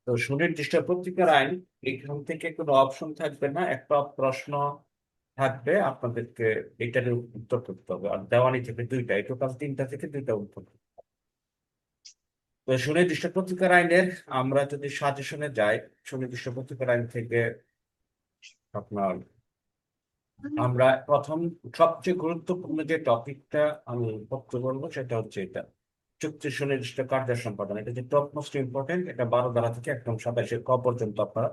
তো সুনির্দিষ্ট পত্রিকার আইন, এখান থেকে কোনো অপশন থাকবে না, একটা প্রশ্ন থাকবে, আপনাদেরকে এটার উত্তর করতে হবে। আর দেওয়ানি থেকে দুইটা, টোটাল তিনটা থেকে দুইটা উত্তর করতে হবে। তো সুনির্দিষ্ট পত্রিকার আইনের আমরা যদি সাজেশনে যাই, সুনির্দিষ্ট পত্রিকার আইন থেকে আপনার আমরা প্রথম সবচেয়ে গুরুত্বপূর্ণ যে টপিকটা আমি পড়তে বলবো সেটা হচ্ছে এটা, চুক্তি সুনির্দিষ্ট কার্য সম্পাদন। এটা যে টপ মোস্ট ইম্পর্টেন্ট, এটা 12 ধারা থেকে একদম 27 ক পর্যন্ত আপনারা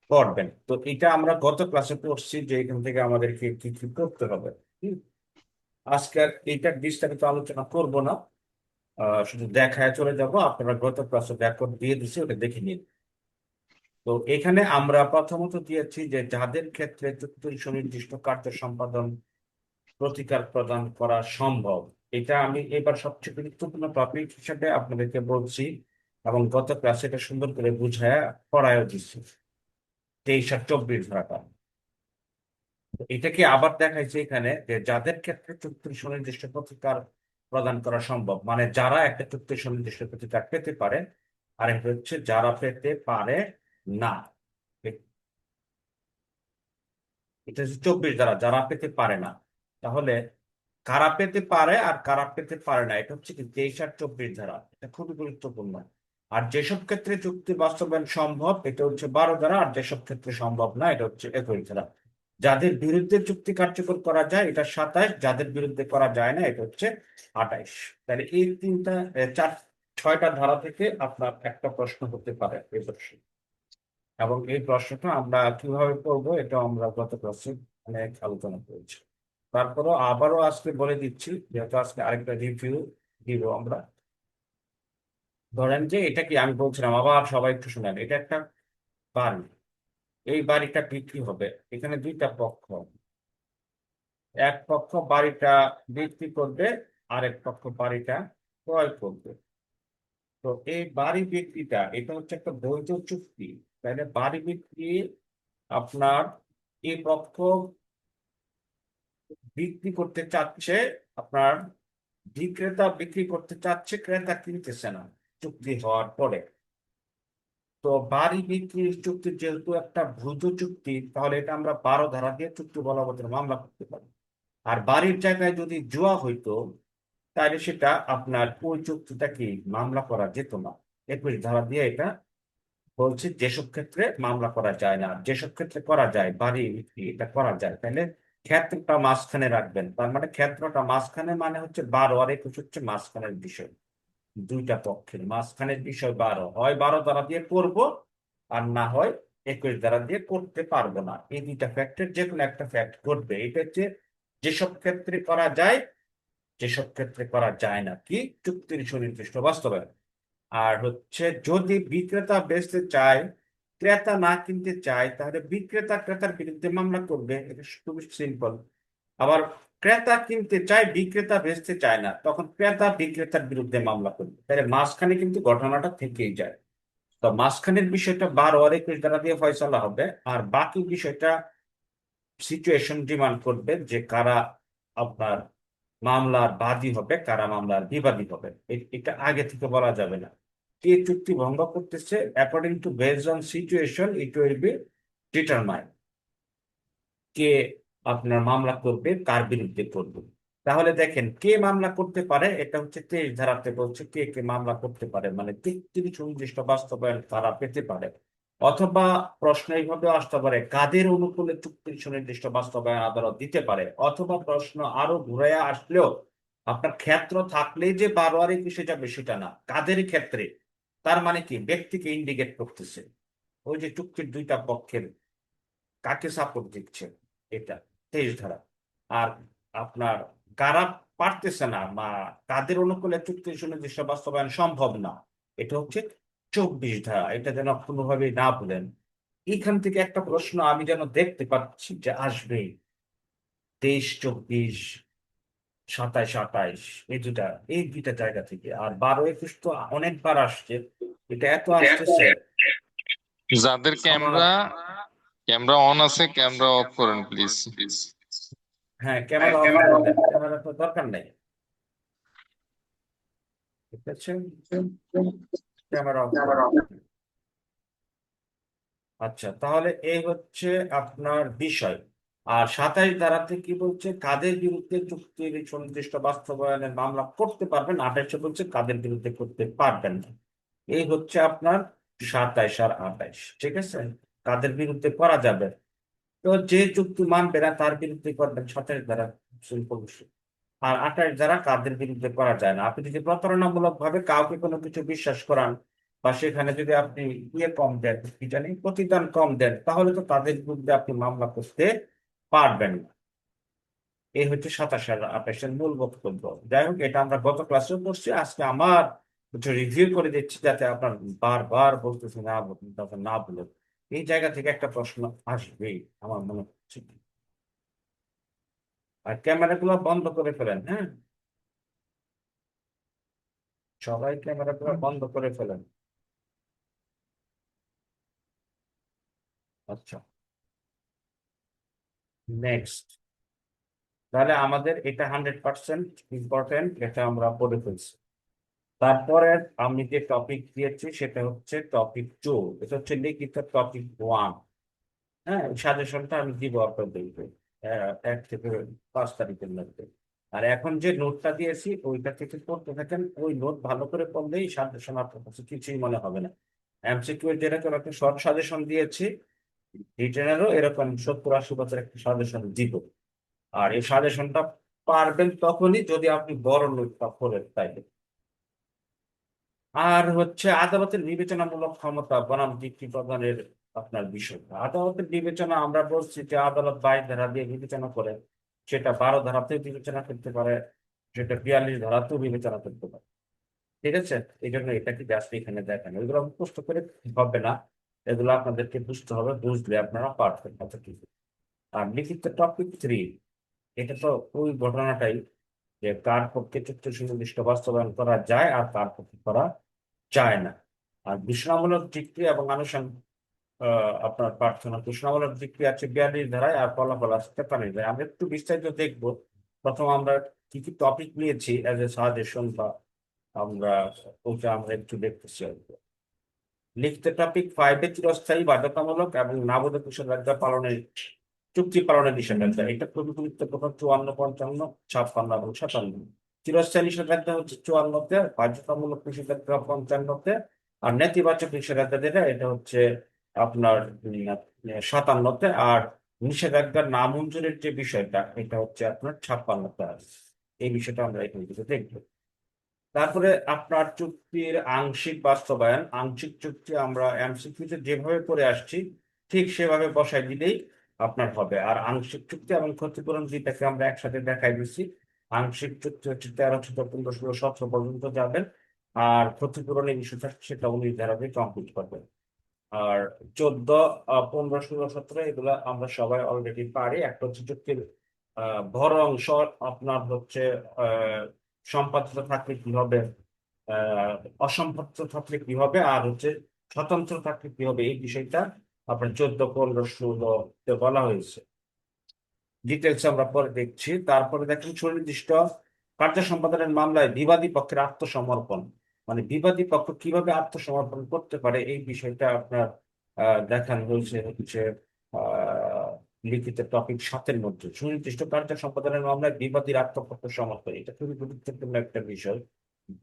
পড়বেন। তো এটা আমরা গত ক্লাসে পড়ছি যে এখান থেকে আমাদেরকে কি কি করতে হবে। হুম। আজকে আর এইটার বিস্তারিত আলোচনা করব না, শুধু দেখায় চলে যাব। আপনারা গত ক্লাসে ব্যাকরণ দিয়ে দিছি, ওটা দেখে নিন। তো এখানে আমরা প্রথমত দিয়েছি যে যাদের ক্ষেত্রে চুক্তি সুনির্দিষ্ট কার্য সম্পাদন প্রতিকার প্রদান করা সম্ভব, এটা আমি এবার সবচেয়ে গুরুত্বপূর্ণ টপিক হিসেবে আপনাদেরকে বলছি, এবং গত ক্লাসে এটা সুন্দর করে বুঝায় পড়ায়ও দিচ্ছি। 23 আর 24 ধারাটা এটাকে আবার দেখাইছে এখানে যে যাদের ক্ষেত্রে চুক্তির সুনির্দিষ্ট প্রতিকার প্রদান করা সম্ভব, মানে যারা একটা চুক্তির সুনির্দিষ্ট প্রতিকার পেতে পারে, আর একটা হচ্ছে যারা পেতে পারে না। এটা হচ্ছে 24 ধারা, যারা পেতে পারে না। তাহলে কারা পেতে পারে আর কারা পেতে পারে না, এটা হচ্ছে কি 23 আর 24 ধারা, এটা খুবই গুরুত্বপূর্ণ। আর যেসব ক্ষেত্রে চুক্তি বাস্তবায়ন সম্ভব, এটা হচ্ছে 12 ধারা, আর যেসব ক্ষেত্রে সম্ভব না, এটা হচ্ছে 21 ধারা। যাদের বিরুদ্ধে চুক্তি কার্যকর করা যায় এটা 27, যাদের বিরুদ্ধে করা যায় না এটা হচ্ছে 28। তাহলে এই তিনটা, চার, 6টা ধারা থেকে আপনার একটা প্রশ্ন হতে পারে এই প্রশ্ন। এবং এই প্রশ্নটা আমরা কিভাবে করবো এটা আমরা গত ক্লাসে অনেক আলোচনা করেছি। তারপরও আবারও আজকে বলে দিচ্ছি, যেহেতু আজকে আরেকটা রিভিউ দিব আমরা। ধরেন যে এটা কি আমি বলছিলাম, আবার সবাই একটু শুনেন, এটা একটা বাড়ি। এই বাড়িটা বিক্রি হবে, এখানে দুইটা পক্ষ। এক পক্ষ বাড়িটা বিক্রি করবে, আরেক পক্ষ বাড়িটা ক্রয় করবে। তো এই বাড়ি বিক্রিটা এটা হচ্ছে একটা বৈধ চুক্তি। তাহলে বাড়ি বিক্রি আপনার এই পক্ষ বিক্রি করতে চাচ্ছে, আপনার বিক্রেতা বিক্রি করতে চাচ্ছে, ক্রেতা কিনতেছে না চুক্তি হওয়ার পরে। তো বাড়ি বিক্রির চুক্তি যেহেতু একটা বৈধ চুক্তি, তাহলে এটা আমরা 12 ধারা দিয়ে চুক্তি বলবৎের মামলা করতে পারি। আর বাড়ির জায়গায় যদি জুয়া হইতো, তাহলে সেটা আপনার ওই চুক্তিটা কি মামলা করা যেত না। 21 ধারা দিয়ে এটা বলছে যেসব ক্ষেত্রে মামলা করা যায় না, আর যেসব ক্ষেত্রে করা যায়, বাড়ি বিক্রি এটা করা যায়। তাহলে ক্ষেত্রটা মাঝখানে রাখবেন, তার মানে ক্ষেত্রটা মাঝখানে মানে হচ্ছে 12 আর 21 হচ্ছে মাঝখানের বিষয়। দুইটা পক্ষের মাঝখানের বিষয় 12, হয় 12 দ্বারা দিয়ে করব, আর না হয় 21 দ্বারা দিয়ে করতে পারবো না। এই দুইটা ফ্যাক্টর যে কোনো একটা ফ্যাক্ট ঘটবে। এটা হচ্ছে যেসব ক্ষেত্রে করা যায়, যেসব ক্ষেত্রে করা যায় না, কি চুক্তির সুনির্দিষ্ট বাস্তবায়ন। আর হচ্ছে যদি বিক্রেতা বেচতে চায়, ক্রেতা না কিনতে চায়, তাহলে বিক্রেতা ক্রেতার বিরুদ্ধে মামলা করবে, এটা খুবই সিম্পল। আবার ক্রেতা কিনতে চায়, বিক্রেতা বেচতে চায় না, তখন ক্রেতা বিক্রেতার বিরুদ্ধে মামলা করবে। তাহলে মাঝখানে কিন্তু ঘটনাটা থেকেই যায়। তো মাঝখানের বিষয়টা 12 আর 21 ধারা দিয়ে ফয়সালা হবে, আর বাকি বিষয়টা সিচুয়েশন ডিমান্ড করবে যে কারা আপনার মামলার বাদী হবে, কারা মামলার বিবাদী হবে। এটা আগে থেকে বলা যাবে না। কে চুক্তি ভঙ্গ করতেছে, according to based on situation it will be determined কে আপনার মামলা করবে, কার বিরুদ্ধে করবে। তাহলে দেখেন কে মামলা করতে পারে, এটা হচ্ছে 23 ধারাতে বলছে কে কে মামলা করতে পারে, মানে চুক্তির সুনির্দিষ্ট বাস্তবায়ন কারা পেতে পারে। অথবা প্রশ্ন এইভাবে আসতে পারে, কাদের অনুকূলে চুক্তির সুনির্দিষ্ট বাস্তবায়ন আদালত দিতে পারে। অথবা প্রশ্ন আরো ঘুরাইয়া আসলেও, আপনার ক্ষেত্র থাকলেই যে 12 আর 21 যাবে সেটা না, কাদের ক্ষেত্রে। তার মানে কি ব্যক্তিকে ইন্ডিকেট করতেছে, ওই যে চুক্তির দুইটা পক্ষের কাকে সাপোর্ট দিচ্ছে, এটা 23 ধারা। আর আপনার কারা পারতেছে না বা কাদের অনুকূলে চুক্তি সুনির্দিষ্ট বাস্তবায়ন সম্ভব না, এটা হচ্ছে 24 ধারা। এটা যেন কোনোভাবেই না ভুলেন। এখান থেকে একটা প্রশ্ন আমি যেন দেখতে পাচ্ছি যে আসবে, 23, 24, 27, 28, এই দুইটা জায়গা থেকে। আর 12, 21 তো অনেকবার আসছে, এটা এত আসতেছে যাদের আমার। ক্যামেরা ক্যামেরা অন আছে ক্যামেরা অফ করেন প্লিজ। হ্যাঁ, ক্যামেরা অফ করে দেন, ক্যামেরা তো দরকার নেই। ঠিক আছে, ক্যামেরা অফ করে দেন। আচ্ছা, তাহলে এই হচ্ছে আপনার বিষয়। আর 27 ধারাতে কি বলছে, কাদের বিরুদ্ধে চুক্তির সুনির্দিষ্ট বাস্তবায়নের মামলা করতে পারবেন, 28 বলছে কাদের বিরুদ্ধে করতে পারবেন না। এই হচ্ছে আপনার 27 আর 28, ঠিক আছে, কাদের বিরুদ্ধে করা যাবে। তো যে চুক্তি মানবে না তার বিরুদ্ধে করবেন 27 ধারা শুল্ক বিষয়। আর 28 ধারা কাদের বিরুদ্ধে করা যায় না। আপনি যদি প্রতারণামূলক ভাবে কাউকে কোনো কিছু বিশ্বাস করান, বা সেখানে যদি আপনি কম দেন, কি জানি প্রতিদান কম দেন, তাহলে তো তাদের বিরুদ্ধে আপনি মামলা করতে পারবেন না। এই হচ্ছে 27 আর 28 মূল বক্তব্য। যাই হোক, এটা আমরা গত ক্লাসেও পড়ছি, আজকে আমার একটু রিভিউ করে দিচ্ছি যাতে আপনার বারবার বলতেছি না বলুন, তারপর না বলুন। এই জায়গা থেকে একটা প্রশ্ন আসবেই আমার মনে হচ্ছে। আর ক্যামেরাগুলো বন্ধ করে ফেলেন, হ্যাঁ, সবাই ক্যামেরাগুলো বন্ধ করে ফেলেন। আচ্ছা, নেক্সট। তাহলে আমাদের এটা 100% ইম্পর্টেন্ট, এটা আমরা পড়ে ফেলছি। তারপরে আমি যে টপিক দিয়েছি সেটা হচ্ছে টপিক 2, এটা হচ্ছে লিখিত টপিক 1। হ্যাঁ, সাজেশনটা আমি দিব আপনাদেরকে 1 থেকে 5 তারিখের মধ্যে। আর এখন যে নোটটা দিয়েছি ওইটা থেকে পড়তে থাকেন, ওই নোট ভালো করে পড়লেই সাজেশন আপনার কাছে কিছুই মনে হবে না। এমসিকিউ যেরকম একটা শর্ট সাজেশন দিয়েছি, রিটেনেরও এরকম 70-80 বছর একটা সাজেশন দিব। আর এই সাজেশনটা পারবেন তখনই যদি আপনি বড় নোটটা পড়েন, তাই। আর হচ্ছে আদালতের বিবেচনামূলক ক্ষমতা বনাম যুক্তি প্রদানের আপনার বিষয়টা। আদালতের বিবেচনা আমরা বলছি যে আদালত 22 ধারা দিয়ে বিবেচনা করে, সেটা 12 ধারাতেও বিবেচনা করতে পারে, সেটা 42 ধারাতেও বিবেচনা করতে পারে। ঠিক আছে, এই জন্য এটাকে জাস্ট এখানে দেখেন, ওইগুলো মুখস্থ করে হবে না, এগুলো আপনাদেরকে বুঝতে হবে, বুঝলে আপনারা পারবেন আচ্ছা ঠিক আছে। আর লিখিত টপিক 3, এটা তো ওই ঘটনাটাই, যে কার পক্ষে চুক্তি সুনির্দিষ্ট বাস্তবায়ন করা যায় আর কার পক্ষে করা যায় না। আর ঘোষণামূলক ডিক্রি এবং আনুষঙ্গিক আপনার প্রার্থনা, ঘোষণামূলক ডিক্রি আছে 42 ধারায়, আর ফলাফল আছে 43 ধারায়। আমরা একটু বিস্তারিত দেখবো। প্রথম আমরা কি কি টপিক নিয়েছি এজ এ সাজেশন, বা আমরা ওটা আমরা একটু দেখতেছি আর কি। লিখিত টপিক 5-এ চিরস্থায়ী বাধ্যতামূলক এবং নাবালক নিষেধাজ্ঞা পালনের, চুক্তি পালনের নিষেধাজ্ঞা, এটা খুবই গুরুত্বপূর্ণ। 54, 55, 56 এবং 57। চিরস্থায়ী নিষেধাজ্ঞা হচ্ছে 54-তে, বাধ্যতামূলক নিষেধাজ্ঞা 55-তে, আর নেতিবাচক নিষেধাজ্ঞা যেটা এটা হচ্ছে আপনার 57-তে। আর নিষেধাজ্ঞার নামঞ্জুরের যে বিষয়টা এটা হচ্ছে আপনার 56-তে আছে। এই বিষয়টা আমরা এখানে কিছু দেখবো। তারপরে আপনার চুক্তির আংশিক বাস্তবায়ন, আংশিক চুক্তি আমরা এমসিকিউতে যেভাবে করে আসছি ঠিক সেভাবে বসাই দিলেই আপনার হবে। আর আংশিক চুক্তি এবং ক্ষতিপূরণ যেটাকে আমরা একসাথে দেখাই দিচ্ছি, আংশিক চুক্তি হচ্ছে 13, 14, 15, 16, 17 পর্যন্ত যাবেন। আর ক্ষতিপূরণের ইস্যু থাকছে সেটা 19 ধারাতে কমপ্লিট করবেন। আর 14, 15, 16, 17 এগুলো আমরা সবাই অলরেডি পারি। একটা হচ্ছে চুক্তির বড় অংশ আপনার হচ্ছে আহ সম্পাদিত থাকলে কি হবে, আহ অসম্পাদিত থাকলে কি হবে, আর হচ্ছে স্বতন্ত্র থাকলে কি হবে, এই বিষয়টা আপনার 14, 15, 16 বলা হয়েছে। ডিটেলস আমরা পরে দেখছি। তারপরে দেখেন সুনির্দিষ্ট কার্য সম্পাদনের মামলায় বিবাদী পক্ষের আত্মসমর্পণ, মানে বিবাদী পক্ষ কিভাবে আত্মসমর্পণ করতে পারে এই বিষয়টা আপনার দেখানো হয়েছে হচ্ছে আহ লিখিত টপিক 7-এর মধ্যে। সুনির্দিষ্ট কার্য সম্পাদনের মামলায় বিবাদীর আত্মপক্ষ সমর্পণ, এটা খুবই গুরুত্বপূর্ণ একটা বিষয়।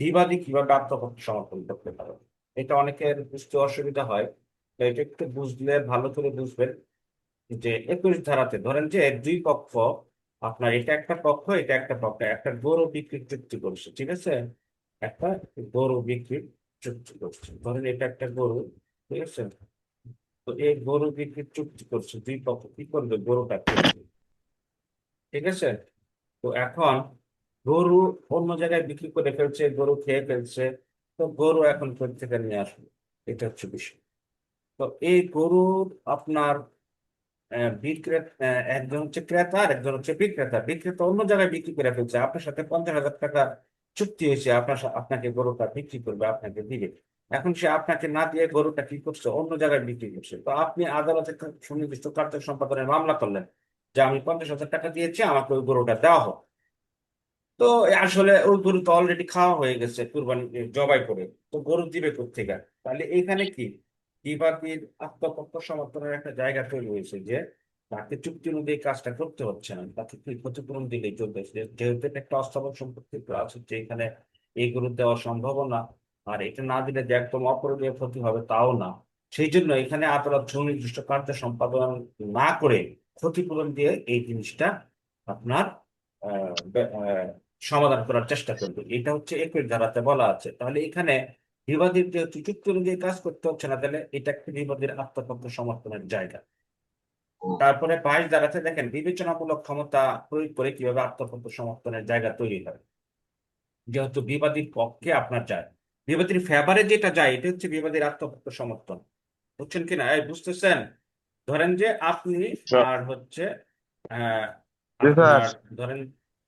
বিবাদী কিভাবে আত্মপক্ষ সমর্পণ করতে পারে, এটা অনেকের বুঝতে অসুবিধা হয়, তো এটা একটু বুঝলে ভালো করে বুঝবেন। যে 21 ধারাতে ধরেন যে দুই পক্ষ, আপনার এটা একটা পক্ষ এটা একটা পক্ষ, একটা গরু বিক্রির চুক্তি করছে, ঠিক আছে, একটা গরু বিক্রির চুক্তি করছে, ধরেন এটা একটা গরু, ঠিক আছে। তো এই গরু বিক্রির চুক্তি করছে, দুই পক্ষ কি করবে, গরুটা কিনবে, ঠিক আছে। তো এখন গরু অন্য জায়গায় বিক্রি করে ফেলছে, গরু খেয়ে ফেলছে, তো গরু এখন কোথা থেকে নিয়ে আসবে, এটা হচ্ছে বিষয়। তো এই গরুর আপনার বিক্রেতা, একজন হচ্ছে ক্রেতা আর একজন হচ্ছে বিক্রেতা। বিক্রেতা অন্য জায়গায় বিক্রি করে ফেলছে, আপনার সাথে 50,000 টাকা চুক্তি হয়েছে, আপনাকে গরুটা বিক্রি করবে, আপনাকে দিবে। এখন সে আপনাকে না দিয়ে গরুটা কি করছে, অন্য জায়গায় বিক্রি করছে। তো আপনি আদালতে একটা সুনির্দিষ্ট কার্য সম্পাদনের মামলা করলেন, যে আমি 50,000 টাকা দিয়েছি, আমাকে ওই গরুটা দেওয়া হোক। তো আসলে ওই গরু তো অলরেডি খাওয়া হয়ে গেছে কুরবানি জবাই করে, তো গরু দিবে কোত্থেকে? তাহলে এইখানে কি বিবাদীর আত্মপক্ষ সমর্থনের একটা জায়গা তৈরি হয়েছে, যে তাকে চুক্তি অনুযায়ী কাজটা করতে হচ্ছে না, তাকে কি ক্ষতিপূরণ দিলেই চলবে। যেহেতু এটা একটা অস্থাবর সম্পত্তি প্লাস হচ্ছে এখানে এই গরু দেওয়া সম্ভব না, আর এটা না দিলে যে একদম অপরিণীয় ক্ষতি হবে তাও না। সেই জন্য এখানে আদালত সুনির্দিষ্ট কার্য সম্পাদন না করে ক্ষতিপূরণ দিয়ে এই জিনিসটা আপনার সমাধান করার চেষ্টা করবে। এটা হচ্ছে 21 ধারাতে বলা আছে। তাহলে এখানে বিবাদীর যেহেতু চুক্তি অনুযায়ী কাজ করতে হচ্ছে না, তাহলে এটা একটা বিবাদীর আত্মপক্ষ সমর্থনের জায়গা। তারপরে 22 ধারাতে দেখেন বিবেচনামূলক ক্ষমতা প্রয়োগ করে কিভাবে আত্মপক্ষ সমর্থনের জায়গা তৈরি হয়। যেহেতু বিবাদীর পক্ষে আপনার যায়, বিবাদীর ফেভারে যেটা যায়, এটা হচ্ছে বিবাদীর আত্মপক্ষ সমর্থন। বুঝছেন কিনা, এই বুঝতেছেন? ধরেন যে আপনি স্যার। আর হচ্ছে আহ জি স্যার। আপনার ধরেন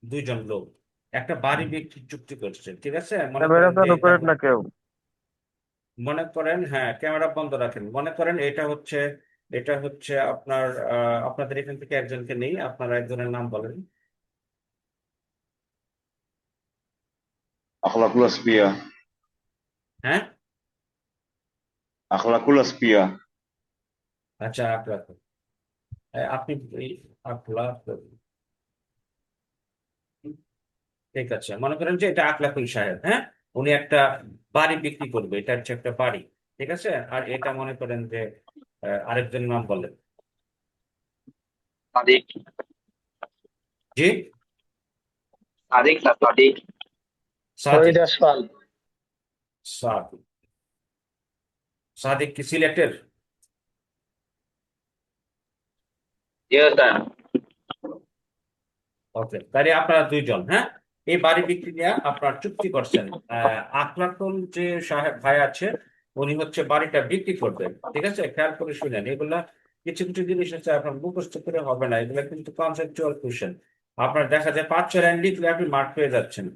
দুইজন লোক একটা বাড়ি বিক্রির চুক্তি করছে, ঠিক আছে? মনে মেরে করেন যে চালু এটা, করেন না কেউ। মনে করেন, হ্যাঁ ক্যামেরা বন্ধ রাখেন, মনে করেন এটা হচ্ছে আপনার আপনাদের এখান থেকে একজনকে নেই, আপনারা একজনের নাম বলেন। Akhlakul Aspia. হ্যাঁ, Akhlakul Aspia. আচ্ছা আপনার, আপনি এই আপনার, ঠিক আছে, মনে করেন যে এটা আকলাকুল সাহেব, হ্যাঁ, উনি একটা বাড়ি বিক্রি করবে, এটা হচ্ছে একটা বাড়ি, ঠিক আছে? আর এটা মনে করেন যে আরেকজন নাম বলেন। সাদিক জি, সাদিক না সাদিক সাদিক। শহীদ আশফাল। সাদিক, সাদিক কি সিলেটের? ইয়েটা ওকে, তাহলে আপনারা দুইজন, হ্যাঁ, এই বাড়ি বিক্রি নিয়ে আপনার চুক্তি করছেন। আকলাকুল যে সাহেব ভাই আছে, উনি হচ্ছে বাড়িটা বিক্রি করবেন, ঠিক আছে? খেয়াল করে শুনেন, এগুলা কিছু কিছু জিনিস আছে আপনার মুখস্থ করে হবে না, এগুলা কিন্তু কনসেপচুয়াল কোশ্চেন। আপনার দেখা যায় 5-6 লাইন লিখলে আপনি মার্ক পেয়ে যাচ্ছেন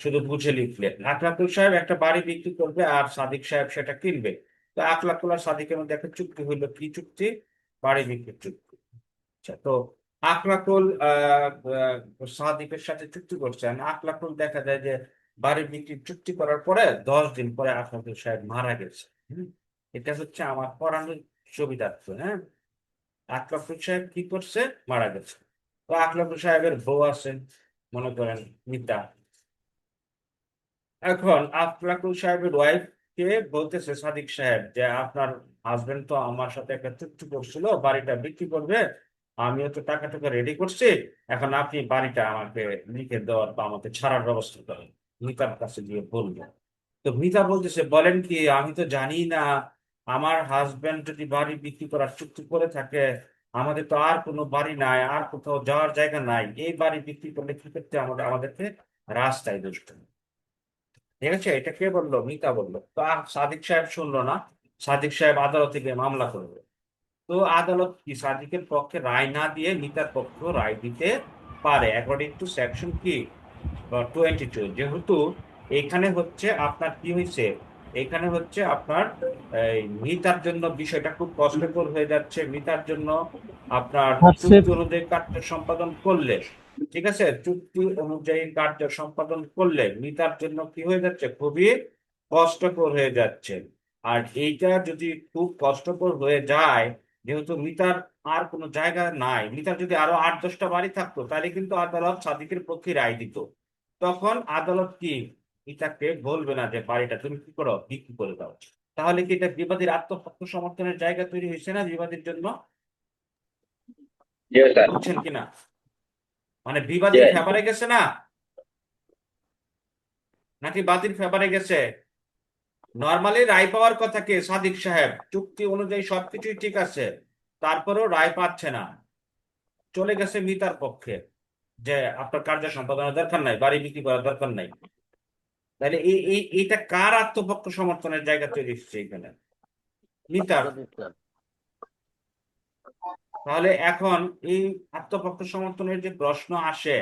শুধু বুঝে লিখলে। আকলাকুল সাহেব একটা বাড়ি বিক্রি করবে আর সাদিক সাহেব সেটা কিনবে। তো আকলাকুল আর সাদিকের মধ্যে একটা চুক্তি হইলো, কি চুক্তি? বাড়ি বিক্রির চুক্তি। আচ্ছা, তো আকলাকুল সাদিকের সাথে চুক্তি করছেন। আকলাকুল দেখা যায় যে বাড়ি বিক্রির চুক্তি করার পরে 10 দিন পরে আকলাকুল সাহেব মারা গেছে। হুম, এটা হচ্ছে আমার পড়ানোর সুবিধার্থ, হ্যাঁ। আকলাকুল সাহেব কি করছে? মারা গেছে। তো আকলাকুল সাহেবের বউ আছেন, মনে করেন মিতা। এখন আফলাকুল সাহেবের ওয়াইফ কে বলতেছে সাদিক সাহেব যে আপনার হাজবেন্ড তো আমার সাথে একটা চুক্তি করছিল বাড়িটা বিক্রি করবে, আমিও তো টাকা টাকা রেডি করছি, এখন আপনি বাড়িটা আমাকে লিখে দেওয়ার বা আমাকে ছাড়ার ব্যবস্থা করেন। মিতার কাছে গিয়ে বলবো। তো মিতা বলতেছে, বলেন কি, আমি তো জানি না, আমার হাজবেন্ড যদি বাড়ি বিক্রি করার চুক্তি করে থাকে, আমাদের তো আর কোনো বাড়ি নাই, আর কোথাও যাওয়ার জায়গা নাই, এই বাড়ি বিক্রি করলে কি করতে আমাদেরকে রাস্তায় দুষ্ট। ঠিক আছে, এটা কে বললো? মিতা বললো। তো সাদিক সাহেব শুনলো না, সাদিক সাহেব আদালতে গিয়ে মামলা করবে। তো আদালত কি সাদিকের পক্ষে রায় না দিয়ে মিতার পক্ষে রায় দিতে পারে, অ্যাকর্ডিং টু সেকশন কি 22। যেহেতু এখানে হচ্ছে আপনার কি হয়েছে, এখানে হচ্ছে আপনার এই মিতার জন্য বিষয়টা খুব কষ্টকর হয়ে যাচ্ছে। মিতার জন্য আপনার চুক্তি অনুযায়ী কার্য সম্পাদন করলে, ঠিক আছে, চুক্তি অনুযায়ী কার্য সম্পাদন করলে মিতার জন্য কি হয়ে যাচ্ছে, খুবই কষ্টকর হয়ে যাচ্ছে। আর এইটা যদি খুব কষ্টকর হয়ে যায়, যেহেতু মিতার আর কোনো জায়গা নাই, মিতার যদি আরো 8-10টা বাড়ি থাকতো, তাহলে কিন্তু আদালত সাদিকের পক্ষে রায় দিত। তখন আদালত কি মিতাকে বলবে না যে বাড়িটা তুমি কি করো, বিক্রি করে দাও। তাহলে কি এটা বিবাদীর আত্মপক্ষ সমর্থনের জায়গা তৈরি হয়েছে না বিবাদীর জন্য? ইয়েটা বুঝছেন কিনা? মানে বিবাদীর ফেভারে গেছে না, নাকি বাদীর ফেভারে গেছে? নর্মালি রায় পাওয়ার কথা কে? সাদিক সাহেব, চুক্তি অনুযায়ী সবকিছুই ঠিক আছে, তারপরেও রায় পাচ্ছে না, চলে গেছে মিতার পক্ষে, যে আপনার কার্য সম্পাদনের দরকার নাই, বাড়ি বিক্রি করার দরকার নাই। তাহলে এইটা কার আত্মপক্ষ সমর্থনের জায়গা তৈরি হচ্ছে এখানে? মিতার। তাহলে এখন এই আত্মপক্ষ সমর্থনের যে প্রশ্ন আসে,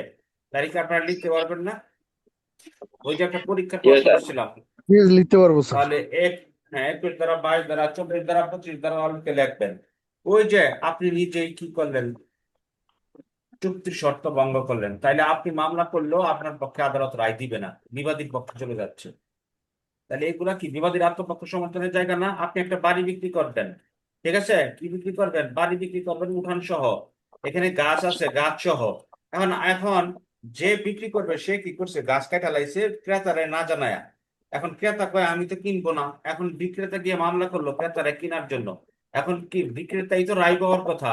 তারিখ আপনারা লিখতে পারবেন না? ওই যে একটা পরীক্ষার প্রশ্ন ইয়েটা দিচ্ছিলাম, লিখতে পারবো স্যার। তাহলে হ্যাঁ 21 দ্বারা 22 দ্বারা 24 দ্বারা অনেকে লিখবেন। ওই যে আপনি নিজেই কি করলেন, চুক্তির শর্ত ভঙ্গ করলেন, তাইলে আপনি মামলা করলেও আপনার পক্ষে আদালত রায় দিবে না, বিবাদীর পক্ষে চলে যাচ্ছে। তাহলে এগুলা কি বিবাদীর আত্মপক্ষ সমর্থনের জায়গা না? আপনি একটা বাড়ি বিক্রি করবেন, ঠিক আছে, কি বিক্রি করবেন? বাড়ি বিক্রি করবেন উঠান সহ, এখানে গাছ আছে গাছ সহ। এখন এখন যে বিক্রি করবে সে কি করছে, গাছ কাটা লাইছে ক্রেতারে না জানায়া। এখন ক্রেতা কয় আমি তো কিনবো না, এখন বিক্রেতা গিয়ে মামলা করলো ক্রেতারে কেনার জন্য। এখন কি বিক্রেতাই তো রায় পাওয়ার কথা,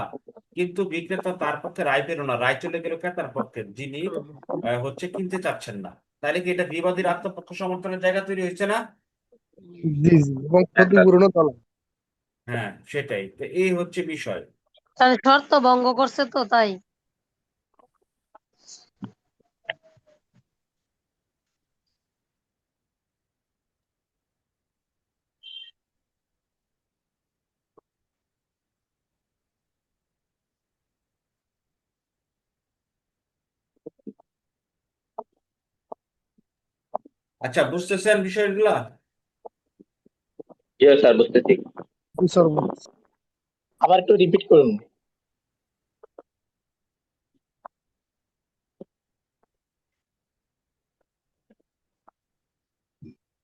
কিন্তু বিক্রেতা তার পক্ষে রায় পেল না, রায় চলে গেল ক্রেতার পক্ষে, যিনি হচ্ছে কিনতে চাচ্ছেন না। তাহলে কি এটা বিবাদীর আত্মপক্ষ সমর্থনের জায়গা তৈরি হয়েছে না? জি জি, এবং হ্যাঁ স্যার। ক্ষতিপূরণও তোলা। হ্যাঁ, সেটাই তো, এই হচ্ছে বিষয়। তাহলে শর্ত ভঙ্গ করছে তো তাই। আচ্ছা, বুঝতেছেন বিষয়গুলা? জি স্যার, বুঝতেছি। জি স্যার। আবার একটু রিপিট করুন।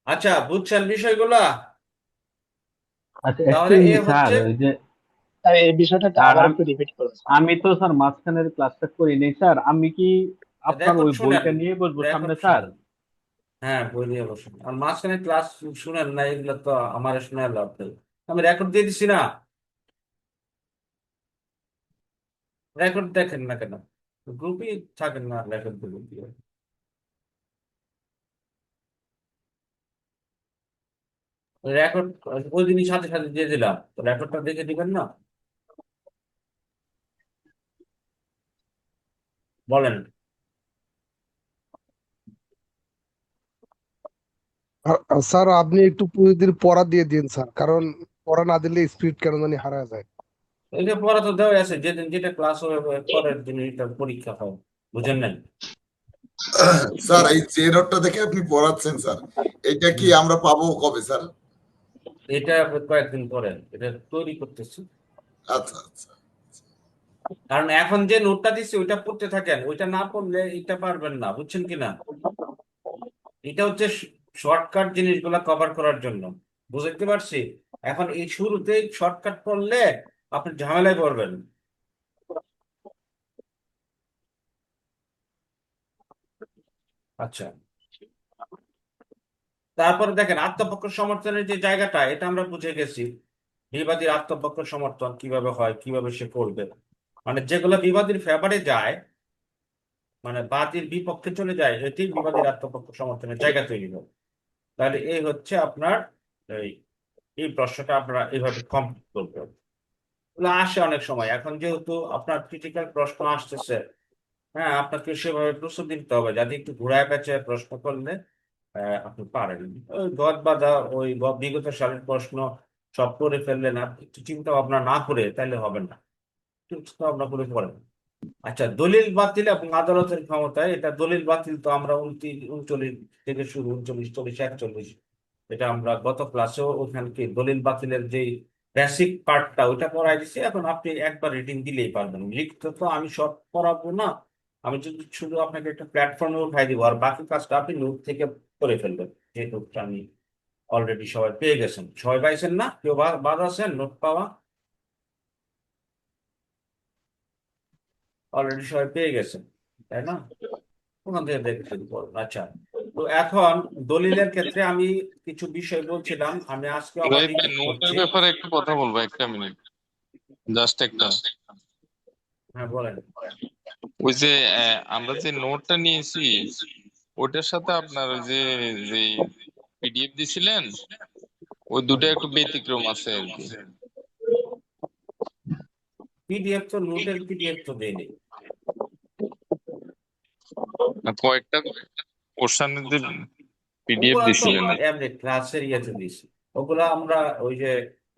আচ্ছা, বুঝছেন বিষয়গুলা? আচ্ছা তাহলে অ্যাকচুয়ালি এ স্যার হচ্ছে, ওই যে স্যার এই বিষয়টা স্যার আবার একটু রিপিট করুন। আমি তো স্যার মাঝখানের ক্লাসটা করি নাই স্যার, আমি কি আপনার রেকর্ড ওই শুনেন, বইটা নিয়ে বসবো সামনে রেকর্ড স্যার? শুনেন। হ্যাঁ, বই নিয়ে বসুন, আর মাঝখানে ক্লাস শুনেন না, এগুলো তো আমার শোনার লাভ নেই। আমি রেকর্ড দিয়ে দিছি না, রেকর্ড দেখেন না কেন? গ্রুপই থাকেন না রেকর্ড দিয়ে? রেকর্ড ওই দিনই সাথে সাথে দিয়ে দিলাম, তো রেকর্ডটা দেখে দিবেন না? বলেন। স্যার আপনি একটু প্রতিদিন পড়া দিয়ে দিন স্যার, কারণ পড়া না দিলে স্পিড কেন জানি হারা যায়। এই যে পড়া তো দেওয়া আছে, যেদিন যেটা ক্লাস হবে পরের দিন এটা পরীক্ষা হয়, বুঝেন নাই? স্যার এই যে নোটটা দেখে আপনি পড়াচ্ছেন স্যার, এটা কি হুম। আমরা পাবো কবে স্যার? এটা কয়েকদিন পরে এটা তৈরি করতেছি। আচ্ছা আচ্ছা। কারণ এখন যে নোটটা দিচ্ছি ওইটা পড়তে থাকেন, ওইটা না পড়লে এটা পারবেন না, বুঝছেন কিনা? এটা হচ্ছে শর্টকাট জিনিসগুলা কভার করার জন্য, বুঝতে পারছি। এখন এই শুরুতে শর্টকাট পড়লে আপনি ঝামেলায় পড়বেন। আচ্ছা, তারপরে দেখেন আত্মপক্ষ সমর্থনের যে জায়গাটা, এটা আমরা বুঝে গেছি। বিবাদীর আত্মপক্ষ সমর্থন কিভাবে হয়, কিভাবে সে করবে, মানে যেগুলো বিবাদীর ফেভারে যায়, মানে বাদীর বিপক্ষে চলে যায়, এটি বিবাদীর আত্মপক্ষ সমর্থনের জায়গা তৈরি হয়। তাহলে এই হচ্ছে আপনার এই এই প্রশ্নটা আপনারা এইভাবে কমপ্লিট করবেন। এগুলো আসে অনেক সময়, এখন যেহেতু আপনার ক্রিটিক্যাল প্রশ্ন আসতেছে, হ্যাঁ, আপনাকে সেভাবে প্রস্তুতি নিতে হবে, যাতে একটু ঘুরায় পেঁচায় প্রশ্ন করলে আপনি পারেন। ওই গদ বাঁধা ওই বিগত সালের প্রশ্ন সব করে ফেললেন, আপনি একটু চিন্তা ভাবনা না করে তাহলে হবে না, একটু চিন্তা ভাবনা করে পড়েন। আচ্ছা, দলিল বাতিল এবং আদালতের ক্ষমতায়, এটা দলিল বাতিল তো আমরা 39 থেকে শুরু, 39, 40, 41, এটা আমরা গত ক্লাসেও ওখানকে দলিল বাতিলের যে বেসিক পার্টটা ওইটা পড়াই দিচ্ছি। এখন আপনি একবার রিডিং দিলেই পারবেন, লিখতে তো আমি সব পড়াবো না, আমি যদি শুধু আপনাকে একটা প্ল্যাটফর্মে উঠাই দিব, আর বাকি কাজটা আপনি নোট থেকে করে ফেলবেন। যে নোটটা আমি অলরেডি সবাই পেয়ে গেছেন, সবাই পাইছেন না? কেউ বাদ আছেন নোট পাওয়া? অলরেডি সবাই পেয়ে গেছেন, তাই না? ওখান থেকে দেখে শুরু করুন। আচ্ছা, তো এখন দলিলের ক্ষেত্রে আমি কিছু বিষয় বলছিলাম, আমি আজকে আবার ভাই ভাই রিপিট নোটের করছি। ব্যাপারে একটু কথা বলবো, একটা মিনিট, জাস্ট একটা। হ্যাঁ, বলেন। ওই যে আমরা যে নোটটা নিয়েছি ওটার সাথে আপনার ওই যে যে পিডিএফ দিছিলেন ওই দুটো একটু ব্যতিক্রম আছে আর কি। পিডিএফ তো, নোটের পিডিএফ তো দেয়নি। কয়েকটা কোশ্চেনের যে পিডিএফ ওগুলা তো দিছিলেন আর কি। এমনি ক্লাসের ইয়েতে দিছি, ওগুলা আমরা ওই যে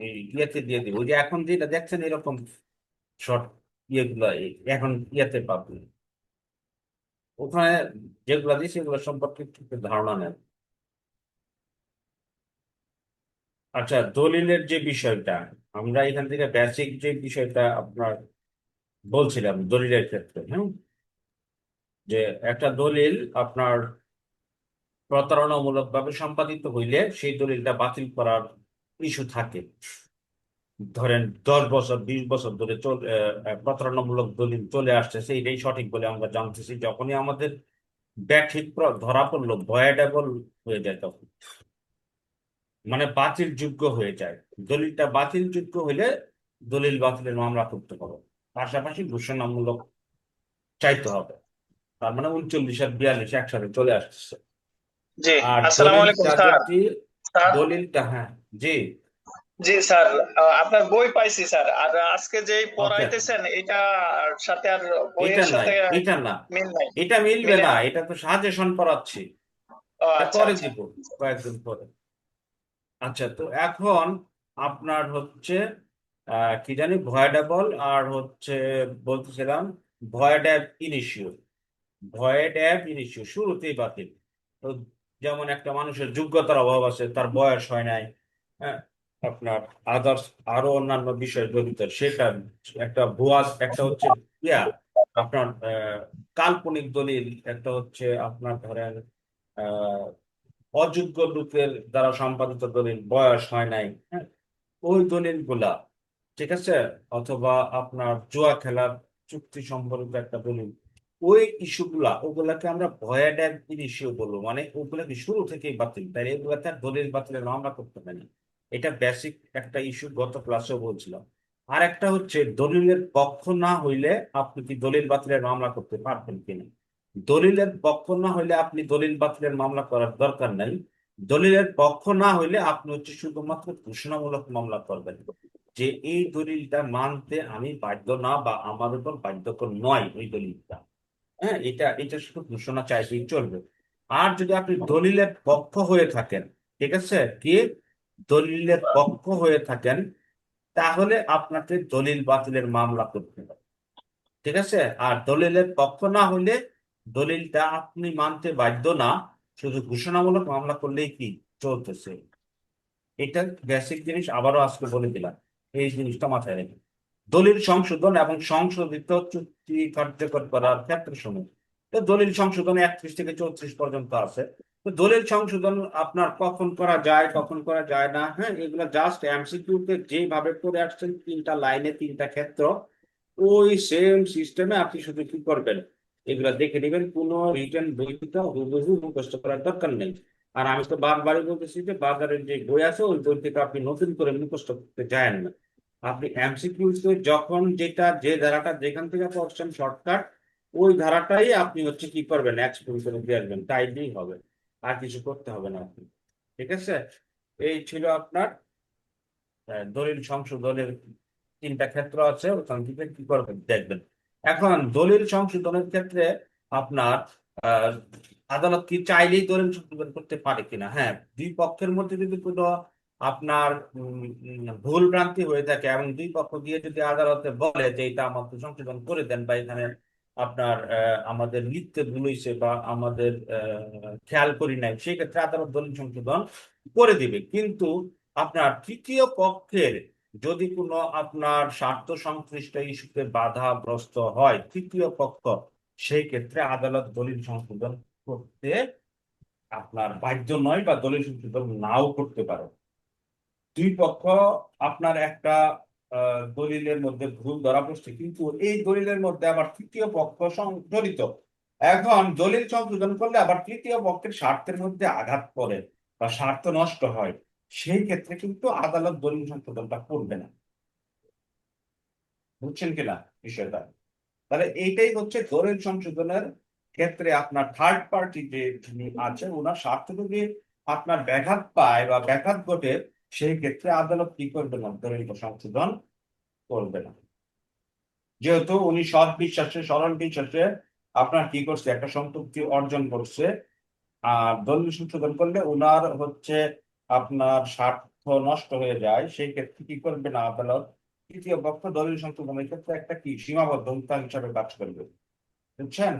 এই ইয়েতে দিয়ে দিব, ওই যে এখন যেটা দেখছেন এরকম শর্ট ইয়েগুলা এখন ইয়েতে পাবেন। ওখানে যেগুলা দিয়েছি এগুলো সম্পর্কে একটু ধারণা নেন। আচ্ছা, দলিলের যে বিষয়টা, আমরা এখান থেকে বেসিক যে বিষয়টা আপনার বলছিলাম দলিলের ক্ষেত্রে, হ্যাঁ, যে একটা দলিল আপনার প্রতারণামূলক ভাবে সম্পাদিত হইলে সেই দলিলটা বাতিল করার ইস্যু থাকে। ধরেন 10 বছর 20 বছর ধরে প্রতারণামূলক দলিল চলে আসছে, সেইটাই সঠিক বলে আমরা জানতেছি, যখনই আমাদের ব্যাঠিক ধরা পড়লো ভয়েডেবল হয়ে যায়, তখন মানে বাতিল যোগ্য হয়ে যায়। দলিলটা বাতিল যোগ্য হলে দলিল বাতিলের মামলা করতে হবে, পাশাপাশি ঘোষণামূলক চাইতে হবে। তার মানে 39 আর 42 একসাথে চলে আসছে। জি, আর আসসালামু আলাইকুম দলিলটা স্যার। যদি দলিলটা, হ্যাঁ, জি, জি স্যার, আপনার বই পাইছি স্যার। আর আজকে যেই ওকে, পড়াইতেছেন এটা সাথে আর এটা বইয়ের নাই, সাথে এটা না, মিল নাই, এটা মিলবে মিলে না, না। এটা তো সাজেশন পড়াচ্ছি, ও এটা আচ্ছা পরে আচ্ছা। দিব, কয়েকদিন পরে। আচ্ছা, তো এখন আপনার হচ্ছে কি জানি ভয়েডেবল আর হচ্ছে বলতেছিলাম ভয়েড অ্যাব ইনিশিও। ভয়েড অ্যাব ইনিশিও শুরুতেই বাতিল। তো যেমন একটা মানুষের যোগ্যতার অভাব আছে, তার বয়স হয় নাই, হ্যাঁ, আপনার আদার্স আরো অন্যান্য বিষয় জড়িত, সেটা একটা ভুয়া, একটা হচ্ছে ইয়া আপনার কাল্পনিক দলিল, একটা হচ্ছে আপনার ধরেন আহ অযোগ্য লোকের দ্বারা সম্পাদিত দলিল, বয়স হয় নাই, হ্যাঁ, ওই দলিল গুলা, ঠিক আছে, অথবা আপনার জুয়া খেলার চুক্তি সম্পর্কিত একটা দলিল, ওই ইস্যুগুলা, ওগুলাকে আমরা ভয়েড অ্যাব ইনিশিও বলবো, মানে ওগুলাকে শুরু থেকেই বাতিল, তাই এগুলাতে আর দলিল বাতিলের মামলা করতে পারি না। এটা বেসিক একটা ইস্যু, গত ক্লাসেও বলছিলাম। আর একটা হচ্ছে দলিলের পক্ষ না হইলে আপনি কি দলিল বাতিলের মামলা করতে পারবেন কিনা। দলিলের পক্ষ না হইলে আপনি দলিল বাতিলের মামলা করার দরকার নাই। দলিলের পক্ষ না হইলে আপনি হচ্ছে শুধুমাত্র ঘোষণামূলক মামলা করবেন, যে এই দলিলটা মানতে আমি বাধ্য না, বা আমার উপর বাধ্যকর নয় ওই দলিলটা, হ্যাঁ, এটা এটা শুধু ঘোষণা চাইলেই চলবে। আর যদি আপনি দলিলের পক্ষ হয়ে থাকেন, ঠিক আছে, কি দলিলের পক্ষ হয়ে থাকেন, তাহলে আপনাকে দলিল বাতিলের মামলা করতে হবে, ঠিক আছে। আর দলিলের পক্ষ না হলে দলিলটা আপনি মানতে বাধ্য না, শুধু ঘোষণামূলক মামলা করলেই কি চলতেছে। এটা বেসিক জিনিস, আবারও আজকে বলে দিলাম, এই জিনিসটা মাথায় রেখে দলিল সংশোধন এবং সংশোধিত চুক্তি কার্যকর করার ক্ষেত্রসমূহ। তো দলিল সংশোধন 31 থেকে 34 পর্যন্ত আছে। তো দলিল সংশোধন আপনার কখন করা যায়, কখন করা যায় না, হ্যাঁ, এগুলো জাস্ট এমসিকিউ তে যেভাবে করে আসছেন, 3টা লাইনে 3টা ক্ষেত্র, ওই সেম সিস্টেমে আপনি শুধু কি করবেন, এগুলা দেখে নেবেন, কোনো রিটেন বইটা হুবহু মুখস্থ করার দরকার নেই। আর আমি তো বারবারই বলতেছি যে বাজারের যে বই আছে ওই বই থেকে আপনি নতুন করে মুখস্থ করতে যায়েন না। আপনি এমসিকিউ যখন যেটা যে ধারাটা যেখান থেকে পড়ছেন শর্টকাট, ওই ধারাটাই আপনি হচ্ছে কি করবেন, এক্সপ্লেন করে দিয়ে আসবেন, তাইলেই হবে, আর কিছু করতে হবে না আপনি, ঠিক আছে। এই ছিল আপনার দলিল সংশোধনের 3টা ক্ষেত্র আছে, ওখান থেকে কি করবেন দেখবেন। এখন দলিল সংশোধনের ক্ষেত্রে আপনার আহ, আদালত কি চাইলেই দলিল সংশোধন করতে পারে কিনা, হ্যাঁ, দুই পক্ষের মধ্যে যদি কোনো আপনার ভুল ভ্রান্তি হয়ে থাকে, এবং দুই পক্ষ দিয়ে যদি আদালতে বলে যে এটা আমাকে সংশোধন করে দেন, বা এখানে আপনার আমাদের লিখতে ভুল হয়েছে, বা আমাদের খেয়াল করি নাই, সেই ক্ষেত্রে আদালত দলিল সংশোধন করে দিবে। কিন্তু আপনার তৃতীয় পক্ষের যদি কোনো আপনার স্বার্থ সংশ্লিষ্ট ইস্যুতে বাধাগ্রস্ত হয় তৃতীয় পক্ষ, সেই ক্ষেত্রে আদালত দলিল সংশোধন করতে আপনার বাধ্য নয়, বা দলিল সংশোধন নাও করতে পারে। দুই পক্ষ আপনার একটা দলিলের মধ্যে ভুল ধরা পড়ছে, কিন্তু এই দলিলের মধ্যে আবার তৃতীয় পক্ষ জড়িত। এখন দলিল সংশোধন করলে আবার তৃতীয় পক্ষের স্বার্থের মধ্যে আঘাত পড়ে বা স্বার্থ নষ্ট হয়, সেই ক্ষেত্রে কিন্তু আদালত দলিল সংশোধনটা করবে না। বুঝছেন কিনা বিষয়টা? তাহলে এইটাই হচ্ছে দলিল সংশোধনের ক্ষেত্রে আপনার থার্ড পার্টি যে যিনি আছেন, ওনার স্বার্থ যদি আপনার ব্যাঘাত পায় বা ব্যাঘাত ঘটে, সেই ক্ষেত্রে আদালত কি করবে না, দলিল সংশোধন করবে না। যেহেতু উনি সৎ বিশ্বাসে সরল বিশ্বাসে আপনার কি করছে, একটা সম্পত্তি অর্জন করছে, আর দলিল সংশোধন করলে ওনার হচ্ছে আপনার স্বার্থ নষ্ট হয়ে যায়, সেই ক্ষেত্রে কি করবে না আদালত, তৃতীয় পক্ষ দলিল সংশোধনের ক্ষেত্রে একটা কি সীমাবদ্ধতা হিসাবে কাজ করবে। বুঝছেন?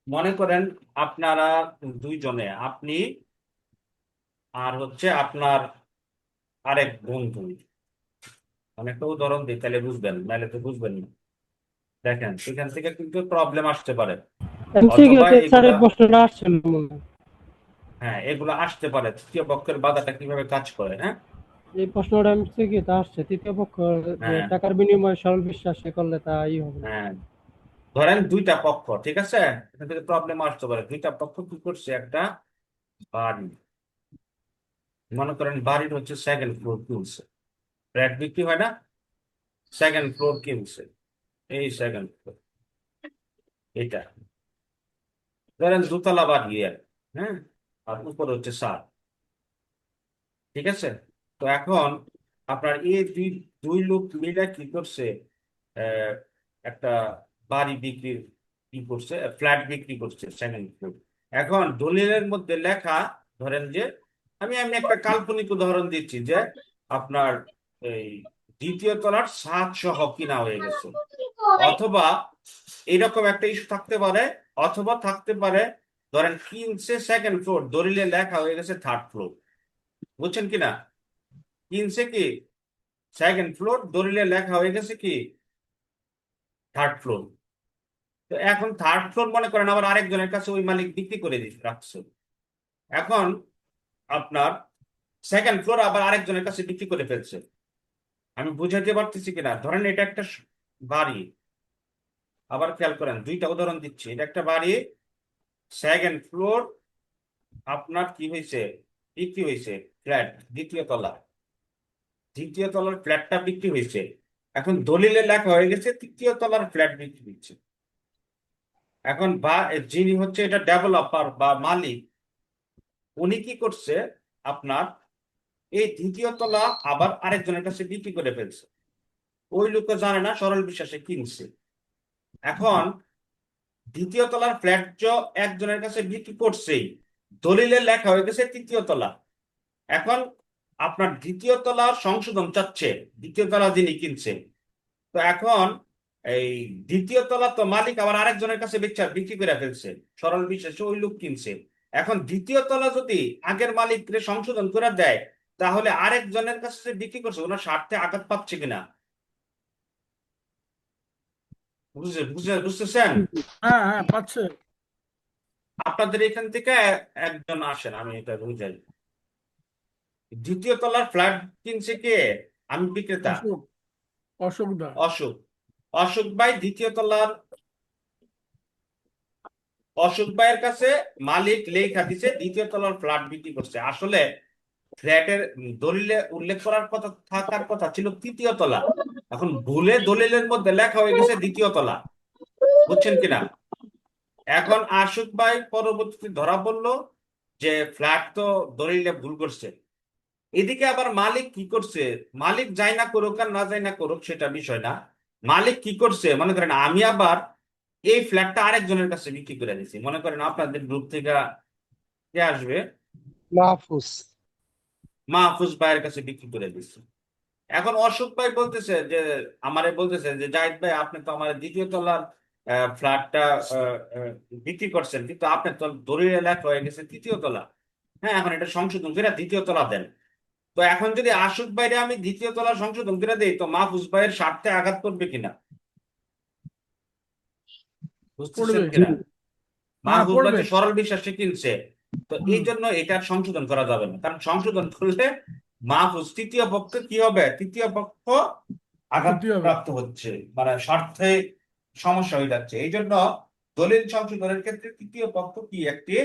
মনে করেন আপনারা দুইজনে, আপনি আর হচ্ছে আপনার আরেক বন্ধু, আমি একটা উদাহরণ দিই তাহলে বুঝবেন, নাহলে তো বুঝবেন না। দেখেন সেখান থেকে কিন্তু প্রবলেম আসতে পারে, অথবা এমসিকিউতে স্যার এগুলা, এই প্রশ্নটা আসছে না মনে হয়। হ্যাঁ এগুলো আসতে পারে, তৃতীয় পক্ষের বাধাটা কিভাবে কাজ করে। হ্যাঁ এই প্রশ্নটা এমসিকিউতে আসছে, তৃতীয় পক্ষ যে হ্যাঁ টাকার বিনিময়ে সরল বিশ্বাসে করলে তা হবে না। হ্যাঁ, ধরেন দুইটা পক্ষ, ঠিক আছে, এখান থেকে প্রবলেম আসতে পারে। দুইটা পক্ষ কি করছে, একটা বাড়ি, মনে করেন বাড়ির হচ্ছে সেকেন্ড ফ্লোর কিনছে, ফ্ল্যাট বিক্রি হয় না, সেকেন্ড ফ্লোর কিনছে, এই সেকেন্ড ফ্লোর এটা, ধরেন দোতলা বাড়ি আর, হ্যাঁ, আর উপরে হচ্ছে ছাদ, ঠিক আছে। তো এখন আপনার এই দুই দুই লোক মিলে কি করছে, আহ, একটা বাড়ি বিক্রির কি করছে, ফ্ল্যাট বিক্রি করছে সেকেন্ড ফ্লোর। এখন দলিলের মধ্যে লেখা, ধরেন যে আমি একটা কাল্পনিক উদাহরণ দিচ্ছি যে আপনার এই দ্বিতীয় তলার ছাদ সহ কিনা হয়ে গেছে, অথবা এরকম একটা ইস্যু থাকতে পারে, অথবা থাকতে পারে ধরেন কিনছে সেকেন্ড ফ্লোর, দলিলে লেখা হয়ে গেছে থার্ড ফ্লোর, বুঝছেন কিনা, কিনছে কি সেকেন্ড ফ্লোর, দলিলে লেখা হয়ে গেছে কি থার্ড ফ্লোর। তো এখন থার্ড ফ্লোর মনে করেন আবার আরেকজনের কাছে ওই মালিক বিক্রি করে দিতে রাখছে, এখন আপনার সেকেন্ড ফ্লোর আবার আরেকজনের কাছে বিক্রি করে ফেলছে। আমি বুঝাতে পারতেছি কিনা, ধরেন এটা একটা বাড়ি, আবার খেয়াল করেন দুইটা উদাহরণ দিচ্ছি, এটা একটা বাড়ি, সেকেন্ড ফ্লোর আপনার কি হয়েছে, বিক্রি হয়েছে, ফ্ল্যাট দ্বিতীয় তলা, দ্বিতীয় তলার ফ্ল্যাটটা বিক্রি হয়েছে, এখন দলিলে লেখা হয়ে গেছে তৃতীয় তলার ফ্ল্যাট বিক্রি হচ্ছে। এখন বা যিনি হচ্ছে এটা ডেভেলপার বা মালিক, উনি কি করছে, আপনার এই দ্বিতীয় তলা আবার আরেকজনের কাছে বিক্রি করে ফেলছে, ওই লোকও জানে না, সরল বিশ্বাসে কিনছে। এখন দ্বিতীয় তলার ফ্ল্যাট একজনের কাছে বিক্রি করছেই, দলিলে লেখা হয়ে গেছে তৃতীয় তলা, এখন আপনার দ্বিতীয় তলার সংশোধন চাচ্ছে দ্বিতীয় তলা যিনি কিনছে। তো এখন এই দ্বিতীয় তলা তো মালিক আবার আরেকজনের কাছে বিক্রি করে ফেলছে, সরল বিশ্বাসে ওই লোক কিনছে। এখন দ্বিতীয় তলা যদি আগের মালিককে সংশোধন করে দেয়, তাহলে আরেকজনের কাছে বিক্রি করছে ওনার স্বার্থে আঘাত পাচ্ছে কিনা, বুঝতেছেন? হ্যাঁ হ্যাঁ পাচ্ছে। আপনাদের এখান থেকে একজন আসেন, আমি এটা বুঝাই। দ্বিতীয় তলার ফ্ল্যাট কিনছে কে, আমি বিক্রেতা, অশোক, অশোক দা। অশোক, অশোক ভাই দ্বিতীয় তলার, অশোক ভাইয়ের কাছে মালিক লেখা দিছে দ্বিতীয় তলার ফ্ল্যাট বিক্রি করছে, আসলে ফ্ল্যাটের দলিলে উল্লেখ করার কথা, থাকার কথা ছিল তৃতীয় তলা, এখন ভুলে দলিলের মধ্যে লেখা হয়ে গেছে দ্বিতীয় তলা, বুঝছেন কিনা। এখন আশুক ভাই পরবর্তীতে ধরা পড়লো যে ফ্ল্যাট তো দলিলে ভুল করছে। এদিকে আবার মালিক কি করছে, মালিক যাই না করুক আর না যাই না করুক সেটা বিষয় না, মালিক কি করছে, মনে করেন আমি আবার এই ফ্ল্যাটটা আরেকজনের কাছে বিক্রি করে দিচ্ছি, মনে করেন আপনাদের গ্রুপ থেকে কে আসবে, মাহফুজ। মাহফুজ ভাইয়ের কাছে বিক্রি করে দিচ্ছি। এখন অশোক ভাই বলতেছে যে, আমারে বলতেছে যে জাহিদ ভাই আপনি তো আমার দ্বিতীয় তলার ফ্ল্যাটটা বিক্রি করছেন, কিন্তু আপনার তো দলিল লেখা হয়ে গেছে তৃতীয় তলা, হ্যাঁ এখন এটা সংশোধন করে দ্বিতীয় তলা দেন। তো এখন যদি আশুক ভাইরে আমি দ্বিতীয় তলা সংশোধন করে দেই, তো মাহফুজ ভাইয়ের স্বার্থে আঘাত করবে কিনা, বুঝতেছেন পড়বে। কিনা। হ্যাঁ মাহফুজ ভাই পড়বে। তো সরল বিশ্বাসে কিনছে, তো এই হুম, জন্য এটা সংশোধন করা যাবে না, কারণ সংশোধন করলে মাহফুজ তৃতীয় পক্ষ কি হবে, তৃতীয় পক্ষ ক্ষতি হবে। আঘাতপ্রাপ্ত হচ্ছে, মানে স্বার্থে সমস্যা হয়ে যাচ্ছে। এই জন্য দলিল সংশোধনের ক্ষেত্রে তৃতীয় পক্ষ কি একটি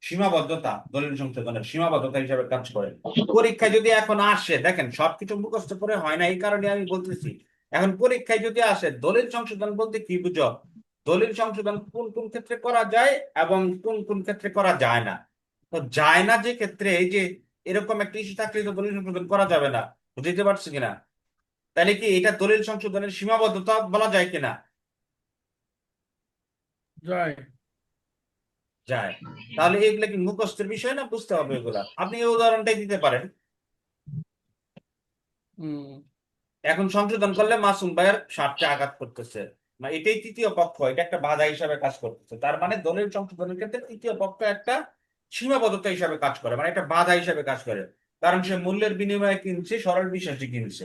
সীমাবদ্ধতা, দলিল সংশোধনের সীমাবদ্ধতা হিসাবে কাজ করে। পরীক্ষায় যদি এখন আসে, দেখেন সবকিছু মুখস্থ করে হয় না, এই কারণে আমি বলতেছি, এখন পরীক্ষায় যদি আসে দলিল সংশোধন বলতে কি বুঝো, দলিল সংশোধন কোন কোন ক্ষেত্রে করা যায় এবং কোন কোন ক্ষেত্রে করা যায় না। তো যায় না যে ক্ষেত্রে, এই যে এরকম একটা ইস্যু থাকলে তো দলিল সংশোধন করা যাবে না, বুঝতে পারছি কিনা, তাহলে কি এটা দলিল সংশোধনের সীমাবদ্ধতা বলা যায় কিনা, যায়। যায়। তাহলে এগুলা কি মুখস্থের বিষয় না, বুঝতে হবে এগুলা, আপনি এই উদাহরণটাই দিতে পারেন। হুম, এখন সংশোধন করলে মাসুম ভাইয়ের স্বার্থে আঘাত করতেছে, মানে এটাই তৃতীয় পক্ষ, এটা একটা বাধা হিসাবে কাজ করতেছে, তার মানে দলিল সংশোধনের ক্ষেত্রে তৃতীয় পক্ষ একটা সীমাবদ্ধতা হিসাবে কাজ করে, মানে একটা বাধা হিসাবে কাজ করে। কারণ সে মূল্যের বিনিময়ে কিনছে, সরল বিশ্বাসে কিনছে।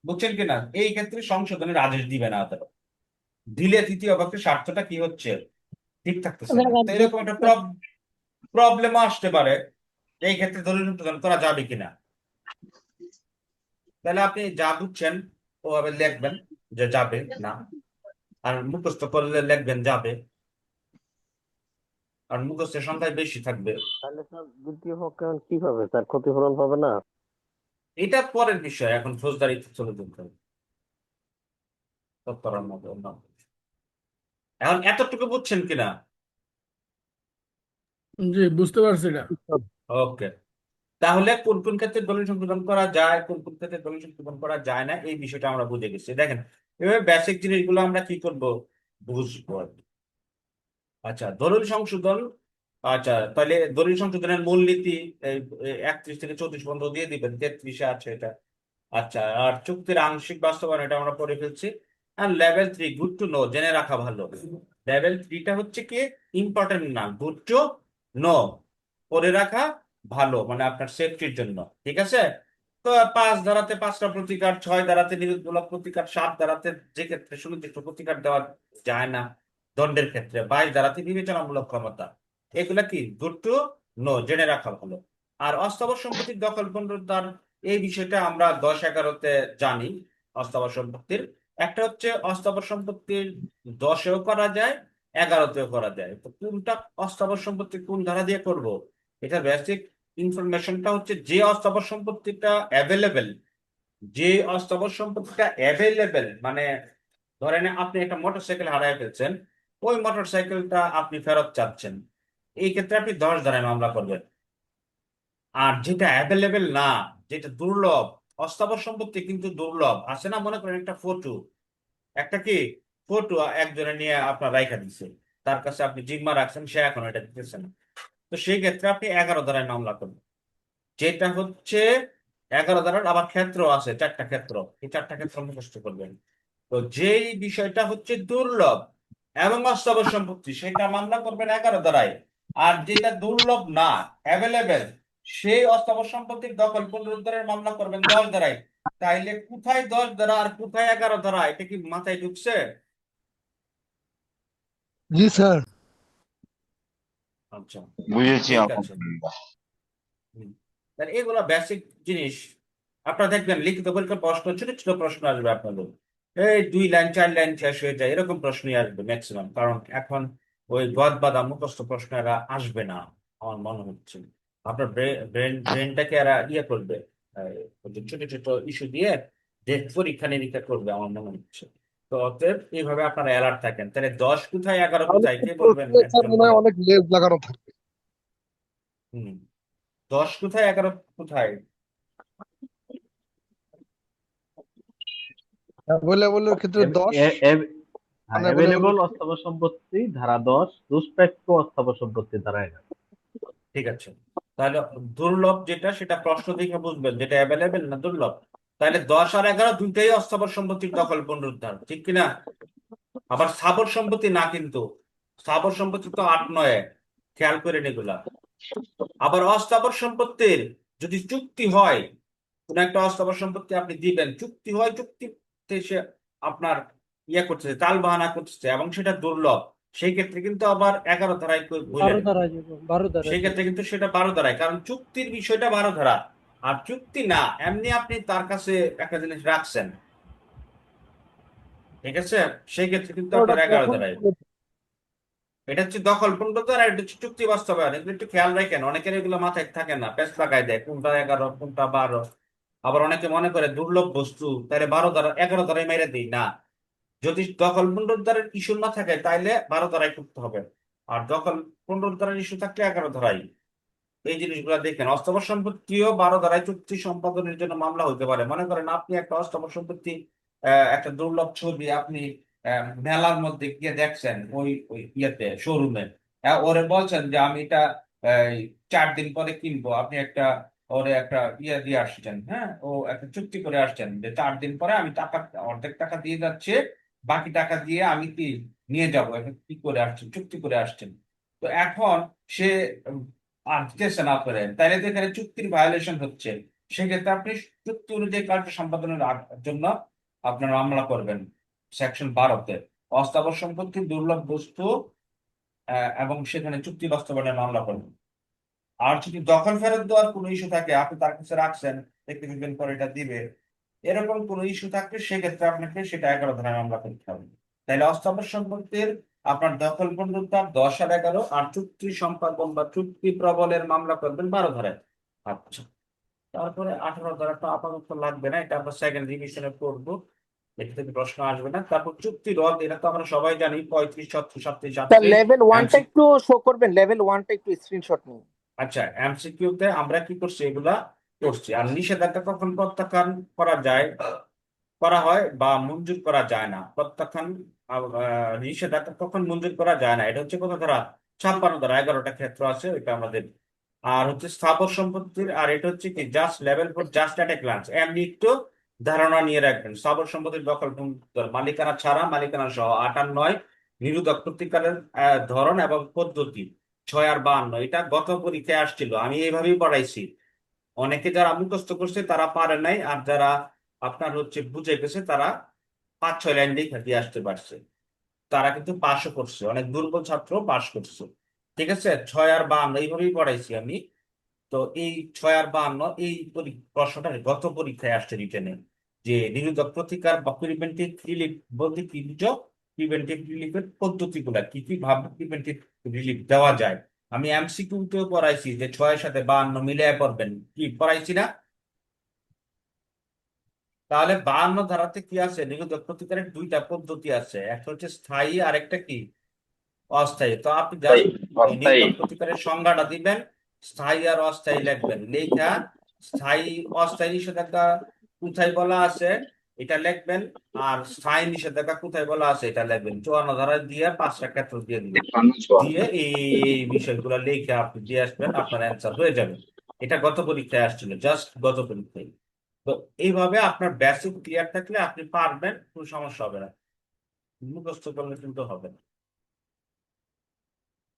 বুঝছেন কিনা? এই ক্ষেত্রে সংশোধনের আদেশ দিবে না তারা। দিলে তৃতীয় পক্ষের স্বার্থটা কি হচ্ছে, ঠিক থাকতেছে না। তো এরকম একটা প্রবলেম আসতে পারে। এই ক্ষেত্রে দলিল সংশোধন করা যাবে কিনা। তাহলে আপনি যা বুঝছেন ওভাবে লিখবেন যে যাবে না, আর মুখস্থ করলে লিখবেন যাবে, আর মুখস্থের সংখ্যায় বেশি থাকবে। তাহলে স্যার দ্বিতীয় পক্ষে এখন কি পাবে স্যার? ক্ষতিপূরণ পাবে না? এটা পরের বিষয়, এখন ফৌজদারিতে চলে যেতে হবে। তৎপরার মতো অন্য। এখন এতটুকু বুঝছেন কিনা? জি, বুঝতে পারছি না। ওকে। তাহলে কোন কোন ক্ষেত্রে দলিল সংশোধন করা যায়, কোন কোন ক্ষেত্রে দলিল সংশোধন করা যায় না, এই বিষয়টা আমরা বুঝে গেছি। দেখেন এভাবে বেসিক জিনিসগুলো আমরা কি করব, বুঝবো আর কি। আচ্ছা, দলিল সংশোধন। আচ্ছা, তাহলে দলিল সংশোধনের মূলনীতি এই 31 থেকে 34 পর্যন্ত দিয়ে দিবেন, 33-এ আছে এটা। আচ্ছা, আর চুক্তির আংশিক বাস্তবায়ন এটা আমরা পড়ে ফেলছি। আর লেভেল 3 গুড টু নো, জেনে রাখা ভালো। লেভেল 3টা হচ্ছে কি, ইম্পর্টেন্ট না, গুড টু নো, পড়ে রাখা ভালো, মানে আপনার সেফটির জন্য। ঠিক আছে? তো 5 ধারাতে 5টা প্রতিকার, 6 ধারাতে নিরুদ্দেশ প্রতিকার, 7 ধারাতে যে ক্ষেত্রে সুনির্দিষ্ট প্রতিকার দেওয়া যায় না দণ্ডের ক্ষেত্রে, 22 ধারাতে বিবেচনামূলক ক্ষমতা। এগুলা কি গুড টু নো, জেনে রাখা ভালো। আর অস্থাবর সম্পত্তির দখল পুনরুদ্ধার, এই বিষয়টা আমরা 10-11-তে জানি। অস্থাবর সম্পত্তির একটা হচ্ছে অস্থাবর সম্পত্তির 10-এও করা যায়, 11-তেও করা যায়। তো কোনটা অস্থাবর সম্পত্তি কোন ধারা দিয়ে করব, এটা বেসিক ইনফরমেশনটা হচ্ছে যে অস্থাবর সম্পত্তিটা অ্যাভেলেবেল, যে অস্থাবর সম্পত্তিটা অ্যাভেলেবেল মানে ধরেন আপনি একটা মোটরসাইকেল হারায় ফেলছেন, ওই মোটরসাইকেলটা আপনি ফেরত চাচ্ছেন, এই ক্ষেত্রে আপনি 10 ধারায় মামলা করবেন। আর যেটা অ্যাভেলেবেল না, যেটা দুর্লভ, অস্থাবর সম্পত্তি কিন্তু দুর্লভ, আছে না? মনে করেন একটা ফটো, একটা কি ফটো একজনে নিয়ে আপনার রাইখা দিচ্ছে, তার কাছে আপনি জিম্মা রাখছেন, সে এখন এটা দিতেছে না। তো সেই ক্ষেত্রে আপনি 11 ধারায় মামলা করবেন। যেটা হচ্ছে 11 ধারার আবার ক্ষেত্র আছে, 4টা ক্ষেত্র, এই 4টা ক্ষেত্র মুখস্থ করবেন। তো যেই বিষয়টা হচ্ছে দুর্লভ এবং অস্থাবর সম্পত্তি, সেটা মামলা করবেন 11 ধারায়। আর যেটা দুর্লভ না, অ্যাভেলেবেল, সেই অস্থাবর সম্পত্তির দখল পুনরুদ্ধারের মামলা করবেন 10 ধারায়। তাইলে কোথায় 10 ধারা আর কোথায় 11 ধারা, এটা কি মাথায় ঢুকছে? জি স্যার। আচ্ছা, বুঝেছি ঠিক আছে। তাহলে এগুলো বেসিক জিনিস। আপনারা দেখবেন লিখিত পরীক্ষার প্রশ্ন, ছোট ছোট প্রশ্ন আসবে আপনাদের, এই 2 লাইন 4 লাইন শেষ হয়ে যায়, এরকম প্রশ্নই আসবে ম্যাক্সিমাম। কারণ এখন ওই গদ বাঁধা মুখস্থ প্রশ্ন এরা আসবে না আমার মনে হচ্ছে। আপনার ব্রেনটাকে এরা ইয়ে করবে, ওই যে ছোট ছোট ইস্যু দিয়ে যে পরীক্ষা নিরীক্ষা করবে আমার মনে হচ্ছে। তো অতএব এইভাবে আপনারা অ্যালার্ট থাকেন। তাহলে 10 কোথায় 11 তাহলে কোথায় তো কে বলবেন প্রশ্নে স্যার একজন মনে হয় বলেন। অনেক লেজ লাগানো থাকবে। হম, 10 কোথায় 11 কোথায়? অ্যাভেলেবলের ক্ষেত্রে 10, আনঅ্যাভেলেবল অ্যাভেলেবল অস্থাবর সম্পত্তি ধারা 10, দুষ্প্রাপ্য অস্থাবর সম্পত্তি ধারা 11। ঠিক আছে। তাহলে দুর্লভ যেটা, সেটা প্রশ্ন দেখে বুঝবেন যেটা অ্যাভেলেবেল না দুর্লভ। তাহলে 10 আর 11 দুইটাই অস্থাবর সম্পত্তির দখল পুনরুদ্ধার, ঠিক কিনা? আবার স্থাবর সম্পত্তি না কিন্তু, স্থাবর সম্পত্তি তো 8-9, খেয়াল করেন এগুলা। আবার অস্থাবর সম্পত্তির যদি চুক্তি হয়, কোন একটা অস্থাবর সম্পত্তি আপনি দিবেন, চুক্তি হয়, চুক্তিতে সে আপনার ইয়ে করতেছে, তাল বাহানা করতেছে, এবং সেটা দুর্লভ, সেই ক্ষেত্রে কিন্তু আবার 11 ধারায় বলে, সেই ক্ষেত্রে কিন্তু সেটা 12 ধারায়, কারণ চুক্তির বিষয়টা 12 ধারা। আর চুক্তি না, এমনি আপনি তার কাছে একটা জিনিস রাখছেন, ঠিক আছে, সেই ক্ষেত্রে কিন্তু ওটা আপনার 11 তখন ধারায়। এটা হচ্ছে দখল পুনরুদ্ধার, আর এটা হচ্ছে চুক্তি বাস্তবায়ন। এগুলো একটু খেয়াল রাখেন, অনেকের এগুলো মাথায় থাকে না, পেঁচ লাগাই দেয় কোনটা 11 কোনটা 12। আবার অনেকে মনে করে দুর্লভ বস্তু, তাহলে 12 ধারা 11 ধারায় মেরে দিই না। যদি দখল পুনরুদ্ধারের ইস্যু না থাকে তাইলে 12 ধারায় করতে হবে, আর দখল পুনরুদ্ধারের ইস্যু থাকলে 11 ধারায়। এই জিনিসগুলো দেখেন। অস্থাবর সম্পত্তিও 12 ধারায় চুক্তি সম্পাদনের জন্য মামলা হতে পারে। মনে করেন আপনি একটা অস্থাবর সম্পত্তি, একটা দুর্লভ ছবি আপনি মেলার মধ্যে গিয়ে দেখছেন, ওই ওই ইয়েতে শোরুমে, ওরে বলছেন যে আমি এটা 4 দিন পরে কিনবো, আপনি একটা ওরে একটা ইয়ে দিয়ে আসছেন, হ্যাঁ, ও একটা চুক্তি করে আসছেন যে 4 দিন পরে আমি টাকা, অর্ধেক টাকা দিয়ে যাচ্ছে, বাকি টাকা দিয়ে আমি কি নিয়ে যাবো, এটা কি করে আসছেন, চুক্তি করে আসছেন। তো এখন সে আর দিতেছে না পারেন, তাহলে তো এখানে চুক্তির ভায়োলেশন হচ্ছে। সেক্ষেত্রে আপনি চুক্তি অনুযায়ী কার্য সম্পাদনের জন্য আপনার মামলা করবেন সেকশন 12-তে, অস্থাবর সম্পত্তি, দুর্লভ বস্তু এবং সেখানে চুক্তি বাস্তবায়নের মামলা করবেন। আর যদি দখল ফেরত দেওয়ার কোনো ইস্যু থাকে, আপনি তার কাছে রাখছেন, দেখতে দিবেন পরে এটা দিবে, এরকম কোনো ইস্যু থাকলে সেক্ষেত্রে আপনাকে সেটা 11 ধারায় মামলা করতে হবে। তাহলে অস্থাবর সম্পত্তির আপনার দখল বন্ধুত্ব 10 আর 11, আর চুক্তি সম্পাদন বা চুক্তি প্রবলের মামলা করবেন 12 ধারায়। আচ্ছা, তারপরে 18 ধারাটা আপাতত লাগবে না, এটা আমরা সেকেন্ড রিভিশনে পড়বো, এটা থেকে প্রশ্ন আসবে না। তারপর চুক্তি রদ, এটা তো আমরা সবাই জানি 35, 36, 37, স্যার 38 লেভেল 1টা একটু শো করবেন, লেভেল 1টা একটু স্ক্রিনশট নিন। আচ্ছা, এমসিকিউতে আমরা কি করছি, এগুলা করছি। আর নিষেধাজ্ঞা কখন প্রত্যাখ্যান করা যায়, করা হয় বা মঞ্জুর করা যায় না, প্রত্যাখ্যান নিষেধাজ্ঞা কখন মঞ্জুর করা যায় না, এটা হচ্ছে কত ধারা, 56 ধারা, 11টা ক্ষেত্র আছে, ওইটা আমাদের। আর হচ্ছে স্থাবর সম্পত্তির, আর এটা হচ্ছে কি just level for just at A glance, এমনি একটু ধারণা নিয়ে রাখবেন। স্থাবর সম্পত্তির দখল মালিকানা ছাড়া, মালিকানা সহ 8 আর 9, নিরোধক প্রতিকারের ধরন এবং পদ্ধতি 6 আর 52, এটা গত পরীক্ষায় আসছিল, আমি এইভাবেই পড়াইছি। অনেকে যারা মুখস্থ করছে তারা পারে নাই, আর যারা আপনার হচ্ছে বুঝে গেছে তারা 5-6 লাইন দিয়ে আসতে পারছে, তারা কিন্তু পাশও করছে, অনেক দুর্বল ছাত্র পাশ করছে। ঠিক আছে, 6 আর 52 এইভাবেই পড়াইছি আমি। তো এই 6 আর 52 এই প্রশ্নটা গত পরীক্ষায় আসছে রিটেনে, যে নিরোধক প্রতিকার বা প্রিভেন্টিভ রিলিফ বলতে কি বুঝো, প্রিভেন্টিভ রিলিফের পদ্ধতিগুলা কি কি ভাবে প্রিভেন্টিভ রিলিফ দেওয়া যায়। আমি এমসিকিউতেও পড়াইছি যে 6-এর সাথে 52 মিলিয়ে পড়বেন, কি পড়াইছি না? তাহলে 52 ধারাতে কি আছে, নিরোধক প্রতিকারের 2টা পদ্ধতি আছে, একটা হচ্ছে স্থায়ী আর একটা কি অস্থায়ী। তো আপনি জাস্ট অস্থায়ী। নিরোধক প্রতিকারের সংজ্ঞাটা দিবেন, স্থায়ী আর অস্থায়ী লিখবেন, লেখা স্থায়ী অস্থায়ী নিষেধাজ্ঞা কোথায় বলা আছে এটা লিখবেন, আর স্থায়ী নিষেধাজ্ঞা কোথায় বলা আছে এটা লিখবেন। 54 ধারায় দিয়ে 5টা ক্ষেত্র দিয়ে দিবেন, দিয়ে এই বিষয়গুলো লিখে আপনি দিয়ে আসবেন, আপনার অ্যান্সার হয়ে যাবে। এটা গত পরীক্ষায় আসছিল, জাস্ট গত পরীক্ষায়। তো এইভাবে আপনার বেসিক ক্লিয়ার থাকলে আপনি পারবেন, কোনো সমস্যা হবে না, মুখস্থ করলে কিন্তু হবে না।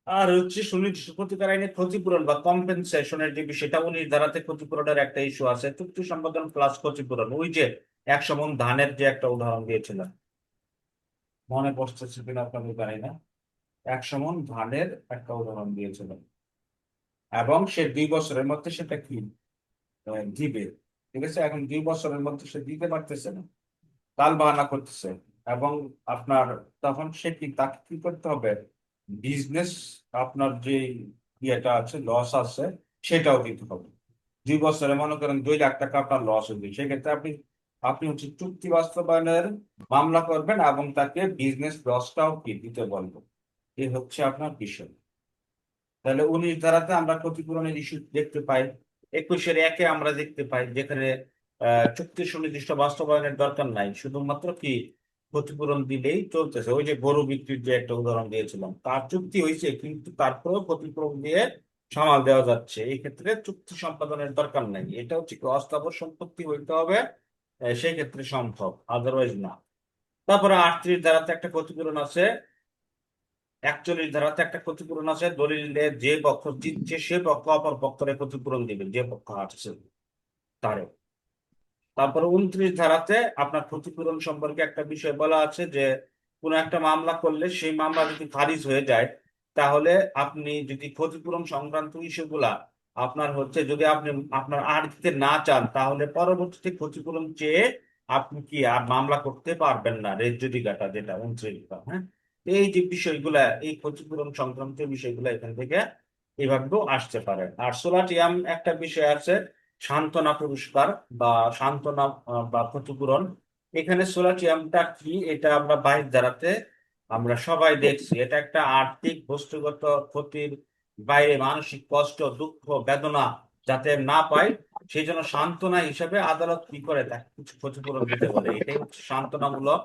আর হচ্ছে সুনির্দিষ্ট প্রতিকার আইনে ক্ষতিপূরণ বা কম্পেনসেশনের যে বিষয়টা, 19 ধারাতে ক্ষতিপূরণের একটা ইস্যু আছে, চুক্তি সম্পাদন প্লাস ক্ষতিপূরণ। ওই যে 100 মণ ধানের যে একটা উদাহরণ দিয়েছিলাম, মনে পড়তেছে কিনা আপনাদের জানি না, 100 মণ ধানের একটা উদাহরণ দিয়েছিলাম, এবং সে 2 বছরের মধ্যে সেটা কি দিবে। ঠিক আছে, এখন 2 বছরের মধ্যে সে দিতে পারতেছে না, তাল বাহানা করতেছে, এবং আপনার তখন সে কি, তাকে কি করতে হবে, বিজনেস আপনার যে ইয়েটা আছে, লস আছে, সেটাও দিতে হবে। 2 বছরে মনে করেন 2 লাখ টাকা আপনার লস হবে, সেক্ষেত্রে আপনি আপনি হচ্ছে চুক্তি বাস্তবায়নের মামলা করবেন এবং তাকে বিজনেস লসটাও কি দিতে বলবেন। এই হচ্ছে আপনার বিষয়। তাহলে 19 ধারাতে আমরা ক্ষতিপূরণের ইস্যু দেখতে পাই। 21-এর 1-এ আমরা দেখতে পাই, যেখানে চুক্তি সুনির্দিষ্ট বাস্তবায়নের দরকার নাই, শুধুমাত্র কি ক্ষতিপূরণ দিলেই চলতেছে। ওই যে গরু বিক্রির যে একটা উদাহরণ দিয়েছিলাম, তার চুক্তি হয়েছে কিন্তু তারপরেও ক্ষতিপূরণ দিয়ে সামাল দেওয়া যাচ্ছে, এই ক্ষেত্রে চুক্তি সম্পাদনের দরকার নাই। এটা হচ্ছে কি অস্থাবর সম্পত্তি হইতে হবে, সেই ক্ষেত্রে সম্ভব, আদারওয়াইজ না। তারপরে 38 ধারাতে একটা ক্ষতিপূরণ আছে, 41 ধারাতে একটা ক্ষতিপূরণ আছে, দলিলে যে পক্ষ জিতছে সে পক্ষ অপর পক্ষের ক্ষতিপূরণ দিবে, যে পক্ষ হারছে তারে। তারপরে 29 ধারাতে আপনার ক্ষতিপূরণ সম্পর্কে একটা বিষয় বলা আছে, যে কোনো একটা মামলা করলে সেই মামলা যদি খারিজ হয়ে যায়, তাহলে আপনি যদি ক্ষতিপূরণ সংক্রান্ত ইস্যুগুলা আপনার হচ্ছে, যদি আপনি আপনার আর দিতে না চান, তাহলে পরবর্তীতে ক্ষতিপূরণ চেয়ে আপনি কি আর মামলা করতে পারবেন না, রেট জুডিকাটা যেটা 29। হ্যাঁ, এই যে বিষয়গুলা, এই ক্ষতিপূরণ সংক্রান্ত বিষয়গুলা এখান থেকে এভাবেও আসতে পারে। আর সোলাটিয়াম একটা বিষয় আছে, সান্ত্বনা পুরস্কার বা সান্ত্বনা বা ক্ষতিপূরণ। এখানে সোলাটিয়ামটা কি, এটা আমরা বাহির ধারাতে আমরা সবাই দেখছি, এটা একটা আর্থিক বস্তুগত ক্ষতির বাইরে মানসিক কষ্ট, দুঃখ, বেদনা যাতে না পায়, সেই জন্য সান্ত্বনা হিসেবে আদালত কি করে, তাকে কিছু ক্ষতিপূরণ দিতে বলে। এটাই হচ্ছে সান্ত্বনামূলক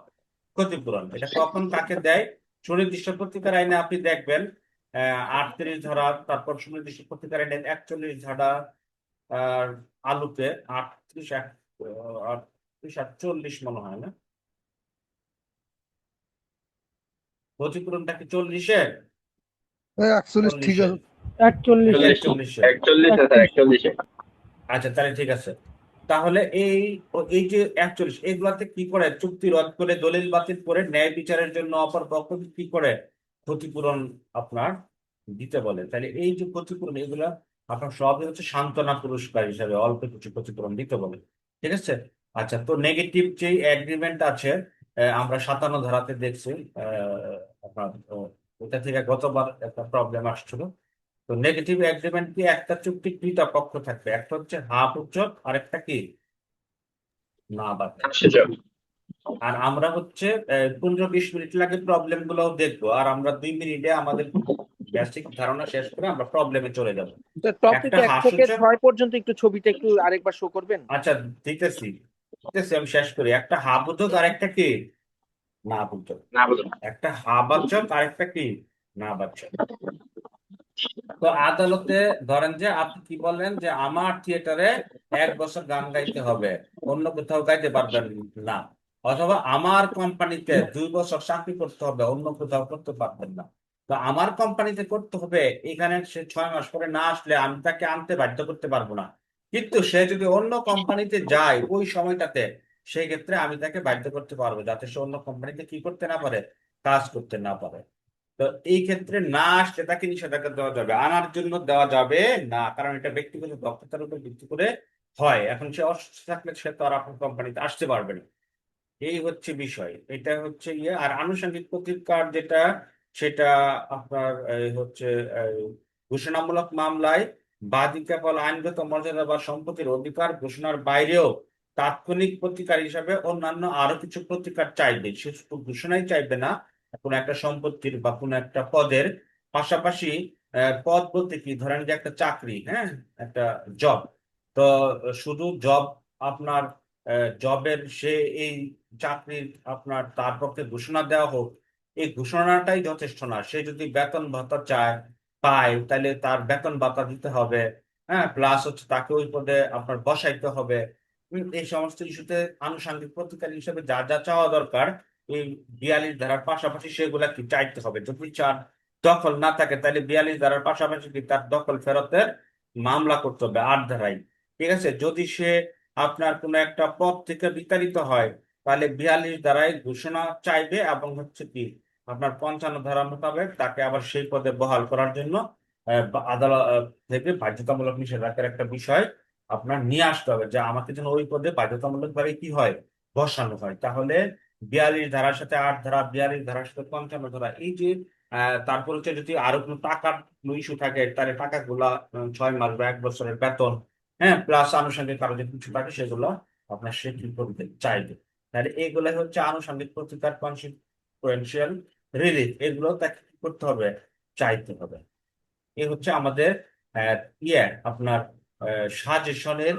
ক্ষতিপূরণ। এটা কখন কাকে দেয়, সুনির্দিষ্ট প্রতিকার আইনে আপনি দেখবেন 38 ধারা, তারপর সুনির্দিষ্ট প্রতিকার আইনের 41 ধারা আর আলুতে 38, 38, 40 মনে হয় না, ক্ষতিপূরণটা কি 40-এ? 41 ঠিক 40-এ, আছে। 41 41-এ। 41 স্যার 41 আচ্ছা, তাহলে ঠিক আছে। তাহলে এই যে 41 এগুলাতে কি করে চুক্তি রদ করে দলিল বাতিল করে ন্যায় বিচারের জন্য অপর পক্ষকে কি করে ক্ষতিপূরণ আপনার দিতে বলে। তাহলে এই যে ক্ষতিপূরণ এগুলা আপনার সবই হচ্ছে সান্ত্বনা পুরস্কার হিসাবে অল্প কিছু ক্ষতিপূরণ দিতে বলে। ঠিক আছে। আচ্ছা, তো নেগেটিভ যে এগ্রিমেন্ট আছে আমরা 57 ধারাতে দেখছি। আপনার ওটা থেকে গতবার একটা প্রবলেম আসছিল। তো নেগেটিভ এগ্রিমেন্ট কি একটা চুক্তিকৃত পক্ষ থাকবে, একটা হচ্ছে হাফ উচ্চক আর একটা কি না বাতিল। সুযোগ। আর আমরা হচ্ছে 15-20 মিনিট লাগে প্রবলেম গুলো দেখবো, আর আমরা 2 মিনিটে আমাদের বেসিক ধারণা শেষ করে আমরা প্রবলেমে চলে যাব। টপিক একটা 1 হাফ থেকে সূচক, 6 পর্যন্ত একটু ছবিটা একটু আরেকবার শো করবেন? আচ্ছা দিতেছি দিতেছি, আমি শেষ করি। একটা হাফ উচ্চক আর একটা কি না উচ্চক, না বুঝুন। একটা হাফ বাচক আর একটা কি না বাচক। তো আদালতে ধরেন যে আপনি কি বললেন যে আমার থিয়েটারে 1 বছর গান গাইতে হবে, অন্য কোথাও গাইতে পারবেন না। অথবা আমার কোম্পানিতে 2 বছর চাকরি করতে হবে, অন্য কোথাও করতে পারবেন না। তো আমার কোম্পানিতে করতে হবে, এখানে সে 6 মাস পরে না আসলে আমি তাকে আনতে বাধ্য করতে পারবো না। কিন্তু সে যদি অন্য কোম্পানিতে যায় ওই সময়টাতে, সেই ক্ষেত্রে আমি তাকে বাধ্য করতে পারবো যাতে সে অন্য কোম্পানিতে কি করতে না পারে, কাজ করতে না পারে। তো এই ক্ষেত্রে না আসলে তাকে নিষেধাজ্ঞা দেওয়া যাবে, আনার জন্য দেওয়া যাবে না, কারণ এটা ব্যক্তিগত দক্ষতার উপর ভিত্তি করে হয়। এখন সে অসুস্থ থাকলে সে তো আর আপনার কোম্পানিতে আসতে পারবে না। এই হচ্ছে বিষয়, এটা হচ্ছে ইয়ে। আর আনুষঙ্গিক প্রতিকার যেটা, সেটা আপনার হচ্ছে এই, ঘোষণামূলক মামলায় বাদী কেবল আইনগত মর্যাদা বা সম্পত্তির অধিকার ঘোষণার বাইরেও তাৎক্ষণিক প্রতিকার হিসাবে অন্যান্য আরো কিছু প্রতিকার চাইবে। সে শুধু ঘোষণাই চাইবে না, কোনো একটা সম্পত্তির বা কোনো একটা পদের পাশাপাশি পদ বলতে কি, ধরেন যে একটা চাকরি, হ্যাঁ, একটা জব। তো শুধু জব আপনার জবের সে এই চাকরির আপনার তার পক্ষে ঘোষণা দেওয়া হোক, এই ঘোষণাটাই যথেষ্ট না। সে যদি বেতন ভাতা চায় পায়, তাহলে তার বেতন ভাতা দিতে হবে। হ্যাঁ, প্লাস হচ্ছে তাকে ওই পদে আপনার বসাইতে হবে। এই সমস্ত ইস্যুতে আনুষঙ্গিক প্রতিকার হিসেবে যা যা চাওয়া দরকার, এই 42 ধারার পাশাপাশি সেগুলা কি চাইতে হবে। যদি চার দখল না থাকে, তাহলে 42 ধারার পাশাপাশি কি তার দখল ফেরতের মামলা করতে হবে 8 ধারায়। ঠিক আছে। যদি সে আপনার কোনো একটা পদ থেকে বিতাড়িত হয়, তাহলে 42 ধারায় ঘোষণা চাইবে এবং হচ্ছে কি আপনার 55 ধারা মোতাবেক তাকে আবার সেই পদে বহাল করার জন্য আদালত থেকে বাধ্যতামূলক নিষেধাজ্ঞার একটা বিষয় আপনার নিয়ে আসতে হবে, যে আমাকে যেন ওই পদে বাধ্যতামূলক ভাবে কি হয়, বসানো হয়। তাহলে 42 ধারার সাথে 8 ধারা, 42 ধারার সাথে 55 ধারা, এই যে তারপর হচ্ছে যদি আরো কোনো টাকার ইস্যু থাকে, তাহলে টাকাগুলা 6 মাস বা 1 বছরের বেতন, হ্যাঁ, প্লাস আনুষঙ্গিক আরো যে কিছু থাকে সেগুলো আপনার সে কি করতে চাইবে। তাহলে এগুলো হচ্ছে আনুষঙ্গিক প্রতিকার, কনসিকুয়েন্সিয়াল রিলিফ, এগুলো তাকে কি করতে হবে, চাইতে হবে। এ হচ্ছে আমাদের ইয়ে আপনার সাজেশনের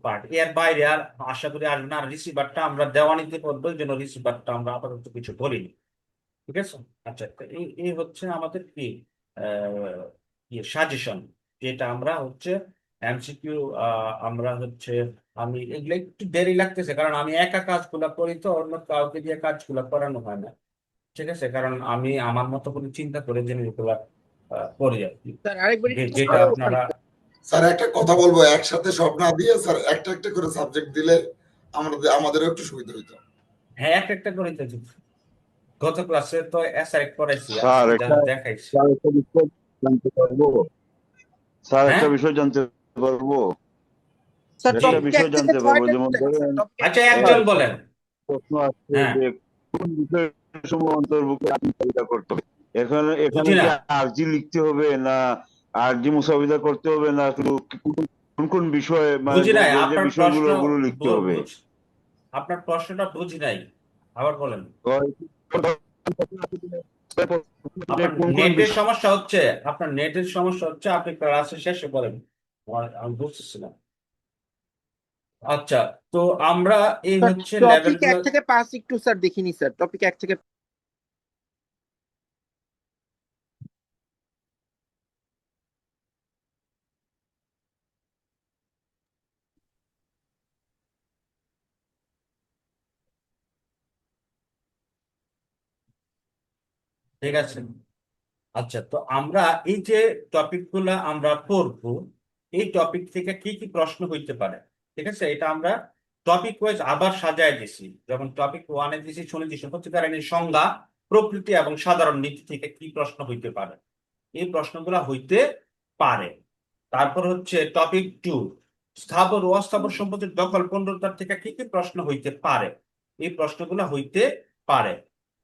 পার্ট। এর বাইরে আর আশা করি আসবে না। আর রিসিভারটা আমরা দেওয়ানিতে করবো, এই জন্য রিসিভারটা আমরা আপাতত কিছু বলিনি। ঠিক আছে। আচ্ছা, তো এই এই হচ্ছে আমাদের কি সাজেশন, যেটা আমরা হচ্ছে এমসিকিউ আমরা হচ্ছে, আমি এগুলো একটু দেরি লাগতেছে কারণ আমি একা কাজগুলা করি, তো অন্য কাউকে দিয়ে কাজগুলা করানো হয় না। ঠিক আছে, কারণ আমি আমার মতো করে চিন্তা করে জিনিসগুলা করি আর কি, স্যার আরেকবার একটু যেটা স্লো করবেন। আপনারা। স্যার একটা কথা বলবো, একসাথে সব না দিয়ে স্যার একটা একটা করে সাবজেক্ট দিলে আমাদেরও একটু সুবিধা হইতো। হ্যাঁ, একটা একটা করে দিতেছি। গত ক্লাসে তো এসআই করাইছি, স্যার আজকে একটা দেখাইছি। স্যার একটা বিষয় জানতে পারবো? স্যার হ্যাঁ, একটা বিষয় জানতে পারবো? স্যার জি। একটা টপিক 1 বিষয় থেকে জানতে পারবো, 6টা যেমন স্যার ধরেন টপিক 1 আচ্ছা, থেকে 6 একজন একটা বলেন। প্রশ্ন আসছে হ্যাঁ, যে কোন বিষয়সমূহ অন্তর্ভুক্ত আইন মুসাবিদা করতে হবে। এখানে এখানে বুঝি কি না, আরজি লিখতে হবে, না আরজি মুসাবিদা করতে হবে, না শুধু কোন কোন বিষয়ে, মানে বুঝি যে নাই যে যে আপনার প্রশ্ন। বিষয়গুলো ওগুলো লিখতে হবে? আপনার প্রশ্নটা বুঝি নাই, আবার বলেন। আপনার কোন কোন নেটের বিষয়? সমস্যা হচ্ছে, আপনার নেটের সমস্যা হচ্ছে, আপনি ক্লাসের শেষে বলেন, আমি বুঝতেছি না। আচ্ছা, তো আমরা এই স্যার হচ্ছে লেভেল টপিক গুলো। 1 থেকে 5 একটু স্যার দেখিনি স্যার, টপিক 1 থেকে ঠিক আছে, আচ্ছা, তো আমরা এই যে টপিক গুলা আমরা পড়বো, এই টপিক থেকে কি কি প্রশ্ন হইতে পারে, ঠিক আছে? এটা আমরা টপিক ওয়াইজ আবার সাজায় দিছি। যেমন টপিক ওয়ানে দিছি সুনির্দিষ্ট প্রতিকার আইনের সংজ্ঞা, প্রকৃতি এবং সাধারণ নীতি থেকে কি প্রশ্ন হইতে পারে, এই প্রশ্নগুলা হইতে পারে। তারপর হচ্ছে টপিক টু, স্থাবর ও অস্থাবর সম্পত্তির দখল পুনরুদ্ধার থেকে কি কি প্রশ্ন হইতে পারে, এই প্রশ্নগুলো হইতে পারে।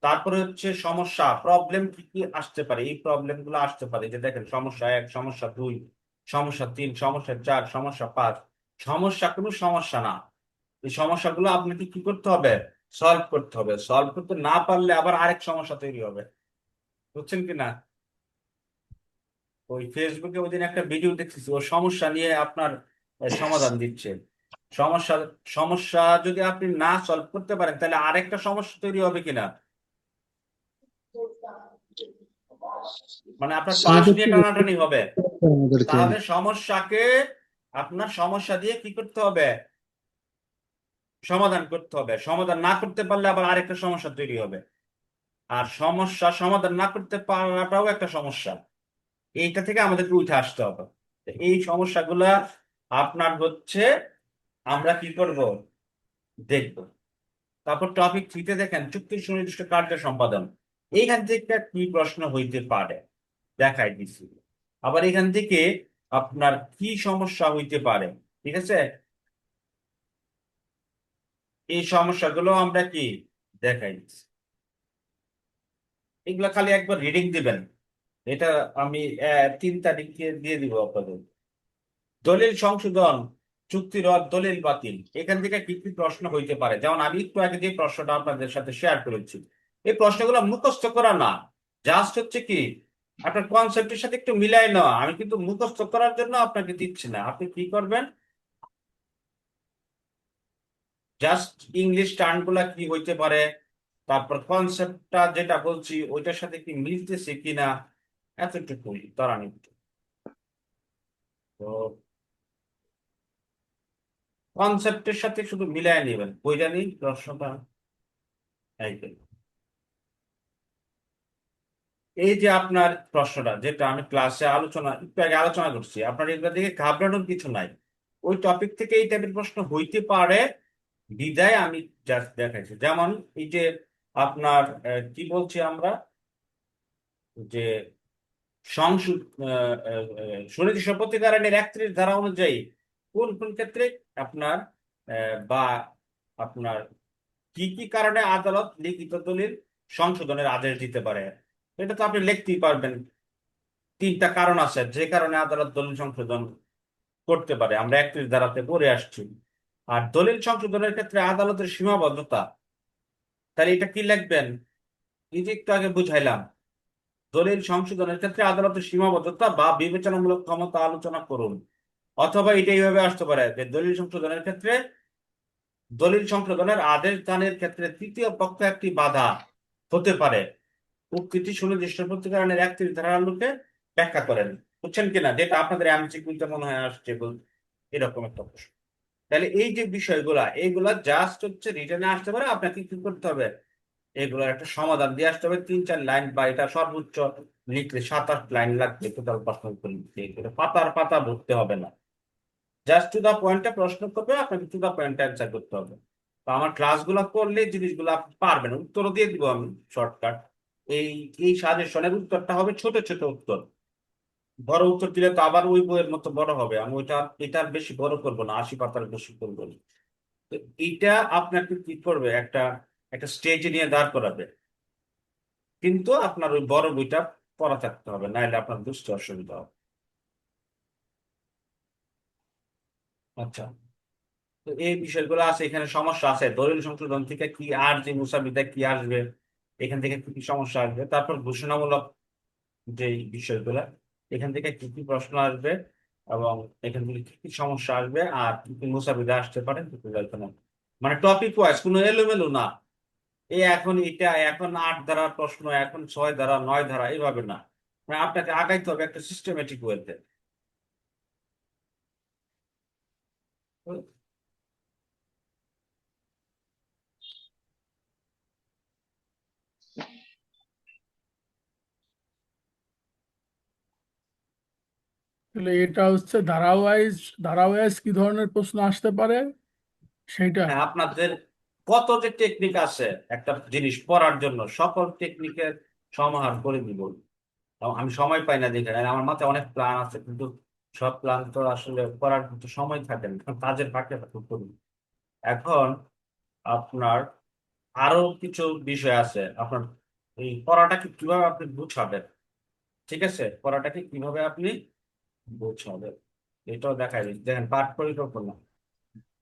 তারপরে হচ্ছে সমস্যা, প্রবলেম কি কি আসতে পারে, এই প্রবলেম গুলো আসতে পারে। যে দেখেন, সমস্যা 1, সমস্যা 2, সমস্যা 3, সমস্যা 4, সমস্যা 5। সমস্যা কোনো সমস্যা না, এই সমস্যাগুলো আপনাকে কি করতে হবে? সলভ করতে হবে। সলভ করতে না পারলে আবার আরেক সমস্যা তৈরি হবে, বুঝছেন কি না? ওই ফেসবুকে ওই দিন একটা ভিডিও দেখতেছি, ও সমস্যা নিয়ে আপনার সমাধান দিচ্ছে। সমস্যা সমস্যা যদি আপনি না সলভ করতে পারেন, তাহলে আরেকটা সমস্যা তৈরি হবে কিনা, মানে আপনার পাশ নিয়ে টানাটানি হবে। তাহলে সমস্যাকে আপনার সমস্যা দিয়ে কি করতে হবে? সমাধান করতে হবে। সমাধান না করতে পারলে আবার আরেকটা সমস্যা তৈরি হবে। আর সমস্যা সমাধান না করতে পারাটাও একটা সমস্যা, এইটা থেকে আমাদেরকে উঠে আসতে হবে। তো এই সমস্যাগুলা আপনার হচ্ছে আমরা কি করব, দেখব। তারপর টপিক থ্রিতে দেখেন, চুক্তি সুনির্দিষ্ট কার্য সম্পাদন, এইখান থেকে কি প্রশ্ন হইতে পারে দেখাই দিছি। আবার এখান থেকে আপনার কি সমস্যা হইতে পারে, ঠিক আছে? এই সমস্যাগুলো আমরা কি দেখাই দিছি। এগুলা খালি একবার রিডিং দিবেন। এটা আমি 3 তারিখে দিয়ে দিব আপনাদের। দলিল সংশোধন, চুক্তি রদ, দলিল বাতিল, এখান থেকে কি কি প্রশ্ন হইতে পারে। যেমন আমি একটু আগে যে প্রশ্নটা আপনাদের সাথে শেয়ার করেছি, এই প্রশ্নগুলো মুখস্থ করা না, জাস্ট হচ্ছে কি আপনার কনসেপ্টের সাথে একটু মিলাই নেওয়া। আমি কিন্তু মুখস্থ করার জন্য আপনাকে দিচ্ছি না। আপনি কি করবেন, জাস্ট ইংলিশ টার্ম গুলা কি হইতে পারে, তারপর কনসেপ্টটা যেটা বলছি ওইটার সাথে কি মিলতেছে কিনা, এতটুকুই তারা নিতে। তো কনসেপ্টের সাথে শুধু মিলাই নেবেন, বইটা নিন প্রশ্নটা। একদম এই যে আপনার প্রশ্নটা, যেটা আমি ক্লাসে আলোচনা একটু আগে আলোচনা করছি, আপনার এগুলো দিকে ঘাবড়ানোর কিছু নাই। ওই টপিক থেকে এই টাইপের প্রশ্ন হইতে পারে বিদায় আমি জাস্ট দেখাইছি। যেমন এই যে আপনার কি বলছি আমরা, যে সংসদ সুনির্দিষ্ট প্রতিকার আইনের 31 ধারা অনুযায়ী কোন কোন ক্ষেত্রে আপনার বা আপনার কি কি কারণে আদালত লিখিত দলিল সংশোধনের আদেশ দিতে পারে, এটা তো আপনি লিখতেই পারবেন। 3টা কারণ আছে যে কারণে আদালত দলিল সংশোধন করতে পারে, আমরা 31 ধারাতে পড়ে আসছি। আর দলিল সংশোধনের ক্ষেত্রে আদালতের সীমাবদ্ধতা, তাহলে এটা কি লিখবেন, এই যে একটু আগে বুঝাইলাম। দলিল সংশোধনের ক্ষেত্রে আদালতের সীমাবদ্ধতা বা বিবেচনামূলক ক্ষমতা আলোচনা করুন। অথবা এটা এইভাবে আসতে পারে যে দলিল সংশোধনের ক্ষেত্রে দলিল সংশোধনের আদেশ দানের ক্ষেত্রে তৃতীয় পক্ষ একটি বাধা হতে পারে, উক্তিটি সুনির্দিষ্ট প্রতিকারণের 31 ধারার আলোকে ব্যাখ্যা করেন। বুঝছেন কিনা, যেটা আপনাদের এমসিকিউতে মনে হয় আসছে এরকম একটা প্রশ্ন। তাহলে এই যে বিষয়গুলা, এইগুলা জাস্ট হচ্ছে রিটেনে আসতে পারে, আপনাকে কি করতে হবে, এগুলোর একটা সমাধান দিয়ে আসতে হবে 3-4 লাইন, বা এটা সর্বোচ্চ লিখলে 7-8 লাইন লাগবে টোটাল প্রশ্ন উত্তর লিখতে। এটা পাতার পাতা ভরতে হবে না, জাস্ট টু দা পয়েন্টে প্রশ্ন করবে, আপনাকে টু দা পয়েন্ট অ্যান্সার করতে হবে। তো আমার ক্লাসগুলো করলে জিনিসগুলো আপনি পারবেন। উত্তরও দিয়ে দিব আমি শর্টকাট। এই এই সাজেশনের উত্তরটা হবে ছোট ছোট উত্তর। বড় উত্তর দিলে তো আবার ওই বইয়ের মতো বড় হবে, আমি ওইটা এটার বেশি বড় করবো না, 80 পাতার বেশি করবো না। তো এইটা আপনাকে কি করবে, একটা একটা স্টেজে নিয়ে দাঁড় করাবে, কিন্তু আপনার ওই বড় বইটা পড়া থাকতে হবে, নাহলে আপনার বুঝতে অসুবিধা হবে। আচ্ছা, তো এই বিষয়গুলো আছে, এখানে সমস্যা আছে দলিল সংশোধন থেকে কি, আর যে মুসাবিদা কি আসবে, এখান থেকে কি কি সমস্যা আসবে। তারপর ঘোষণামূলক যে বিষয়গুলা, এখান থেকে কি কি প্রশ্ন আসবে, এবং এখান থেকে কি কি সমস্যা আসবে, আর কি কি মুসাবিদা আসতে পারে, কি কি আসবে না। মানে টপিক ওয়াইজ, কোনো এলোমেলো না। এই এখন এটা এখন 8 ধারার প্রশ্ন, এখন 6 ধারা 9 ধারা, এইভাবে না। মানে আপনাকে আগাইতে হবে একটা সিস্টেমেটিক ওয়েতে। তাহলে এটা হচ্ছে ধারাওয়াইজ কি ধরনের প্রশ্ন আসতে পারে সেইটা। হ্যাঁ, আপনাদের কত যে টেকনিক আছে একটা জিনিস পড়ার জন্য, সকল টেকনিকের সমাহার করে দিব। আমি সময় পাই না দেখে, আর আমার মাথায় অনেক প্ল্যান আছে, কিন্তু সব প্ল্যান তো আসলে করার কিন্তু সময় থাকে না, কারণ কাজের ফাঁকে ফাঁকে করি। এখন আপনার আরো কিছু বিষয় আছে। আপনার এই পড়াটাকে কিভাবে আপনি বুঝাবেন, ঠিক আছে, পড়াটাকে কিভাবে আপনি বুঝাবেন এটাও দেখাই দিচ্ছি। দেখেন, পাঠ পরিকল্পনা।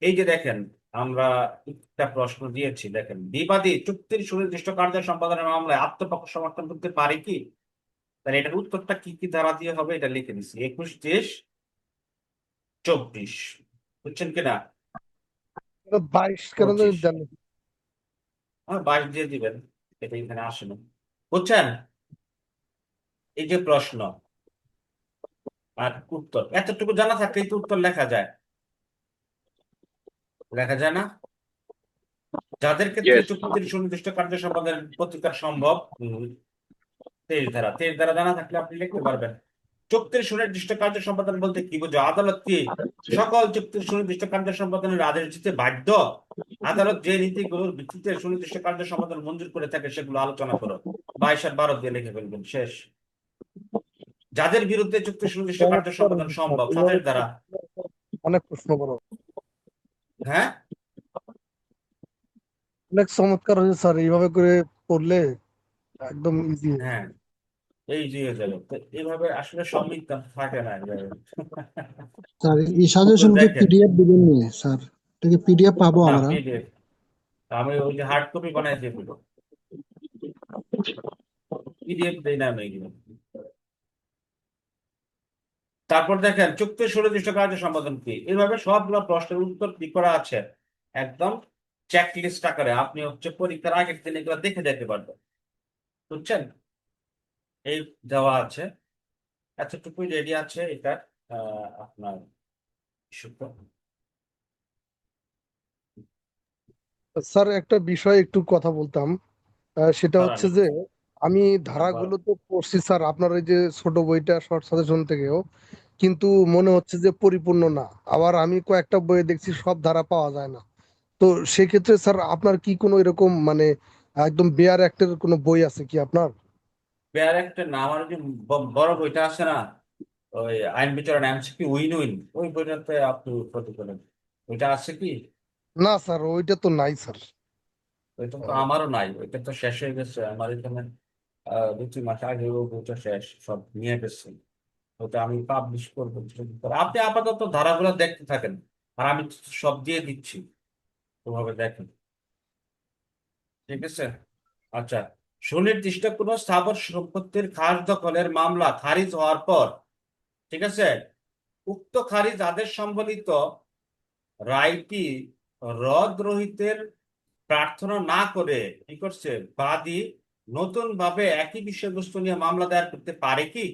এই যে দেখেন, আমরা একটা প্রশ্ন দিয়েছি, দেখেন, বিবাদী চুক্তির সুনির্দিষ্ট কার্য সম্পাদনের মামলায় আত্মপক্ষ সমর্থন করতে পারে কি? তাহলে এটার উত্তরটা কি কি দ্বারা দিয়ে হবে এটা লিখে দিচ্ছি, 21, 23, 24, বুঝছেন কিনা? 22 কেন জানি 25, দেন। 22 দিয়ে দিবেন, এটা এখানে আসে না, বুঝছেন? এই যে প্রশ্ন আর উত্তর, এতটুকু জানা থাকলেই তো উত্তর লেখা যায়, লেখা যায় না? যাদের ক্ষেত্রে ইয়েস। চুক্তির সুনির্দিষ্ট কার্য সম্পাদনের প্রতিকার সম্ভব, 23 ধারা জানা থাকলে আপনি লিখতে পারবেন। চুক্তির সুনির্দিষ্ট কার্য সম্পাদন বলতে কি বোঝো? আদালত কি সকল চুক্তির সুনির্দিষ্ট কার্য সম্পাদনের আদেশ দিতে বাধ্য? আদালত যে নীতিগুলোর ভিত্তিতে সুনির্দিষ্ট কার্য সম্পাদন মঞ্জুর করে থাকে সেগুলো আলোচনা করো। 22 আর 12 দিয়ে লিখে ফেলবেন, শেষ। যাদের বিরুদ্ধে চুক্তির সুনির্দিষ্ট কার্য চমৎকার সম্পাদন হয়েছে স্যার, সম্ভব, এইভাবে 27 ধারা। অনেক প্রশ্ন করো, হ্যাঁ, অনেক চমৎকার হয়েছে স্যার, এইভাবে করে পড়লে একদম ইজি। হ্যাঁ, এই যে হয়ে যাবে। তো এইভাবে আসলে সংবিধান থাকে না এইভাবে। স্যার এই তো সাজেশন কি দেখেন, পিডিএফ দিবেন নি স্যার? এটা কি পিডিএফ পাবো না আমরা? PDF, আমি ওই যে হার্ড কপি বানাই দিয়ে দেবো, PDF দেই না আমি এগুলো। তারপর দেখেন, চুক্তির সুনির্দিষ্ট কার্য সম্পাদন কি? এইভাবে সবগুলো প্রশ্নের উত্তর কি করা আছে একদম চেকলিস্ট আকারে, আপনি হচ্ছে পরীক্ষার আগের দিন এগুলো দেখে যেতে পারবেন, বুঝছেন? এই দেওয়া আছে, এতটুকুই রেডি আছে এটা। আপনার সূত্র। স্যার একটা বিষয় একটু কথা বলতাম, সেটা হচ্ছে ধরানি, যে আমি বলো। ধারাগুলো তো পড়ছি স্যার আপনার ওই যে ছোট বইটা শর্ট সাজেশন থেকেও, কিন্তু মনে হচ্ছে যে পরিপূর্ণ না। আবার আমি কয়েকটা বইয়ে দেখছি সব ধারা পাওয়া যায় না। তো সেক্ষেত্রে স্যার আপনার কি কোনো এরকম মানে একদম বেয়ার অ্যাক্টের কোনো বই আছে কি আপনার? বেয়ার একটা নাম, আর যে বড় বইটা আছে না, ওই আইন বিচার MCQ উইন উইন, ওই বইটাতে আপনি ক্ষতি করেন, ওইটা আছে কি? না স্যার, ওইটা তো নাই স্যার। ওইটা তো আমারও নাই, ওইটা তো শেষ হয়ে গেছে আমার এখানে। 2-3 মাস আগে ও বইটা শেষ, সব নিয়ে গেছে। ওটা আমি পাবলিশ করবো কিছুদিন পরে। আপনি আপাতত ধারাগুলো দেখতে থাকেন, আর আমি সব দিয়ে দিচ্ছি, ওভাবে দেখেন, ঠিক আছে? আচ্ছা, সুনির্দিষ্ট কোনো স্থাবর সম্পত্তির খাস দখলের মামলা খারিজ হওয়ার পর, ঠিক আছে, উক্ত খারিজ আদেশ সম্বলিত রায়টি রদ রহিতের প্রার্থনা না করে কি করছে, বাদী নতুন ভাবে একই বিষয়বস্তু নিয়ে মামলা দায়ের করতে পারে কি?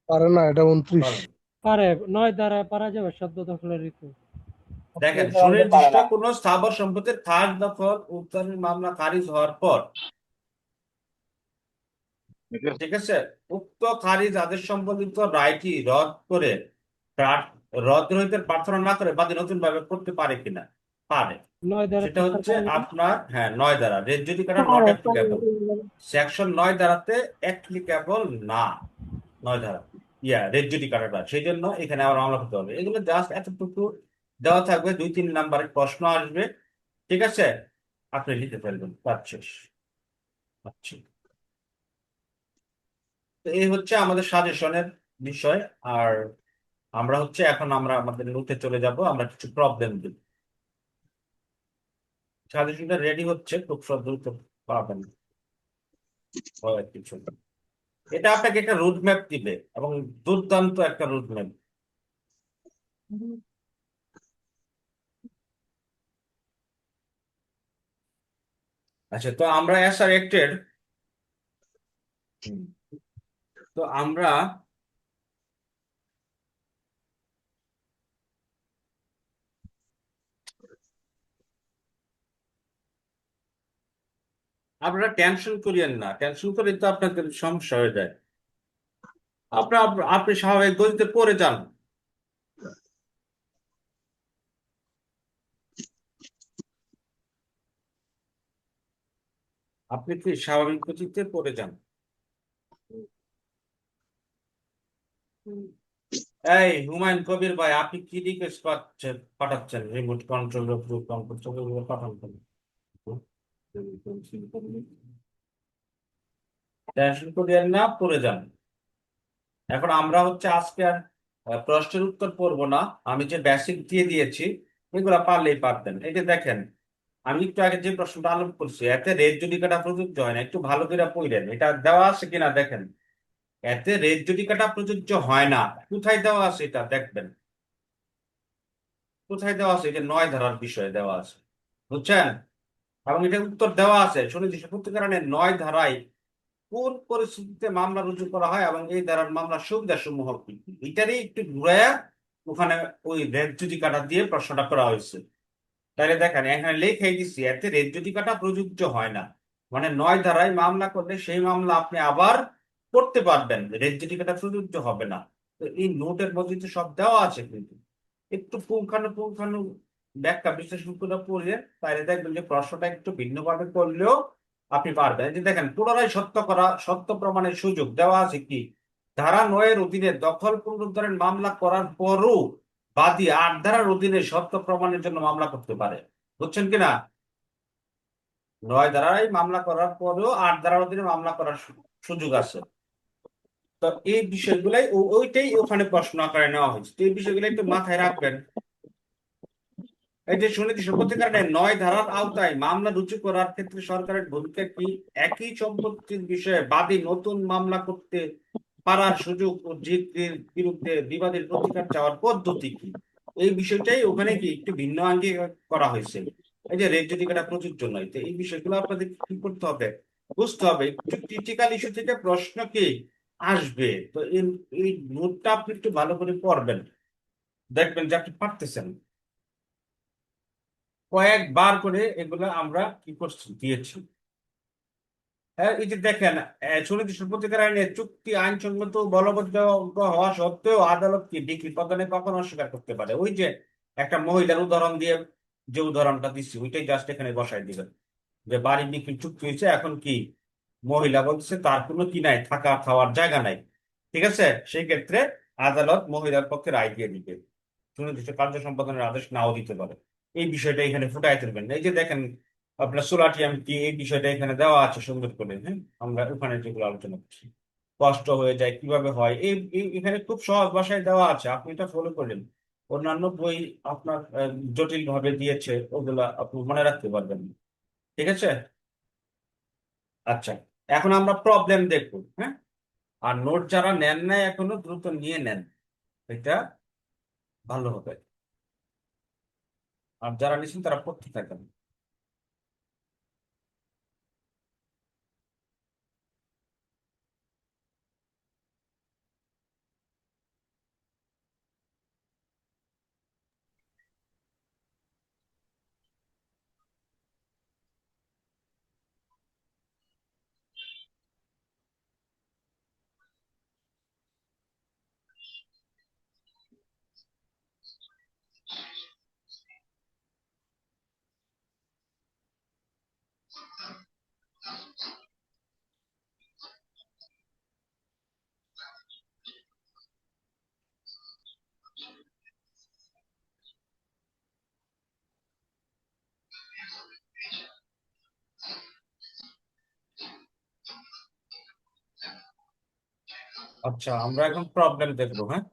পারে না, এটা 29। পারে না। পারে, 9 দ্বারা পারা যাবে শব্দ দখলের ঋতু। দেখেন, পারে সুনির্দিষ্ট না। কোন স্থাবর সম্পত্তির খাস দখল উদ্ধারের মামলা খারিজ হওয়ার পর, ঠিক আছে, উক্ত খারিজ আদেশ সম্বলিত রায়টি রদ করে রদ রহিতের প্রার্থনা না করে বাদী নতুন ভাবে করতে পারে কিনা? পারে। 9 দ্বারা সেটা কি হচ্ছে পারা যাবে? আপনার, হ্যাঁ, 9 ধারা, রেট জুডিকাটা নট পারে, অ্যাপ্লিকেবল। সেকশন 9 ধারাতে অ্যাপ্লিকেবল না, 9 ধারা, রেট জুডিকাটা, সেই জন্য এখানে আবার মামলা করতে হবে। এগুলো জাস্ট এতটুকু দেওয়া থাকবে, 2-3 নাম্বারের প্রশ্ন আসবে, ঠিক আছে, আপনি লিখে ফেলবেন, কাজ শেষ। আচ্ছা, তো এই হচ্ছে আমাদের সাজেশনের বিষয়। আর আমরা হচ্ছে এখন আমরা আমাদের নোটে চলে যাব, আমরা কিছু প্রবলেম দিব। সাজেশনটা রেডি হচ্ছে, খুব দ্রুত পাবেন কিছু। এটা আপনাকে একটা রুট ম্যাপ দিবে, এবং দুর্দান্ত একটা রুট ম্যাপ। আচ্ছা, তো আমরা অ্যাজ সাজেক্টেড, তো আমরা আপনারা টেনশন করিয়েন না, টেনশন করলে তো আপনাদের সমস্যা হয়ে যায়। আপনার আপনি স্বাভাবিক গতিতে পড়ে যান। আপনি কি স্বাভাবিক গতিতে পড়ে যান। এই হুমায়ুন কবির ভাই, আপনি কি রিকোয়েস্ট পাঠাচ্ছেন রিমোট কন্ট্রোল পাঠান কেন? টেনশন করিয়েন না, পড়ে যান। এখন আমরা হচ্ছে আজকে আর প্রশ্নের উত্তর পড়বো না, আমি যে বেসিক দিয়ে দিয়েছি এগুলা পারলেই পারতেন। এই যে দেখেন, আমি একটু আগে যে প্রশ্নটা আলোপ করছি, এতে রেট জুডিকাটা প্রযোজ্য হয় না, একটু ভালো করে পড়লেন, এটা দেওয়া আছে কিনা দেখেন। এতে রেট জুডিকাটা প্রযোজ্য হয় না, কোথায় দেওয়া আছে এটা দেখবেন। কোথায় দেওয়া আছে? এটা 9 ধারার বিষয়ে দেওয়া আছে, বুঝছেন? এবং এটা উত্তর দেওয়া আছে, শুনেছি সত্যিকারণে 9 ধারায় কোন পরিস্থিতিতে মামলা রুজু করা হয় এবং এই ধারার মামলার সুবিধা সমূহ কি, এটারই একটু ঘুরাইয়া ওখানে ওই রেট জুডিকাটা দিয়ে প্রশ্নটা করা হয়েছে। তাহলে দেখেন এখানে লেখাই দিচ্ছি, এতে রেট জুডিকাটা প্রযোজ্য হয় না, মানে 9 ধারায় মামলা করলে সেই মামলা আপনি আবার করতে পারবেন, রেট জুডিকাটা প্রযোজ্য হবে না। তো এই নোটের মধ্যে তো সব দেওয়া আছে, কিন্তু একটু পুঙ্খানু ব্যাখ্যা বিশ্লেষণ করে পড়লে তাহলে দেখবেন যে প্রশ্নটা একটু ভিন্নভাবে করলেও আপনি পারবেন। এই যে দেখেন, পুনরায় সত্য প্রমাণের সুযোগ দেওয়া আছে কি, ধারা 9 এর অধীনে দখল পুনরুদ্ধারের মামলা করার পরও বাদী 8 ধারার অধীনে সত্য প্রমাণের জন্য মামলা করতে পারে, বুঝছেন কিনা? 9 ধারায় মামলা করার পরেও 8 ধারার অধীনে মামলা করার সুযোগ আছে। তো এই বিষয়গুলাই ওইটাই ওখানে প্রশ্ন আকারে নেওয়া হয়েছে, তো এই বিষয়গুলো একটু মাথায় রাখবেন। এই যে সুনীতি সম্পত্তির কারণে 9 ধারার আওতায় মামলা রুজু করার ক্ষেত্রে সরকারের ভূমিকা কি, একই সম্পত্তির বিষয়ে বাদী নতুন মামলা করতে পারার সুযোগ ও জিতের বিরুদ্ধে বিবাদের প্রতিকার চাওয়ার পদ্ধতি কি, এই বিষয়টাই ওখানে কি একটু ভিন্ন আঙ্গিকে করা হয়েছে। এই যে রেট জুডিকাটা প্রযোজ্য নয়, তো এই বিষয়গুলো আপনাদের কি করতে হবে, বুঝতে হবে। একটু ক্রিটিক্যাল ইস্যু থেকে প্রশ্ন কি আসবে, তো এই নোটটা আপনি একটু ভালো করে পড়বেন, দেখবেন যে আপনি পারতেছেন। কয়েকবার করে এগুলো আমরা কি করছি, দিয়েছি। হ্যাঁ, এই যে দেখেন, সুনীতি সম্পত্তিকার আইনে চুক্তি আইনসঙ্গত বলবৎ হওয়া সত্ত্বেও আদালত কি ডিগ্রি প্রদানে কখনো অস্বীকার করতে পারে। ওই যে একটা মহিলার উদাহরণ দিয়ে যে উদাহরণটা দিচ্ছি, ওইটাই জাস্ট এখানে বসাই দিবেন, যে বাড়ি বিক্রি চুক্তি হয়েছে, এখন কি মহিলা বলছে তার কোনো কি নাই, থাকা খাওয়ার জায়গা নাই, ঠিক আছে, সেই ক্ষেত্রে আদালত মহিলার পক্ষে রায় দিয়ে দিবে, সুনির্দিষ্ট কার্য সম্পাদনের আদেশ নাও দিতে পারে। এই বিষয়টা এখানে ফুটাই তুলবেন। এই যে দেখেন, আপনার সোলাটিয়াম কি, এই বিষয়টা এখানে দেওয়া আছে সুন্দর করে। হ্যাঁ, আমরা ওখানে যেগুলো আলোচনা করছি, কষ্ট হয়ে যায় কিভাবে হয়, এখানে খুব সহজ ভাষায় দেওয়া আছে, আপনি এটা ফলো করলেন। অন্যান্য বই আপনার জটিল ভাবে দিয়েছে, ওগুলা আপনি মনে রাখতে পারবেন না। ঠিক আছে? আচ্ছা, এখন আমরা প্রবলেম দেখবো। হ্যাঁ, আর নোট যারা নেন নাই এখনো দ্রুত নিয়ে নেন, এটা ভালো হবে। আর যারা নিচ্ছেন তারা পড়তে থাকেন। আচ্ছা, আমরা এখন প্রবলেম দেখবো। হ্যাঁ,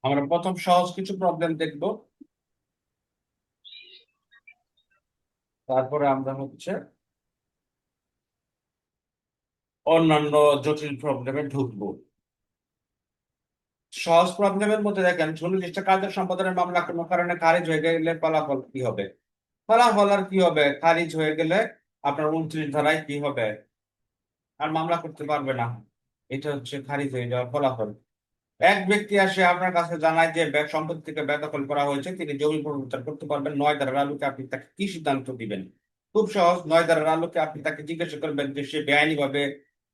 আমরা প্রথম সহজ কিছু প্রবলেম দেখবো, তারপরে আমরা হচ্ছে অন্যান্য জটিল প্রবলেমে ঢুকবো। সহজ প্রবলেমের মধ্যে দেখেন, সুনির্দিষ্ট কার্য সম্পাদনের মামলা কোনো কারণে খারিজ হয়ে গেলে ফলাফল কি হবে? ফলাফল আর কি হবে? খারিজ হয়ে গেলে আপনার 29 ধারায় কি হবে? আর মামলা করতে পারবে না। এটা হচ্ছে খারিজ হয়ে যাওয়ার ফলাফল। এক ব্যক্তি আসে আপনার কাছে জানায় যে সম্পত্তি থেকে বেদখল করা হয়েছে, তিনি জমি পুনরুদ্ধার করতে পারবেন। 9 ধারার আলোকে আপনি তাকে কি সিদ্ধান্ত দিবেন? খুব সহজ। 9 ধারার আলোকে আপনি তাকে জিজ্ঞাসা করবেন যে সে বেআইনি ভাবে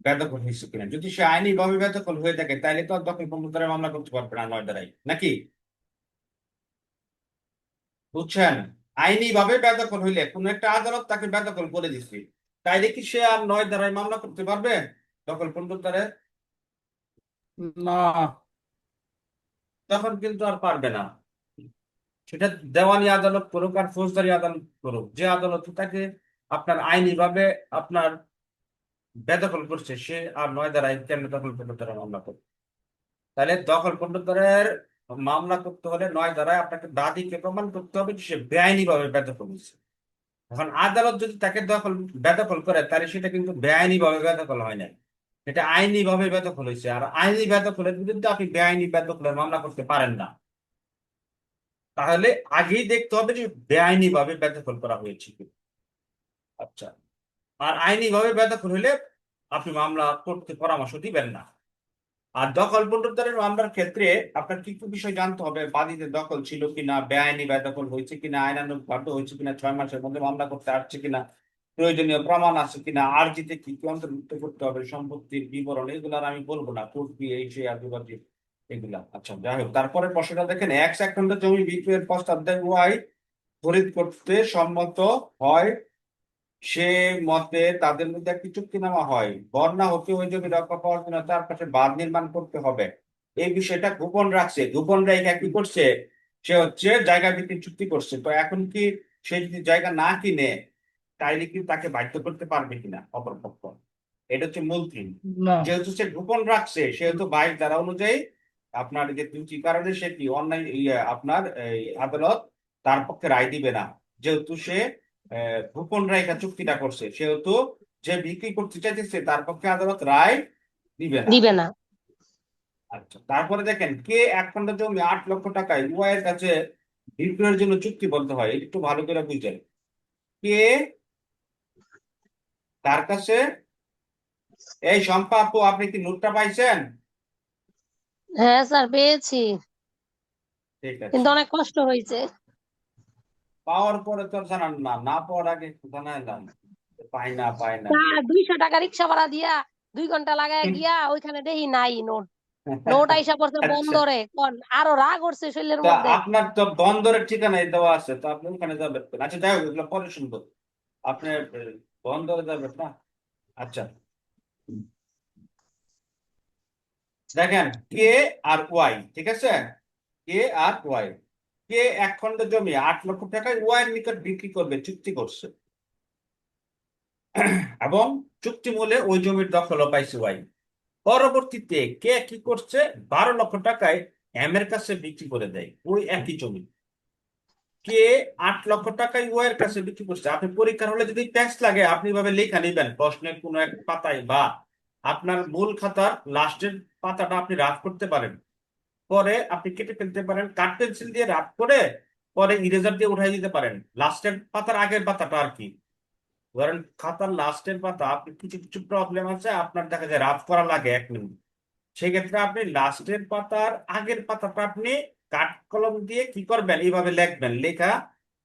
বেদখল হয়েছে কিনা। যদি সে আইনি ভাবে বেদখল হয়ে থাকে তাহলে তো আর দখল পুনরুদ্ধারের মামলা করতে পারবে না 9 ধারায়, নাকি? বুঝছেন? আইনি ভাবে বেদখল হইলে কোন একটা আদালত তাকে বেদখল করে দিচ্ছে, তাইলে কি সে আর 9 ধারায় মামলা করতে পারবে দখল পুনরুদ্ধারে? না। তখন কিন্তু আর পারবে না। সেটা দেওয়ানি আদালত করুক আর ফৌজদারি আদালত করুক, যে আদালত তাকে আপনার আইনি ভাবে আপনার বেদখল করছে, সে আর 9 ধারায় কেন দখল পুনরুদ্ধারের মামলা করবে? তাহলে দখল পুনরুদ্ধারের মামলা করতে হলে 9 ধারায় আপনাকে দাদিকে প্রমাণ করতে হবে যে সে বেআইনি ভাবে বেদখল হয়েছে। এখন আদালত যদি তাকে বেদখল করে, তাহলে সেটা কিন্তু বেআইনি ভাবে বেদখল হয় না, এটা আইনি ভাবে বেদখল হয়েছে। আর আইনি বেদখলের বিরুদ্ধে আপনি বেআইনি বেদখলের মামলা করতে পারেন না। তাহলে আগেই দেখতে হবে যে বেআইনি ভাবে বেদখল করা হয়েছে কি। আচ্ছা, আর আইনি ভাবে বেদখল হলে আপনি মামলা করতে পরামর্শ দিবেন না। আর দখল পুনরুদ্ধারের মামলার ক্ষেত্রে আপনার কি কি বিষয় জানতে হবে? বাদীদের দখল ছিল কিনা, বেআইনি বেদখল হয়েছে কিনা, আইনানুগ ভাবে হয়েছে কিনা, 6 মাসের মধ্যে মামলা করতে আসছে কিনা, প্রয়োজনীয় প্রমাণ আছে কিনা, আর্জিতে কি কি অন্তর্ভুক্ত করতে হবে, সম্পত্তির বিবরণ, এগুলো আর আমি বলবো না, কোর্ট বি এই সেই আদিবাদী এগুলা। আচ্ছা, যাই হোক, তারপরে প্রশ্নটা দেখেন, 1 সেকেন্ডের জমি বিক্রয়ের প্রস্তাব দেয় ওয়াই খরিদ করতে সম্মত হয়, সে মতে তাদের মধ্যে একটি চুক্তিনামা হয়। বন্যা হতে ওই জমি রক্ষা পাওয়ার জন্য তার পাশে বাঁধ নির্মাণ করতে হবে। এই বিষয়টা গোপন রাখছে। গোপন রেখে কি করছে? সে হচ্ছে জায়গা বিক্রির চুক্তি করছে। তো এখন কি সে যদি জায়গা না কিনে, তাইলে কি তাকে বাধ্য করতে পারবে কিনা অপরপক্ষ? এটা হচ্ছে মূল থিম। না। যেহেতু সে গোপন রাখছে, সেহেতু 22 ধারা অনুযায়ী আপনার যে 2টি কারণে সে কি অন্যায় আপনার এই আদালত তার পক্ষে রায় দিবে না। যেহেতু সে গোপন রেখা চুক্তিটা করছে, সেহেতু যে বিক্রি করতে চাইতেছে তার পক্ষে আদালত রায় দিবে না। দিবে না। আচ্ছা, তারপরে দেখেন, কে 1 খন্ড জমি 8 লক্ষ টাকায় উভয়ের কাছে বিক্রয়ের জন্য চুক্তিবদ্ধ হয়, এটা একটু ভালো করে বুঝেন। কে তার কাছে? এই শম্পা আপু, আপনি কি নোটটা পাইছেন? হ্যাঁ স্যার, পেয়েছি, ঠিক আছে। কিন্তু অনেক কষ্ট হয়েছে। পাওয়ার পরে তো আর জানান না, না পাওয়ার আগে একটু জানাইলাম, পাই না পাই না। স্যার 200 টাকা রিক্সা ভাড়া দিয়া 2 ঘন্টা লাগায় গিয়া ওইখানে দেখি নাই নোট। নোট আইসা পড়ছে আচ্ছা, বন্দরে। কোন আরো রাগ উঠছে শরীরের তা মধ্যে। আপনার তো বন্দরের ঠিকানায় দেওয়া আছে, তো আপনি ওখানে যাবেন কেন? আচ্ছা, যাই হোক, এগুলো পরে শুনবো। আপনি বন্দরে যাবেন না? আচ্ছা, দেখেন, কে আর ওয়াই, ঠিক আছে? কে আর ওয়াই, কে 1 খন্ড জমি 8 লক্ষ টাকায় ওয়াই এর নিকট বিক্রি করবে, চুক্তি করছে, এবং চুক্তি মূলে ওই জমির দখলও পাইছে ওয়াই। পরবর্তীতে কে কি করছে? 12 লক্ষ টাকায় এম এর কাছে বিক্রি করে দেয় ওই একই জমি। কে 8 লক্ষ টাকায় ওয়াই এর কাছে বিক্রি করছে। আপনি পরীক্ষার হলে যদি টেস্ট লাগে, আপনি ভাবে লেখা নিবেন প্রশ্নের কোনো এক পাতায়, বা আপনার মূল খাতার লাস্টের পাতাটা আপনি রাফ করতে পারেন, পরে আপনি কেটে ফেলতে পারেন, কাঠ পেন্সিল দিয়ে রাফ করে পরে ইরেজার দিয়ে উঠাই দিতে পারেন লাস্টের পাতার আগের পাতাটা আর কি। ধরেন খাতার লাস্টের পাতা, আপনি কিছু কিছু প্রবলেম আছে, আপনার দেখা যায় রাফ করা লাগে 1 মিনিট, সেক্ষেত্রে আপনি লাস্টের পাতার আগের পাতাটা আপনি কাঠ কলম দিয়ে কি করবেন, এইভাবে লিখবেন। লেখা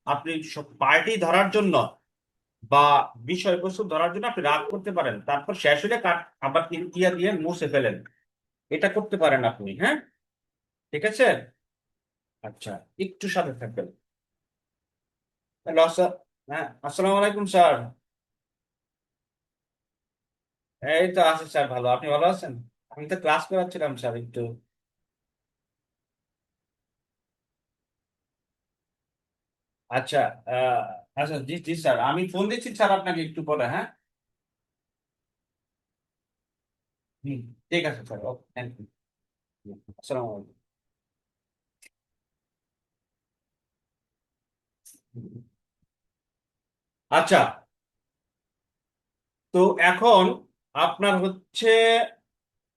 আপনি সব পার্টি ধরার জন্য বা বিষয়বস্তু ধরার জন্য আপনি রাফ করতে পারেন, তারপর শেষ হলে কাঠ আবার ইয়া দিয়ে মুছে ফেলেন। এটা করতে পারেন আপনি, হ্যাঁ? ঠিক আছে। আচ্ছা, একটু সাথে থাকবেন। Hello sir. হ্যাঁ, আসসালামু আলাইকুম স্যার। এই তো আছি স্যার, ভালো। আপনি ভালো আছেন? আমি তো ক্লাস করাচ্ছিলাম স্যার একটু। আচ্ছা, আহ, আচ্ছা, জি জি স্যার, আমি ফোন দিচ্ছি স্যার আপনাকে একটু পরে, হ্যাঁ? হুম, ঠিক আছে স্যার, ওকে, থ্যাংক ইউ। আসসালামু আলাইকুম। আচ্ছা, তো এখন আপনার হচ্ছে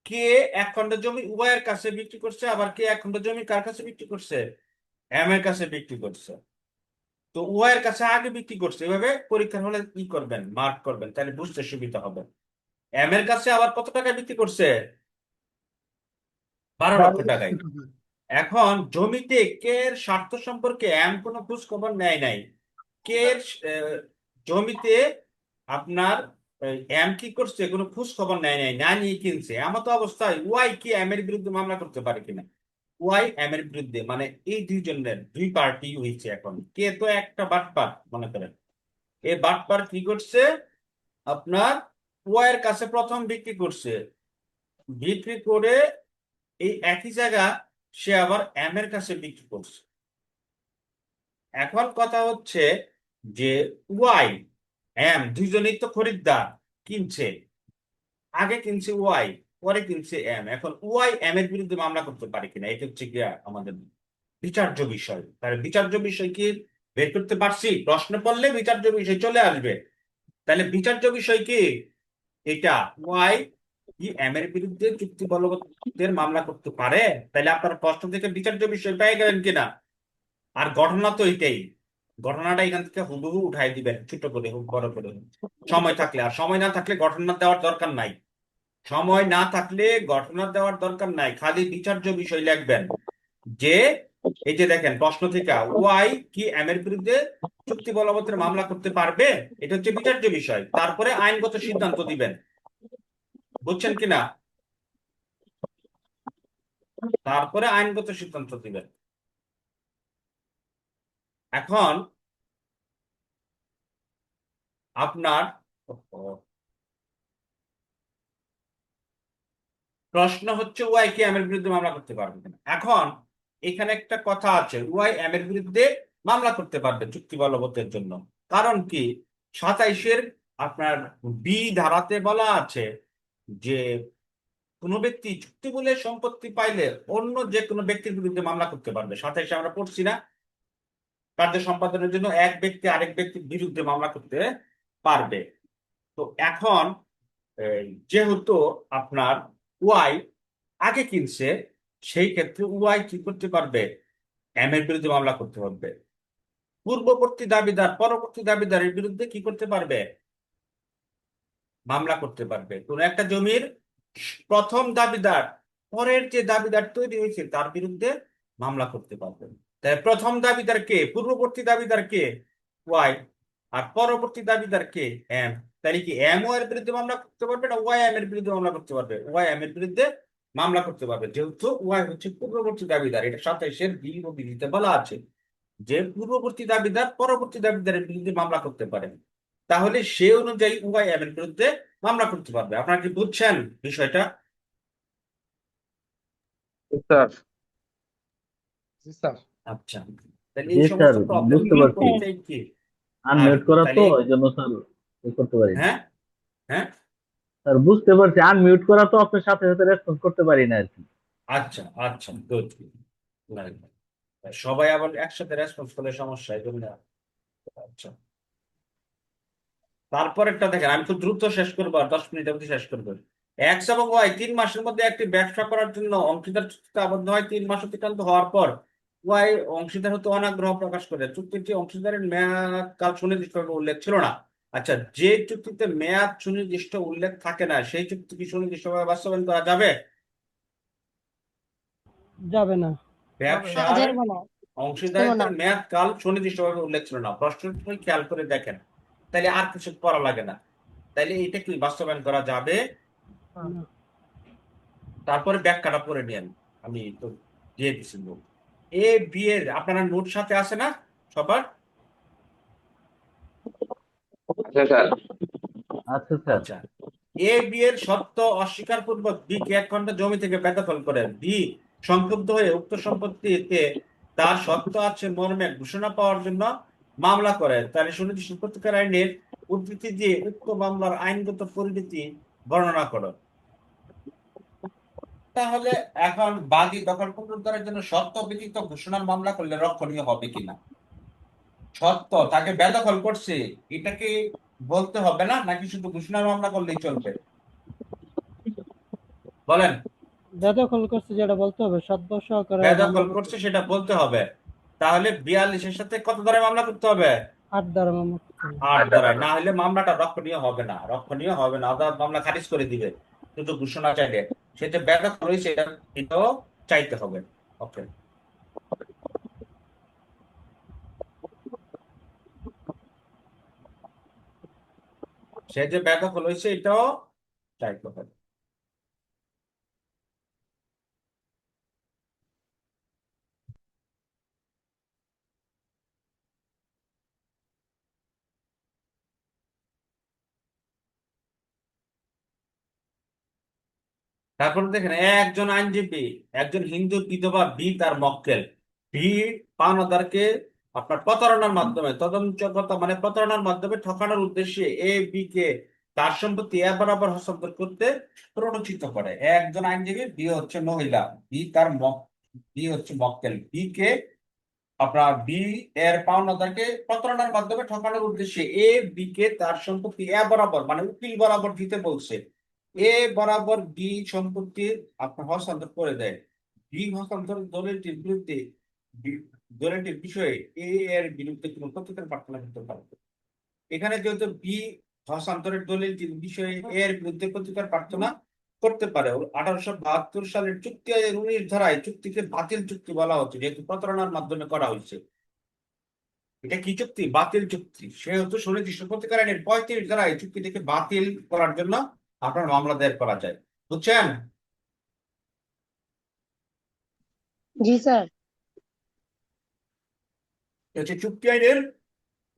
কে এক খণ্ড জমি উভয়ের কাছে বিক্রি করছে, আবার কে এক খণ্ড জমি কার কাছে বিক্রি করছে, এম এর কাছে বিক্রি করছে। তো উভয়ের কাছে আগে বিক্রি করছে, এভাবে পরীক্ষার হলে কি করবেন, মার্ক করবেন, তাহলে বুঝতে সুবিধা হবে। এম এর কাছে আবার কত টাকায় বিক্রি করছে, 12 লক্ষ টাকায়। এখন জমিতে কে এর স্বার্থ সম্পর্কে এম কোনো খোঁজ খবর নেয় নাই। কে এর জমিতে আপনার এম কি করছে, কোনো খোঁজ খবর নেয় নাই, না নিয়ে কিনছে। এমত অবস্থায় ওয়াই কি এম এর বিরুদ্ধে মামলা করতে পারে কিনা? ওয়াই এম এর বিরুদ্ধে, মানে এই দুইজনের দুই পার্টি হয়েছে। এখন কে তো একটা বাটপার মনে করেন, এই বাটপার কি করছে, আপনার ওয়াই এর কাছে প্রথম বিক্রি করছে, বিক্রি করে এই একই জায়গা সে আবার এম এর কাছে বিক্রি করছে। এখন কথা হচ্ছে যে ওয়াই এম দুইজনেই তো খরিদ্দার, কিনছে, আগে কিনছে ওয়াই, পরে কিনছে এম। এখন ওয়াই এম এর বিরুদ্ধে মামলা করতে পারে কিনা, এটা হচ্ছে কি আমাদের বিচার্য বিষয়। তাহলে বিচার্য বিষয় কি বের করতে পারছি? প্রশ্ন পড়লে বিচার্য বিষয় চলে আসবে। তাহলে বিচার্য বিষয় কি এটা, ওয়াই কি এম এর বিরুদ্ধে চুক্তি বলবৎদের মামলা করতে পারে? তাহলে আপনার প্রশ্ন থেকে বিচার্য বিষয় পেয়ে গেলেন কিনা? আর ঘটনা তো এটাই, ঘটনাটা এখান থেকে হুবহু উঠাই দিবেন, ছোট করে হোক বড় করে হোক, সময় থাকলে। আর সময় না থাকলে ঘটনা দেওয়ার দরকার নাই, সময় না থাকলে ঘটনা দেওয়ার দরকার নাই, খালি বিচার্য বিষয় লিখবেন। যে এই যে দেখেন প্রশ্ন থেকে, ওয়াই কি এম এর বিরুদ্ধে চুক্তি বলবৎের মামলা করতে পারবে, এটা হচ্ছে বিচার্য বিষয়। তারপরে আইনগত সিদ্ধান্ত দিবেন, বুঝছেন কিনা? তারপরে আইনগত সিদ্ধান্ত দিবেন। এখন আপনার প্রশ্ন হচ্ছে ওয়াই কি এম এর বিরুদ্ধে মামলা করতে পারবে কিনা। এখন এখানে একটা কথা আছে, ওয়াই এম এর বিরুদ্ধে মামলা করতে পারবে চুক্তি বলবতের জন্য। কারণ কি, 27-এর আপনার বি ধারাতে বলা আছে যে কোনো ব্যক্তি চুক্তি বলে সম্পত্তি পাইলে অন্য যে কোনো ব্যক্তির বিরুদ্ধে মামলা করতে পারবে। 27-এ আমরা পড়ছি না, কার্য সম্পাদনের জন্য এক ব্যক্তি আরেক ব্যক্তির বিরুদ্ধে মামলা করতে পারবে। তো এখন যেহেতু আপনার ওয়াই আগে কিনছে, সেই ক্ষেত্রে ওয়াই কি করতে পারবে, এম এর বিরুদ্ধে মামলা করতে পারবে। পূর্ববর্তী দাবিদার পরবর্তী দাবিদারের বিরুদ্ধে কি করতে পারবে, মামলা করতে পারবে। কোন একটা জমির প্রথম দাবিদার পরের যে দাবিদার তৈরি হয়েছে তার বিরুদ্ধে মামলা করতে পারবে। তাই প্রথম দাবিদার কে, পূর্ববর্তী দাবিদার কে, ওয়াই, আর পরবর্তী দাবিদার কে, এম। তাহলে কি এম ওয়াই এর বিরুদ্ধে মামলা করতে পারবে না ওয়াই এম এর বিরুদ্ধে মামলা করতে পারবে? ওয়াই এম এর বিরুদ্ধে মামলা করতে পারবে, যেহেতু ওয়াই হচ্ছে পূর্ববর্তী দাবিদার। এটা 27-এর বি ও বিধিতে বলা আছে যে পূর্ববর্তী দাবিদার পরবর্তী দাবিদারের বিরুদ্ধে মামলা করতে পারে। তাহলে সে অনুযায়ী ওয়াই এম এর বিরুদ্ধে মামলা করতে পারবে। আপনারা কি বুঝছেন বিষয়টা? স্যার আচ্ছা, তাহলে জি এই স্যার, সমস্ত প্রবলেম বুঝতে গুলো পারছি। করতে কি, আনমিউট করা তো, তাহলে এই জন্য স্যার করতে পারি না। হ্যাঁ হ্যাঁ স্যার বুঝতে পারছি, আনমিউট করা তো আপনার সাথে সাথে রেসপন্স করতে পারি না আর কি। আচ্ছা আচ্ছা, good. সবাই আবার একসাথে রেসপন্স করলে সমস্যা, এই জন্য। আচ্ছা, তারপরেরটা দেখেন, আমি খুব দ্রুত শেষ করবো, আর 10 মিনিটের মধ্যে শেষ করবো। এক্স এবং ওয়াই 3 মাসের মধ্যে একটি ব্যবসা করার জন্য অংশীদার চুক্তিতে আবদ্ধ হয়। 3 মাস অতিক্রান্ত হওয়ার পর ওয়াই অংশীদার হতে অনাগ্রহ প্রকাশ করে। চুক্তিটি অংশীদারের মেয়াদ কাল সুনির্দিষ্টভাবে উল্লেখ ছিল না। আচ্ছা, যে চুক্তিতে মেয়াদ সুনির্দিষ্ট উল্লেখ থাকে না, সেই চুক্তি কি সুনির্দিষ্টভাবে বাস্তবায়ন করা যাবে? যাবে না। ব্যবসার যাবে না। অংশীদারিত্বের মেয়াদ কাল সুনির্দিষ্টভাবে উল্লেখ ছিল না, প্রশ্নটি খেয়াল করে দেখেন, তাইলে আর কিছু করা লাগে না। তাইলে এটা কি বাস্তবায়ন করা যাবে? তারপরে ব্যাখ্যাটা পড়ে নিন, আমি তো দিয়ে দিচ্ছি নোট। এ বি এর আপনারা নোট সাথে আছে না সবার? আচ্ছা স্যার। আচ্ছা, এ বি এর সত্য অস্বীকার পূর্বক বি কে 1 খণ্ড জমি থেকে বেদখল করেন। বি সংক্ষুব্ধ হয়ে উক্ত সম্পত্তিতে তার সত্য আছে মর্মে ঘোষণা পাওয়ার জন্য মামলা করে। তাহলে সুনির্দিষ্ট প্রতিকার আইনের উদ্ধৃতি দিয়ে উক্ত মামলার আইনগত পরিণতি বর্ণনা করো। তাহলে এখন বাদী দখল পুনরুদ্ধারের জন্য সত্য ব্যতীত ঘোষণার মামলা করলে রক্ষণীয় হবে কিনা? সত্য তাকে বেদখল করছে, এটাকে বলতে হবে না, নাকি শুধু ঘোষণার মামলা করলেই চলবে? বলেন। বেদখল করছে যেটা বলতে হবে সদ্য সহকারে বেদখল করছে সেটা বলতে হবে। তাহলে 42-এর সাথে কত ধারায় মামলা করতে হবে? 8 দ্বারা মামলা করতে হবে। 8 ধারায়। না হলে মামলাটা রক্ষণীয় হবে না, রক্ষণীয় হবে না, আদালত মামলা খারিজ করে দিবে শুধু ঘোষণা চাইলে। সেটা বেদখল হয়েছে এটাও চাইতে হবে। ওকে, সে যে বেদখল হয়েছে এটাও চাইতে হবে। তারপরে দেখেন, একজন আইনজীবী, একজন হিন্দু বিধবা বি তার মক্কেল বি পাওনাদারকে আপনার প্রতারণার মাধ্যমে তদন্তকতা মানে প্রতারণার মাধ্যমে ঠকানোর উদ্দেশ্যে এ বি কে তার সম্পত্তি এ বরাবর হস্তান্তর করতে প্ররোচিত করে। একজন আইনজীবী, বি হচ্ছে মহিলা, বি হচ্ছে মক্কেল, বি কে আপনার বি এর পাওনাদারকে প্রতারণার মাধ্যমে ঠকানোর উদ্দেশ্যে এ বি কে তার সম্পত্তি এ বরাবর মানে উকিল বরাবর দিতে বলছে। এ বরাবর বি সম্পত্তি আপনার হস্তান্তর করে দেয়। বি হস্তান্তর দলিলটির বিরুদ্ধে দলিলটির বিষয়ে এ এর বিরুদ্ধে কোনো প্রতিকার প্রার্থনা করতে পারবে। এখানে যেহেতু বি হস্তান্তরের দলিলটির বিষয়ে এ এর বিরুদ্ধে প্রতিকার প্রার্থনা করতে পারে। 1872 সালের চুক্তি আইনের 19 ধারায় চুক্তিকে বাতিল চুক্তি বলা হচ্ছে, যেহেতু প্রতারণার মাধ্যমে করা হয়েছে। এটা কি চুক্তি? বাতিল চুক্তি। সেহেতু সুনির্দিষ্ট প্রতিকার আইনের 35 ধারায় চুক্তিটিকে বাতিল করার জন্য আপনার মামলা দায়ের করা যায়। বুঝছেন? জি স্যার। হচ্ছে চুক্তি আইনের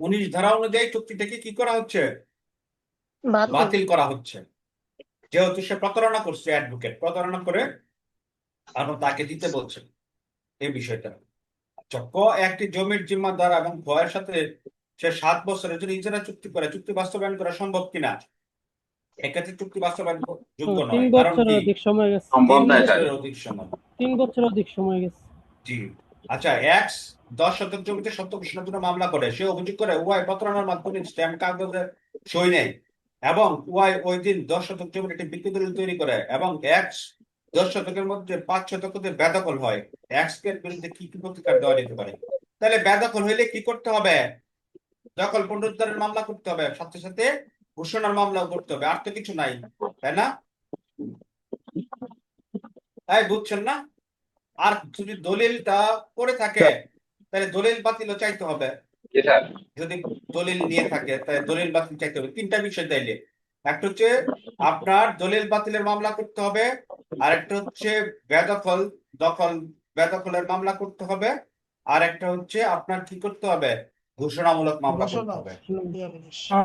19 ধারা অনুযায়ী চুক্তিটাকে কি করা হচ্ছে? বাতিল। বাতিল করা হচ্ছে। যেহেতু সে প্রতারণা করছে, অ্যাডভোকেট প্রতারণা করে এখন তাকে দিতে বলছে এই বিষয়টা। আচ্ছা, একটি জমির জিম্মাদার এবং ভয়ের সাথে সে 7 বছরের জন্য ইজারা চুক্তি করে চুক্তি বাস্তবায়ন করা সম্ভব কিনা? এক্ষেত্রে চুক্তি বাস্তবায়ন যোগ্য 3 নয়, কারণ বছরের কি? অধিক সময় গেছে। 3 বছরের অধিক সময়। 3 বছরের অধিক সময় গেছে। জি। আচ্ছা, এক্স 10 শতক জমিতে সত্য ঘোষণার জন্য মামলা করে। সে অভিযোগ করে উভয় প্রতারণার মাধ্যমে স্ট্যাম্প কাগজে সই নেয় এবং উভয় ওই দিন 10 শতক জমির একটি বিক্রি দলিল তৈরি করে এবং এক্স 10 শতকের মধ্যে 5 শতক হতে বেদখল হয়। এক্স এর বিরুদ্ধে কি কি প্রতিকার দেওয়া যেতে পারে? তাহলে বেদখল হইলে কি করতে হবে? দখল পুনরুদ্ধারের মামলা করতে হবে, সাথে সাথে ঘোষণার মামলাও করতে হবে। আর তো কিছু নাই, তাই না? তাই বুঝছেন না? আর যদি দলিলটা করে থাকে তাহলে দলিল বাতিলও চাইতে হবে। যদি দলিল নিয়ে থাকে তাহলে দলিল বাতিল চাইতে হবে। 3টা বিষয় তাইলে, একটা হচ্ছে আপনার দলিল বাতিলের মামলা করতে হবে, আর একটা হচ্ছে বেদখলের মামলা করতে হবে, আর একটা হচ্ছে আপনার কি করতে হবে? ঘোষণামূলক মামলা করতে হবে।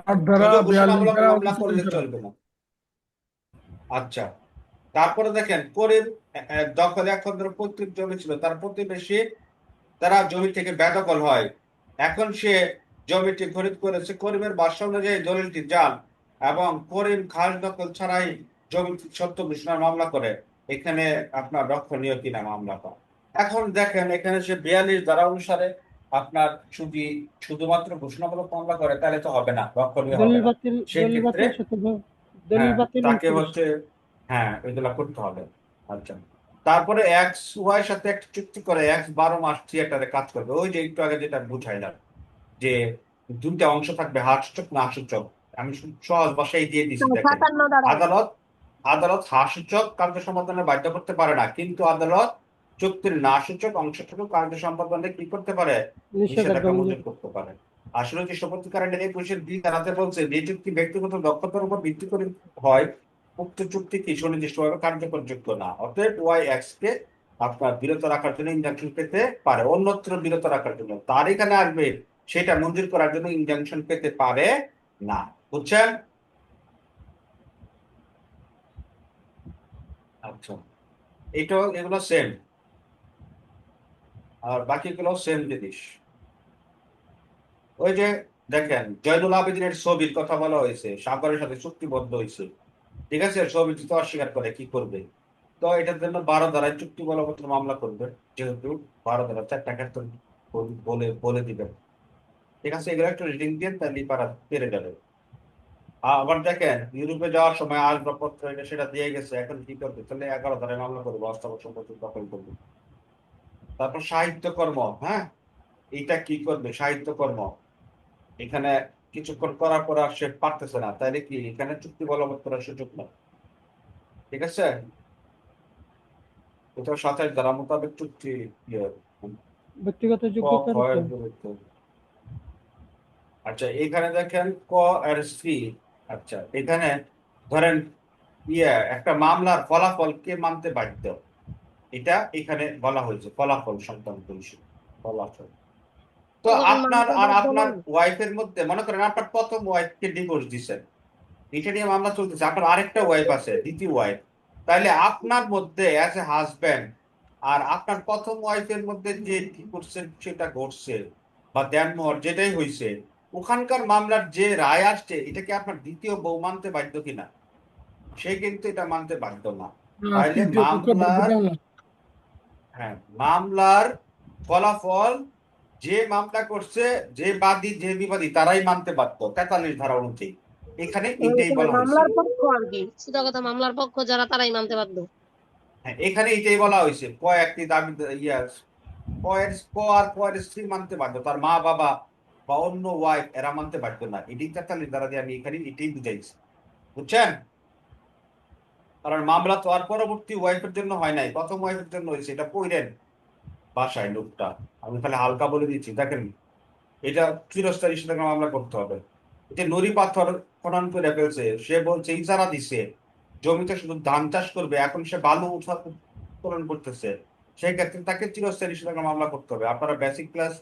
8 ধারা শুধু 42 ঘোষণামূলক ধারা মামলা 29 করলে ধারা। চলবে না। আচ্ছা, তারপরে দেখেন করিম দখল একমাত্র পৈতৃক জমি ছিল, তার প্রতিবেশী তারা জমি থেকে বেদখল হয়। এখন সে জমিটি খরিদ করেছে। করিমের ভাষ্য অনুযায়ী দলিলটি জাল এবং করিম খাস দখল ছাড়াই জমি সত্য ঘোষণার মামলা করে। এখানে আপনার রক্ষণীয় কিনা মামলাটা? এখন দেখেন, এখানে সে 42 ধারা অনুসারে আপনার শুধুমাত্র ঘোষণামূলক মামলা করে, তাহলে তো হবে না, রক্ষণীয় হবে দলিল না। বাতিল সেক্ষেত্রে দলিল বাতিল তাকে হচ্ছে এগুলা করতে হবে। আচ্ছা, তারপরে এক্স ওয়াই সাথে একটা চুক্তি করে এক্স 12 মাস থিয়েটারে কাজ করবে। ওই যে একটু আগে যেটা বুঝাইলাম যে 2টা অংশ থাকবে, হাসসূচক না সূচক। আমি সহজ ভাষায় দিয়ে দিছি। দেখেন, 57 ধারা। আদালত হাসসূচক কার্য সম্পাদনে বাধ্য করতে পারে না, কিন্তু আদালত চুক্তির না সূচক অংশটুকু কার্য সম্পাদনে কি করতে পারে? নিষেধাজ্ঞা মঞ্জুর করতে পারে। আসলে যে সপত্তিকারীদের 21-এর বি ধারাতে বলছে যে চুক্তি ব্যক্তিগত দক্ষতার উপর ভিত্তি করে হয়, উক্ত চুক্তি কি সুনির্দিষ্টভাবে কার্যকরযোগ্য না। অতএব ওয়াই এক্স কে আপনার বিরত রাখার জন্য ইনজাংশন পেতে পারে, অন্যত্র বিরত রাখার জন্য। তার এখানে আসবে সেটা মঞ্জুর করার জন্য ইনজাংশন পেতে পারে না। বুঝছেন? আচ্ছা, এগুলো সেম, আর বাকিগুলো সেম জিনিস। ওই যে দেখেন, জয়নুল আবেদিনের ছবির কথা বলা হয়েছে, সাগরের সাথে চুক্তিবদ্ধ হয়েছে, ঠিক আছে? ছবিটি তো অস্বীকার করে, কি করবে? তো এটার জন্য 12 ধারায় চুক্তি বলবৎ মামলা করবে, যেহেতু 12 ধারা 4টা ক্ষেত্রে বলে দিবেন, ঠিক আছে? এগুলো একটু রিডিং দিয়ে তাহলে পারা পেরে যাবে। আবার দেখেন ইউরোপে যাওয়ার সময় আসবাবপত্র এটা সেটা দিয়ে গেছে, এখন কি করবে? তাহলে 11 ধারায় মামলা করবো, অস্থাবর সম্পত্তি দখল করবে। তারপর সাহিত্যকর্ম, হ্যাঁ, এটা কি করবে? সাহিত্যকর্ম এখানে কিছুক্ষণ করার পর আর সে পারতেছে না, তাইলে কি এখানে চুক্তি বলবৎ করার সুযোগ নেই। ঠিক আছে, এটা 27 ধারা মোতাবেক চুক্তি ইয়ে, ব্যক্তিগত যোগ্যতার উপর। আচ্ছা এখানে দেখেন ক আর সি। আচ্ছা এখানে ধরেন একটা মামলার ফলাফল কে মানতে বাধ্য, এটা এখানে বলা হয়েছে, ফলাফল সংক্রান্ত বিষয়, ফলাফল। তো তখন আপনার মামলা আর বাধ্য আপনার না? ওয়াইফের মধ্যে মনে করেন আপনার প্রথম ওয়াইফকে ডিভোর্স দিচ্ছেন, এটা নিয়ে মামলা চলতেছে, আপনার আরেকটা ওয়াইফ আছে, দ্বিতীয় ওয়াইফ, তাহলে আপনার মধ্যে অ্যাজ এ হাজব্যান্ড আর আপনার প্রথম ওয়াইফের মধ্যে যে কি করছে সেটা ঘটছে বা দেনমোহর যেটাই হয়েছে, ওখানকার মামলার যে রায় আসছে এটাকে আপনার দ্বিতীয় বউ মানতে বাধ্য কিনা? সে কিন্তু এটা মানতে বাধ্য না। তাইলে তৃতীয় পক্ষ মামলার, বাধ্যতামূলক। হ্যাঁ, মামলার ফলাফল যে মামলা করছে, যে বাদী যে বিবাদী তারাই মানতে বাধ্য 43 ধারা অনুযায়ী। এখানে এটাই বলা হয়েছে। মামলার পক্ষ আর কি, সোজা কথা মামলার পক্ষ যারা তারাই মানতে বাধ্য। হ্যাঁ, এখানে এটাই বলা হয়েছে, ক একটি দাবি ক আর কয়ের স্ত্রী মানতে বাধ্য, তার মা বাবা বা অন্য ওয়াইফ এরা মানতে বাধ্য না। এটাই 43 ধারা দিয়ে আমি এখানে এটাই বুঝাইছি, বুঝছেন? কারণ মামলা তো আর পরবর্তী ওয়াইফের জন্য হয় নাই, প্রথম ওয়াইফের জন্য হয়েছে। এটা পড়লেন বাসায় লোকটা, আমি খালি হালকা বলে দিচ্ছি। দেখেন এটা চিরস্থায়ী টাকা মামলা করতে হবে। এটা নুড়ি পাথর খনন করে ফেলছে, সে বলছে ইজারা দিছে, জমিতে শুধু ধান চাষ করবে, এখন সে বালু উত্তোলন করতেছে, সেই ক্ষেত্রে তাকে চিরস্থায়ী টাকা মামলা করতে হবে। আপনারা বেসিক ক্লাস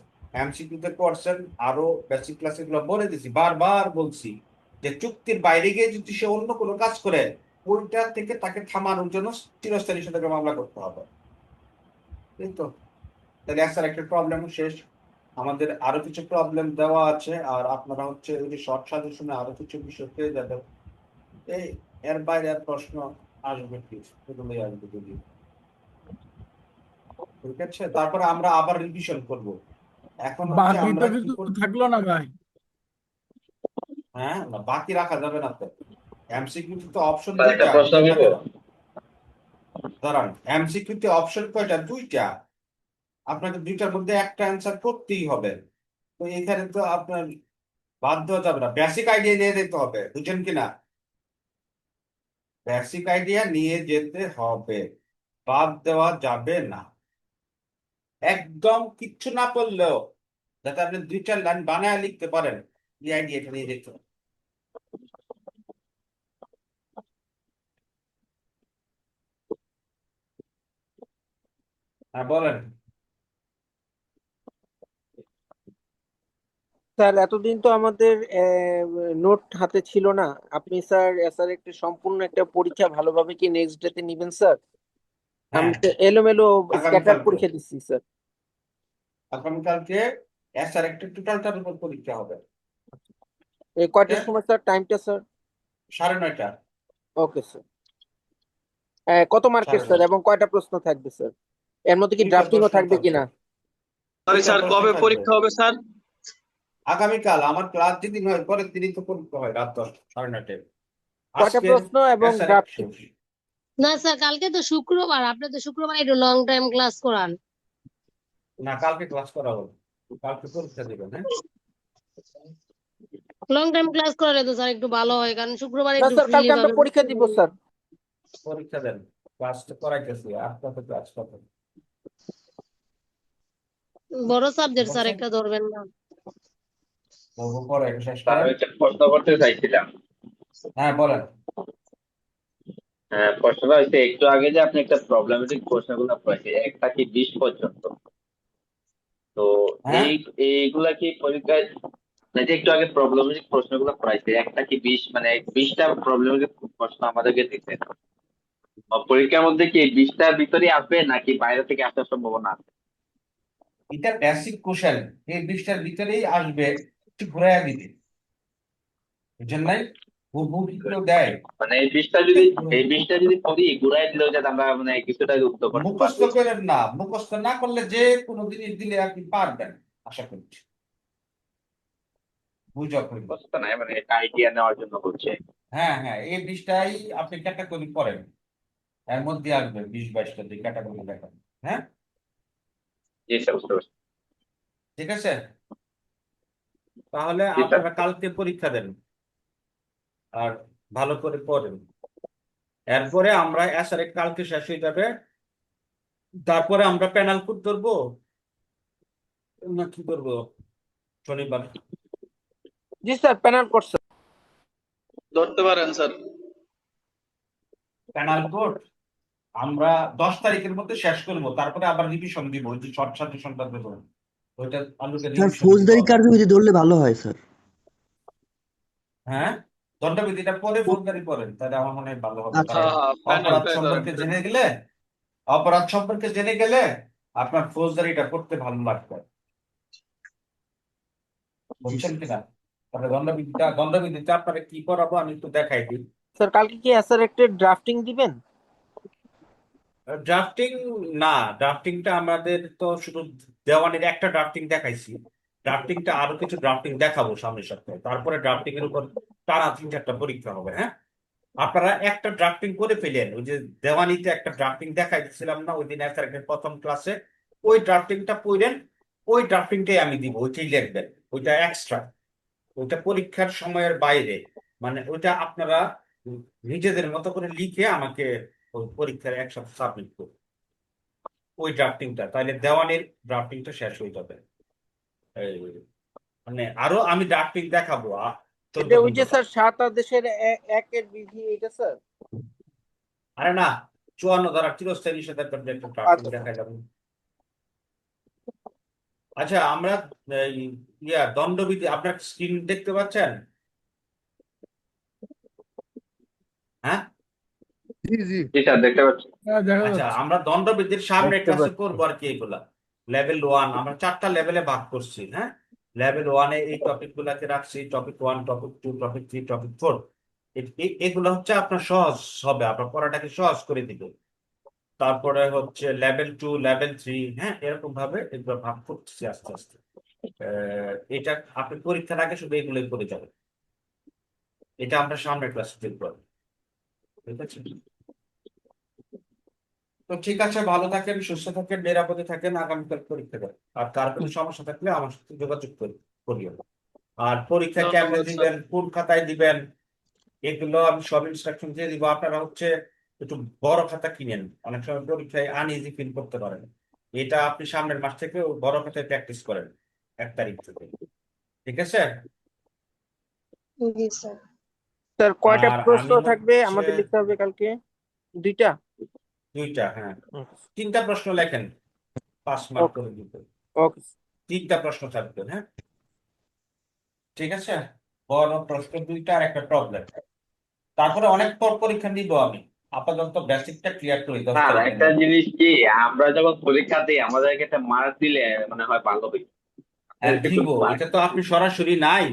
এমসিকিউতে করছেন, আরো বেসিক ক্লাস এগুলো বলে দিছি, বারবার বলছি যে চুক্তির বাইরে গিয়ে যদি সে অন্য কোনো কাজ করে, ওইটা থেকে তাকে থামানোর জন্য চিরস্থায়ী টাকা মামলা করতে হবে। এই তো, তাহলে একটা প্রবলেম শেষ। আমাদের আরো কিছু প্রবলেম দেওয়া আছে, আর আপনারা হচ্ছে ওই যে শর্ট সাজেশনে আরো কিছু বিষয় পেয়ে যাবেন। এই এর বাইরে আর প্রশ্ন আসবে কি? এগুলোই আসবে যদি। ঠিক আছে, তারপরে আমরা আবার রিভিশন করব। এখন হচ্ছে বাকি আমরা তো কি কিছু করব? থাকলো না ভাই। হ্যাঁ, না বাকি রাখা যাবে না তো। এমসিকিউ তো অপশন স্যার, একটা দুইটা, প্রশ্ন দুইটা করবো? থাকে না। দাঁড়ান, এমসিকিউ তে অপশন কয়টা? দুইটা। আপনাকে দুইটার মধ্যে একটা অ্যান্সার করতেই হবে। তো এখানে তো আপনার বাধ্য হতে হবে না, বেসিক আইডিয়া নিয়ে যেতে হবে, বুঝছেন কিনা? বেসিক আইডিয়া নিয়ে যেতে হবে, বাদ দেওয়া যাবে না। একদম কিচ্ছু না পড়লেও যাতে আপনি 2-4 লাইন বানায় লিখতে পারেন, এই আইডিয়াটা নিয়ে যেতে হবে। হ্যাঁ বলেন। স্যার এতদিন তো আমাদের নোট হাতে ছিল না। আপনি স্যার স্যার একটা সম্পূর্ণ একটা পরীক্ষা ভালোভাবে কি নেক্সট ডেতে নিবেন স্যার? আমি হ্যাঁ, তো এলোমেলো স্ক্যাটার আগামীকালকে, পরীক্ষা দিচ্ছি স্যার। আগামীকালকে এসআর একটা টোটালটার উপর পরীক্ষা হবে। এই কয়টার সময় স্যার? টাইমটা স্যার? 9:30। Okay sir. কত মার্কের স্যার 9:30। এবং কয়টা প্রশ্ন থাকবে স্যার? এর মধ্যে কি দুইটা ড্রাফটিংও প্রশ্ন থাকবে থাকবে। কিনা? সরি দুইটা স্যার, প্রশ্ন কবে থাকবে। পরীক্ষা হবে স্যার? আগামীকাল আমার ক্লাস যেদিন হয় পরের দিনই তো পরীক্ষা হয়, রাত 10, 9:30। কয়টা আজকে প্রশ্ন এবং এসআর ড্রাফটিং? না স্যার, কালকে তো শুক্রবার, আপনি তো শুক্রবার একটু লং টাইম ক্লাস করান। না, কালকে ক্লাস করা হবে, কালকে পরীক্ষা দেবেন। হ্যাঁ, লং টাইম ক্লাস করালে তো স্যার একটু ভালো হয়, কারণ শুক্রবার না একটু স্যার, ফ্রিলি কালকে আমরা ভাবে পরীক্ষা দিব স্যার। পরীক্ষা দেন, ক্লাস তো করাইতেছি, আর কত ক্লাস কত বড় সাবজেক্ট স্যার বলছেন? একটা ধরবেন না। বলবো পরে শেষ স্যার, করেন। আমি একটা প্রশ্ন করতে চাইছিলাম। হ্যাঁ বলেন। হ্যাঁ, প্রশ্নটা হচ্ছে একটু আগে যে আপনি একটা প্রবলেমেটিক প্রশ্নগুলো করেছে 1 থেকে 20 পর্যন্ত, তো হ্যাঁ, এইগুলা কি পরীক্ষায়, মানে যে একটু আগে প্রবলেমেটিক প্রশ্নগুলো করাইছে 1 থেকে 20, মানে 20টা প্রবলেমেটিক প্রশ্ন আমাদেরকে দিতে, পরীক্ষার মধ্যে কি 20টার ভিতরে আসবে নাকি বাইরে থেকে আসার সম্ভাবনা আছে? এটা বেসিক কোশ্চেন, এই 20টার ভিতরেই আসবে, একটু ঘুরাইয়া দিতে, বুঝছেন নাই? হুবহু কি কেউ দেয়? মানে এই 20টা যদি পড়ি ঘুরাই দিলেও যাতে আমরা মানে কিছুটা উত্তর করতে মুখস্থ পারবো। করেন না, মুখস্থ না করলে যে কোনো জিনিস দিলে আপনি পারবেন, আশা করছি। বুঝা করি। বুঝতে নাই মানে একটা আইডিয়া নেওয়ার জন্য বলছে। হ্যাঁ হ্যাঁ, এই 20টাই আপনি ক্যাটাগরি করেন, এর মধ্যে আসবে 20-22টা দিয়ে ক্যাটাগরি দেখান। হ্যাঁ, জি স্যার, বুঝতে পারছি। ঠিক আছে। তাহলে জি স্যার। আপনারা কালকে পরীক্ষা দেন আর ভালো করে পড়েন। এরপরে আমরা এসআরএ কালকে শেষ হয়ে যাবে, তারপরে আমরা প্যানেল কোড ধরবো না কি করবো শনিবার? জি স্যার, প্যানেল কোড স্যার। ধরতে পারেন স্যার। প্যানেল কোড আমরা 10 তারিখের মধ্যে শেষ করবো, তারপরে আবার রিভিশন দিব, ওই যে শর্ট সাজেশনটা দেবো ওইটা আলুকে স্যার রিভিশন দিব ফৌজদারি আবার। কার্যবিধি ধরলে ভালো হয় স্যার। হ্যাঁ, দণ্ডবিধিটা পরে ফৌজদারি করেন, তাহলে আমার মনে হয় ভালো হবে, আচ্ছা কারণ হ্যাঁ, অপরাধ প্যানেলটাই ধরেন। সম্পর্কে জেনে গেলে আপনার ফৌজদারিটা করতে ভালো লাগবে, বুঝছেন কিনা? তাহলে দণ্ডবিধিটা আপনারা কি করাবো আমি একটু দেখাই দিই। স্যার কালকে কি স্যার একটা ড্রাফটিং দিবেন? ড্রাফটিং না, ড্রাফটিংটা আমাদের তো শুধু দেওয়ানির একটা ড্রাফটিং দেখাইছি, ড্রাফটিংটা আরো কিছু ড্রাফটিং দেখাবো সামনের সপ্তাহে, তারপরে ড্রাফটিং এর উপর টানা 3-4টা পরীক্ষা হবে। হ্যাঁ, আপনারা একটা ড্রাফটিং করে ফেলেন, ওই যে দেওয়ানিতে একটা ড্রাফটিং দেখাই দিচ্ছিলাম না ওই দিন এসআরএর প্রথম ক্লাসে, ওই ড্রাফটিংটা পড়েন, ওই ড্রাফটিংটাই আমি দিব, ওইটাই লিখবেন, ওইটা এক্সট্রা, ওইটা পরীক্ষার সময়ের বাইরে, মানে ওইটা আপনারা নিজেদের মতো করে লিখে আমাকে ওই পরীক্ষার একসাথে সাবমিট করুন ওই ড্রাফটিংটা, তাহলে দেওয়ানির ড্রাফটিংটা শেষ হয়ে যাবে। এই, মানে আরো আমি ড্রাফটিং দেখাবো এটা ওই যে 14-15টা। স্যার 7 আদেশের একের বিধি এটা স্যার? আরে না, 54 ধারা চিরস্থায়ী নিষেধাজ্ঞার একটা ড্রাফটিং আচ্ছা দেখা যাবে। আচ্ছা, আমরা এই দণ্ডবিধি আপনার স্ক্রিন দেখতে পাচ্ছেন? হ্যাঁ, জি জি। জি স্যার, দেখতে পাচ্ছি। হ্যাঁ, দেখা আচ্ছা, যাচ্ছে। আমরা দণ্ডবিধির সামনে দেখতে ক্লাসে পাচ্ছি। করবো আর কি এগুলা। লেভেল 1 আমরা 4টা লেভেলে ভাগ করছি। হ্যাঁ, লেভেল 1-এ এই টপিক গুলাকে রাখছি, টপিক 1, টপিক 2, টপিক 3, টপিক 4। এগুলো হচ্ছে আপনার সহজ হবে, আপনার পড়াটাকে সহজ করে দিবে। তারপরে হচ্ছে লেভেল 2, লেভেল 3, হ্যাঁ, এরকম ভাবে এগুলো ভাগ করতেছি আস্তে আস্তে। এটা আপনি পরীক্ষার আগে শুধু এগুলোই করে যাবেন, এটা আমরা সামনের ক্লাসে দেখবো। ঠিক আছে, তো ঠিক আছে, ভালো থাকেন, সুস্থ থাকেন, নিরাপদে থাকেন, আগামীকাল পরীক্ষা দেন। আর কার কোনো সমস্যা থাকলে আমার সাথে যোগাযোগ করিও। আর পরীক্ষা কেমনে ধন্যবাদ স্যার। দিবেন, কোন খাতায় দিবেন, এগুলো আমি সব ইনস্ট্রাকশন দিয়ে দিব। আপনারা হচ্ছে একটু বড় খাতা কিনেন, অনেক সময় পরীক্ষায় আনইজি ফিল করতে পারেন, এটা আপনি সামনের মাস থেকে বড় খাতায় প্র্যাকটিস করেন 1 তারিখ থেকে। ঠিক আছে, স্যার কয়টা আর প্রশ্ন আমি থাকবে হচ্ছে আমাদের লিখতে হবে কালকে? 2টা? 2টা, হ্যাঁ, 3টা প্রশ্ন লেখেন, 5 মার্ক ওকে করে দিতে। ওকে 3টা প্রশ্ন থাকবে। হ্যাঁ, ঠিক আছে, বড় প্রশ্ন 2টা আর একটা প্রবলেম, তারপরে অনেক পর পরীক্ষা নিব আমি, আপাতত বেসিকটা ক্লিয়ার করি 10 স্যার তারিখের একটা মধ্যে। জিনিস কি, আমরা যখন পরীক্ষা দিই আমাদেরকে একটা মার্ক দিলে মানে হয় ভালো হয়। হ্যাঁ আমাদেরকে একটু দিব, mark এটা তো আপনি সরাসরি নাই,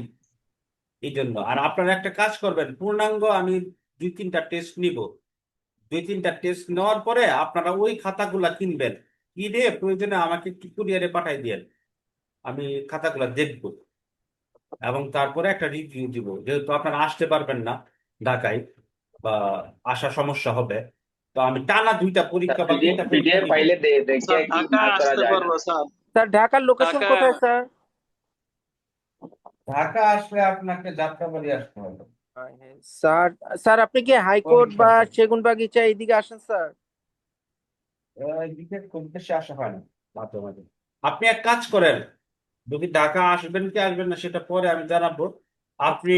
এই জন্য। আর আপনারা একটা কাজ করবেন, পূর্ণাঙ্গ আমি 2-3টা টেস্ট নিব, 2-3টা টেস্ট নেওয়ার পরে আপনারা ওই খাতাগুলা কিনবেন, কিনে প্রয়োজনে আমাকে একটু কুরিয়ারে পাঠাই দিয়েন, আমি খাতাগুলা দেখবো এবং তারপরে একটা রিভিউ দিব, যেহেতু আপনারা আসতে পারবেন না ঢাকায় বা আসা সমস্যা হবে, তো আমি টানা 2টা পরীক্ষা বা 3টা পরীক্ষা পিডিএফ নিব। ফাইলে দেখে স্যার কি ঢাকা মার্ক করা আসতে যায় না? পারবো স্যার। স্যার ঢাকার লোকেশন ঢাকা কোথায় স্যার? ঢাকা আসলে আপনাকে যাত্রাবাড়ি আসতে হবে স্যার স্যার আপনি কি হাইকোর্ট বা পরীক্ষার জন্য। সেগুনবাগিচা এইদিকে আসেন স্যার? এদিকে খুব বেশি আসা হয় না, মাঝে মাঝে। আপনি এক কাজ করেন, যদি ঢাকা আসবেন কি আসবেন না সেটা পরে আমি জানাবো। আপনি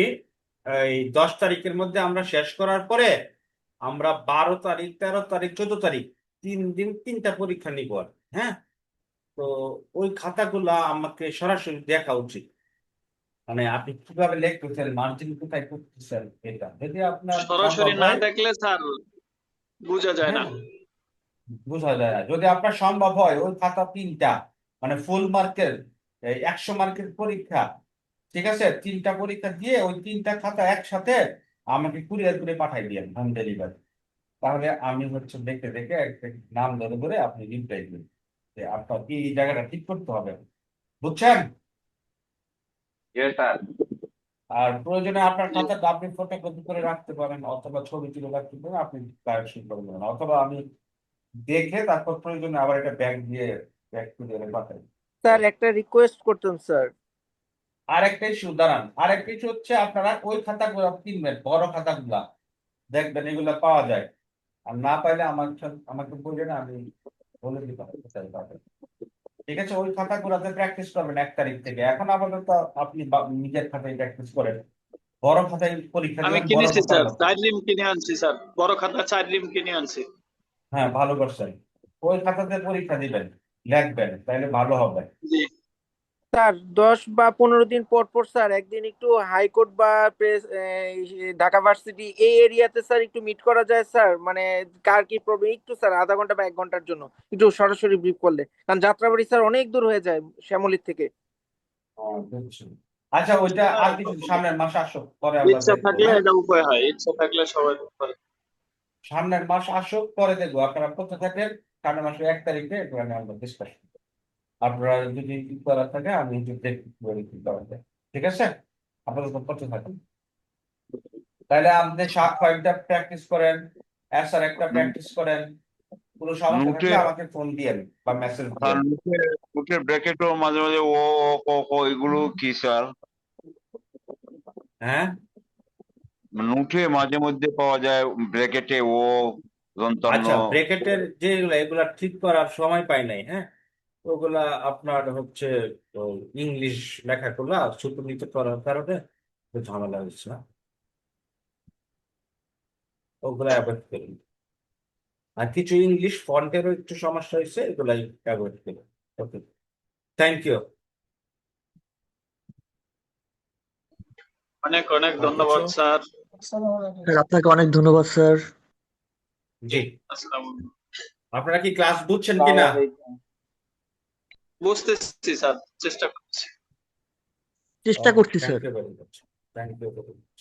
এই 10 তারিখের মধ্যে আমরা শেষ করার পরে আমরা 12 তারিখ, 13 তারিখ, 14 তারিখ 3 দিন 3টা পরীক্ষা নিব আর। হ্যাঁ, তো ওই খাতাগুলা আমাকে সরাসরি দেখা উচিত, মানে আপনি কিভাবে লিখতেছেন, মার্জিন কোথায় করতেছেন, এটা যদি আপনার সম্ভব সরাসরি না হয়। দেখলে স্যার বোঝা যায় না। হ্যাঁ, বোঝা যায় না। যদি আপনার সম্ভব হয় ওই খাতা 3টা, মানে ফুল মার্কের 100 মার্কের পরীক্ষা, ঠিক আছে, 3টা পরীক্ষা দিয়ে ওই 3টা খাতা একসাথে আমাকে কুরিয়ার করে পাঠাই দিয়েন হোম ডেলিভারি, তাহলে আমি হচ্ছে দেখে দেখে একটা নাম ধরে ধরে আপনি রিপ্লাই দিন যে আপনার এই জায়গাটা ঠিক করতে হবে, বুঝছেন? স্যার আর প্রয়োজনে আপনার খাতাটা আপনি ফটোকপি করে রাখতে পারেন, অথবা ছবি তুলে রাখতে পারেন, আপনি কারেকশন করে নেবেন, অথবা আমি দেখে তারপর প্রয়োজনে আবার এটা ব্যাগ দিয়ে পাঠাই। স্যার একটা রিকোয়েস্ট করতেন স্যার। আরেকটা ইস্যু, দাঁড়ান, আরেকটা ইস্যু হচ্ছে আপনারা ওই খাতাগুলো কিনবেন, বড় খাতাগুলা দেখবেন এগুলা পাওয়া যায়। আর না পাইলে আমাকে বলবেন, আমি বলে দিতাম কোথায় পাবেন। ঠিক আছে, ওই খাতাগুলোতে প্র্যাকটিস করবেন 1 তারিখ থেকে। এখন আপাতত আপনি নিজের খাতায় প্র্যাকটিস করেন, বড় খাতায় পরীক্ষা আমি দিবেন, বড় কিনেছি খাতার স্যার, মতো। 4 রিম কিনে আনছি স্যার, বড় খাতা 4 রিম কিনে আনছি। হ্যাঁ, ভালো করছেন। ওই খাতাতে পরীক্ষা দিবেন, লিখবেন, তাইলে ভালো হবে। জি স্যার 10 বা 15 দিন পর পর স্যার একদিন একটু হাইকোর্ট বা প্রেস ঢাকা ভার্সিটি এই এরিয়াতে স্যার একটু মিট করা যায় স্যার, মানে কার কি প্রবলেম একটু স্যার আধা ঘন্টা বা 1 ঘন্টার জন্য একটু সরাসরি ব্রিফ করলে, কারণ যাত্রাবাড়ি স্যার অনেক দূর হয়ে যায় শ্যামলীর থেকে। বুঝছি। আচ্ছা, ওইটা আর কিছু সামনের মাসে আসো, পরে আমরা ইচ্ছা দেখবো। থাকলে হ্যাঁ, এটা উপায় হয়, ইচ্ছা থাকলে সবাই করে। সামনের মাস আসো, পরে দেখবো। আপনারা করতে থাকেন, সামনের মাসের 1 তারিখে এটা নিয়ে আমরা ডিসকাশন। আপনারা যদি কি করার থাকে আমি একটু দেখি কি করা যায়। ঠিক আছে, আপনারা তো করতে থাকেন। তাহলে আপনি 7-5টা প্র্যাকটিস করেন, অ্যাসার একটা প্র্যাকটিস করেন। কোনো সমস্যা নোটে থাকলে আমাকে ফোন দিয়েন বা মেসেজ আর দিয়েন। নোটের ব্র্যাকেটও মাঝে মাঝে ও ও, ক খ এগুলো কি স্যার? হ্যাঁ, নোটে মাঝে মধ্যে পাওয়া যায় ব্র্যাকেটে ও দন্তান্ন। আচ্ছা, ব্রেকেটের যেগুলো এগুলা ঠিক করার সময় পাই নাই। হ্যাঁ, ওগুলা আপনার হচ্ছে ইংলিশ লেখাগুলা ছোট নিচে করার কারণে একটু ঝামেলা হচ্ছে না, ওগুলা অ্যাভয়েড করুন। আর কিছু ইংলিশ ফন্টেরও একটু সমস্যা হয়েছে, এগুলাই অ্যাভয়েড করুন। ওকে, থ্যাংক ইউ। অনেক অনেক আর ধন্যবাদ কিছু? স্যার। স্যার আপনাকে অনেক ধন্যবাদ স্যার। জি, আসসালামু আপনারা কি ক্লাস বুঝছেন আসসালামু কিনা? আলাইকুম। বুঝতেছি স্যার, চেষ্টা করছি। চেষ্টা করছি thank sir. You very much, thank you very much.